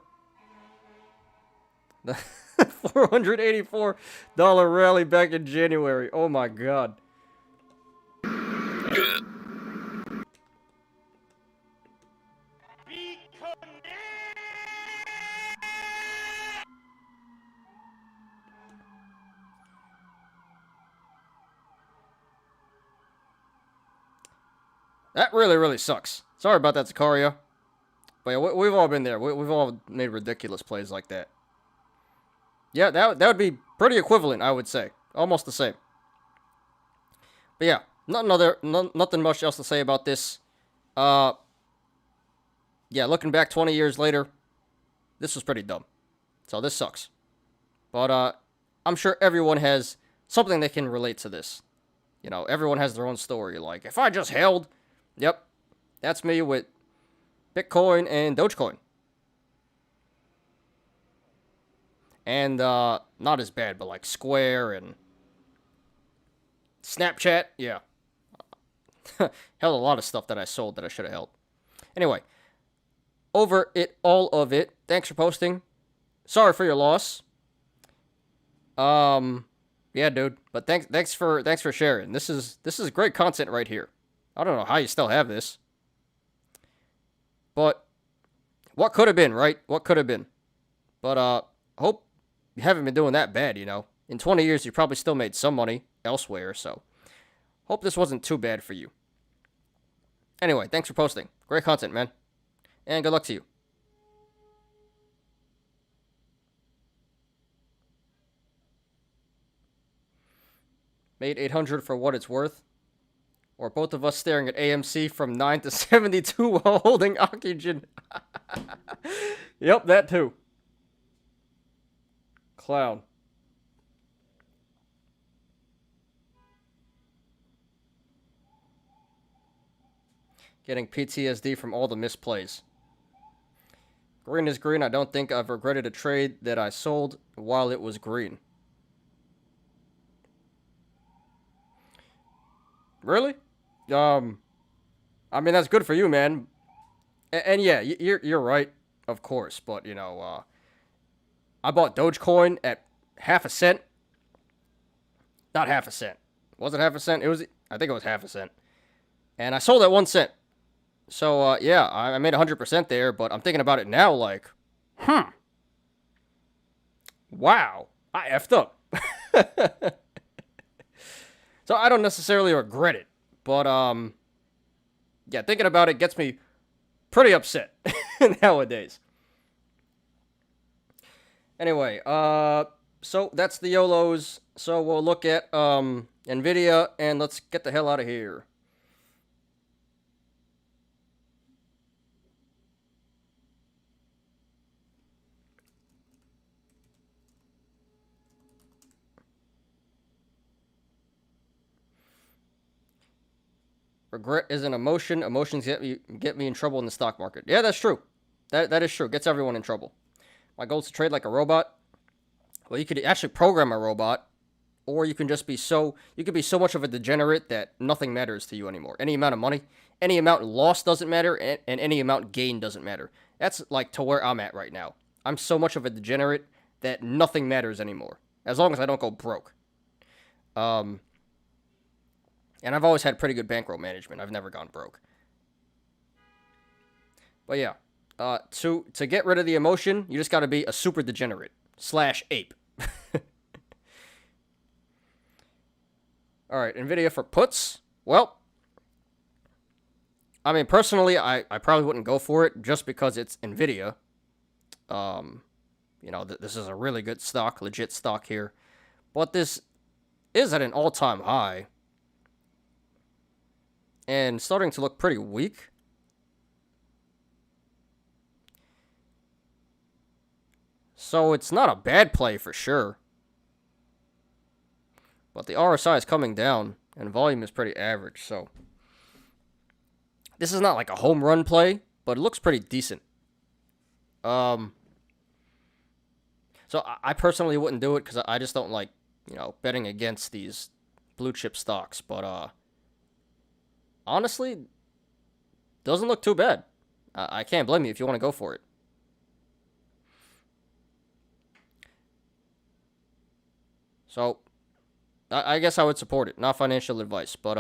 The $484 rally back in January. Oh my god. That really, really sucks. Sorry about that, Sicario. But yeah, we've all been there. We've all made ridiculous plays like that. Yeah, that would be pretty equivalent, I would say. Almost the same. But yeah, nothing much else to say about this. Yeah, looking back 20 years later, this was pretty dumb. So this sucks. But I'm sure everyone has something they can relate to this. You know, everyone has their own story. Like, if I just held... Yep, that's me with Bitcoin and Dogecoin. And not as bad, but like Square and Snapchat, yeah. Held a lot of stuff that I sold that I should have held. Anyway, over it, all of it. Thanks for posting. Sorry for your loss. Yeah, dude. But thanks for sharing. This is great content right here. I don't know how you still have this. But what could have been, right? What could have been. But hope you haven't been doing that bad, you know. In 20 years, you probably still made some money elsewhere, so hope this wasn't too bad for you. Anyway, thanks for posting. Great content, man. And good luck to you. Made 800 for what it's worth. Or both of us staring at AMC from 9 to 72 while holding Ocugen. Yep, that too. Clown. Getting PTSD from all the misplays. Green is green. I don't think I've regretted a trade that I sold while it was green. Really? I mean, that's good for you, man. And yeah, you're right, of course. But, you know, I bought Dogecoin at half a cent. Not half a cent. Was it half a cent? I think it was half a cent. And I sold at 1 cent. So, yeah, I made 100% there, but I'm thinking about it now like, wow, I effed up. So I don't necessarily regret it, but, yeah, thinking about it gets me pretty upset nowadays. Anyway, so that's the Yolos. So we'll look at, NVIDIA, and let's get the hell out of here. Regret is an emotion. Emotions get me in trouble in the stock market. Yeah, that's true. That is true. Gets everyone in trouble. My goal is to trade like a robot. Well, you could actually program a robot, or you can just be so much of a degenerate that nothing matters to you anymore. Any amount of money, any amount lost doesn't matter, and any amount gained doesn't matter. That's like to where I'm at right now. I'm so much of a degenerate that nothing matters anymore, as long as I don't go broke. And I've always had pretty good bankroll management. I've never gone broke. But yeah, to get rid of the emotion, you just got to be a super degenerate / ape. All right, NVIDIA for puts. Well, I mean, personally, I probably wouldn't go for it just because it's NVIDIA. You know, this is a really good stock, legit stock here. But this is at an all-time high. And starting to look pretty weak. So it's not a bad play for sure. But the RSI is coming down, and volume is pretty average, so this is not like a home run play, but it looks pretty decent. So I personally wouldn't do it because I just don't like, you know, betting against these blue chip stocks. But honestly, doesn't look too bad. I can't blame you if you want to go for it. So I guess I would support it. Not financial advice, but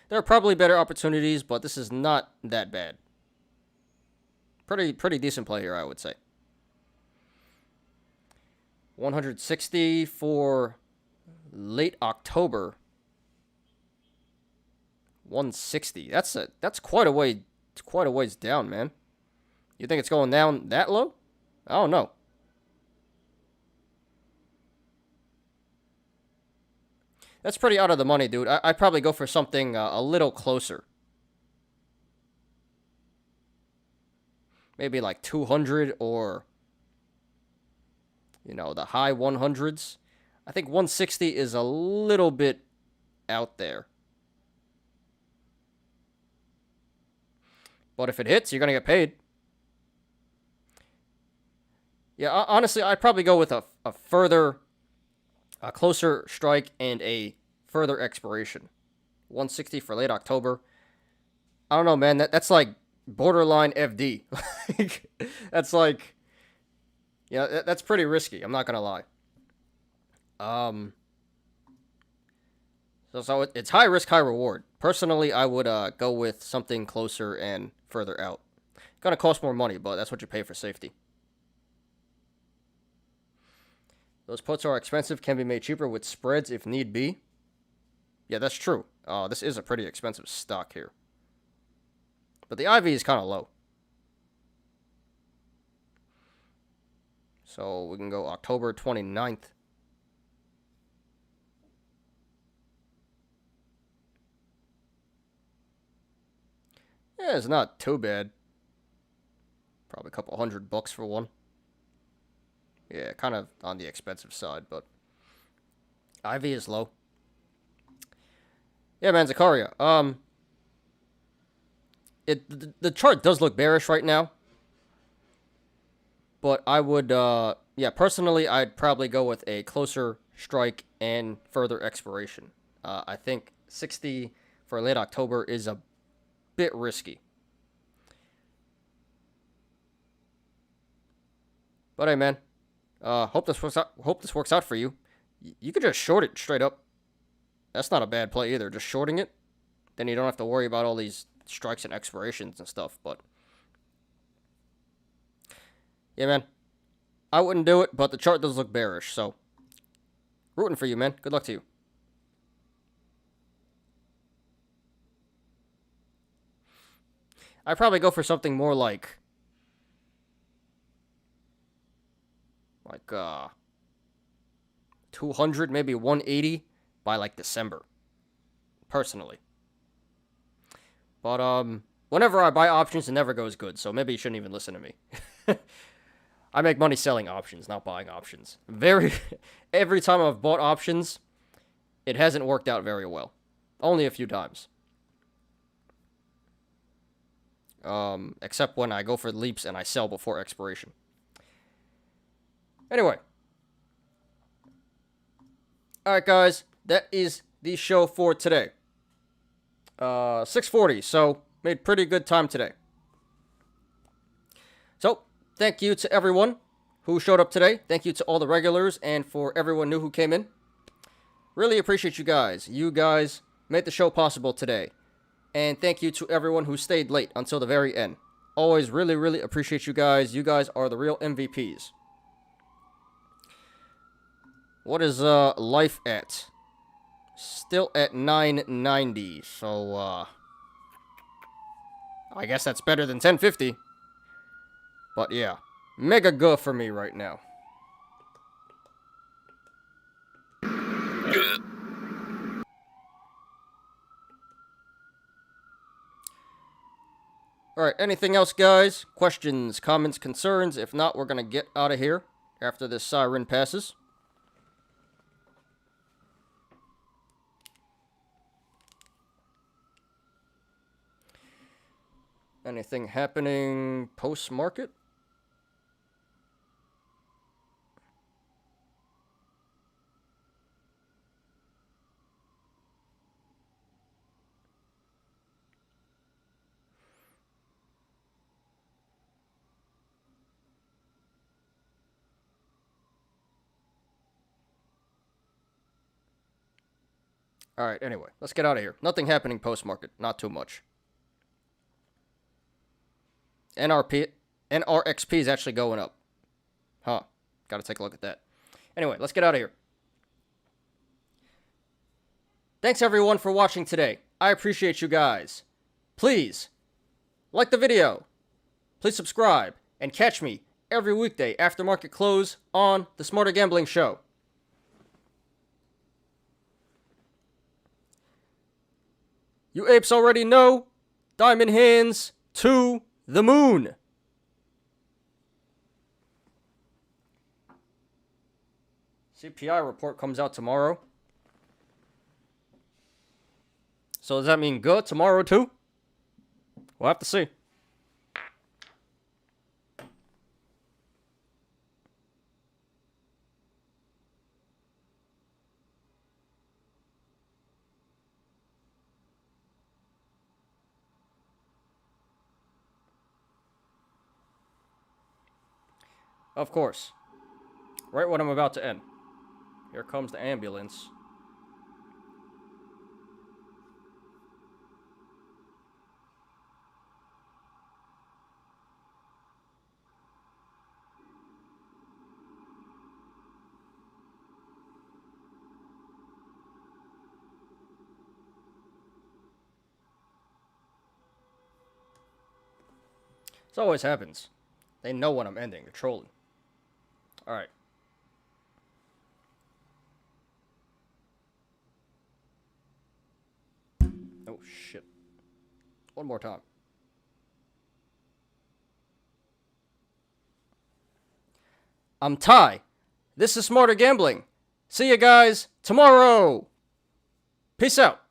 there are probably better opportunities, but this is not that bad. Pretty decent play here, I would say. 160 for late October. 160. That's quite a ways down, man. You think it's going down that low? I don't know. That's pretty out of the money, dude. I'd probably go for something a little closer. Maybe like 200 or, you know, the high 100s. I think 160 is a little bit out there. But if it hits, you're going to get paid. Yeah, honestly, I'd probably go with a closer strike and a further expiration. 160 for late October. I don't know, man. That's like borderline FD. That's like, yeah, that's pretty risky. I'm not gonna lie. So it's high risk, high reward. Personally, I would go with something closer and further out. Gonna cost more money, but that's what you pay for safety. Those puts are expensive, can be made cheaper with spreads if need be. Yeah, that's true. This is a pretty expensive stock here. But the IV is kind of low. So we can go October 29th. Yeah, it's not too bad. Probably a couple $100 for one. Yeah, kind of on the expensive side, but IV is low. Yeah, man, Zakaria. The chart does look bearish right now, but I would, yeah, personally, I'd probably go with a closer strike and further expiration. I think 60 for late October is a bit risky. But hey, man, hope this works out for you. You could just short it straight up. That's not a bad play either. Just shorting it, then you don't have to worry about all these strikes and expirations and stuff. But yeah, man, I wouldn't do it. But the chart does look bearish, so rooting for you, man. Good luck to you. I'd probably go for something more like 200, maybe 180 by like December, personally. But whenever I buy options, it never goes good, so maybe you shouldn't even listen to me. I make money selling options, not buying options. Every time I've bought options, it hasn't worked out very well. Only a few times. Except when I go for leaps and I sell before expiration. Anyway. Alright, guys. That is the show for today. 6:40, so made pretty good time today. So, thank you to everyone who showed up today. Thank you to all the regulars and for everyone new who came in. Really appreciate you guys. You guys made the show possible today. And thank you to everyone who stayed late until the very end. Always really, really appreciate you guys. You guys are the real MVPs. What is life at? Still at 990. So I guess that's better than 1050. But yeah, mega good for me right now. Good. Alright, anything else, guys? Questions, comments, concerns? If not, we're going to get out of here after this siren passes. Anything happening post-market? Alright, anyway, let's get out of here. Nothing happening post-market. Not too much. NRXP is actually going up. Huh. Gotta take a look at that. Anyway, let's get out of here. Thanks everyone for watching today. I appreciate you guys. Please, like the video. Please subscribe. And catch me every weekday after market close on the Smarter Gambling Show. You apes already know. Diamond hands to the moon. CPI report comes out tomorrow. So does that mean good tomorrow too? We'll have to see. Of course. Right when I'm about to end. Here comes the ambulance. This always happens. They know when I'm ending. They're trolling. Alright. Oh, shit. One more time. I'm Ty. This is Smarter Gambling. See you guys tomorrow. Peace out.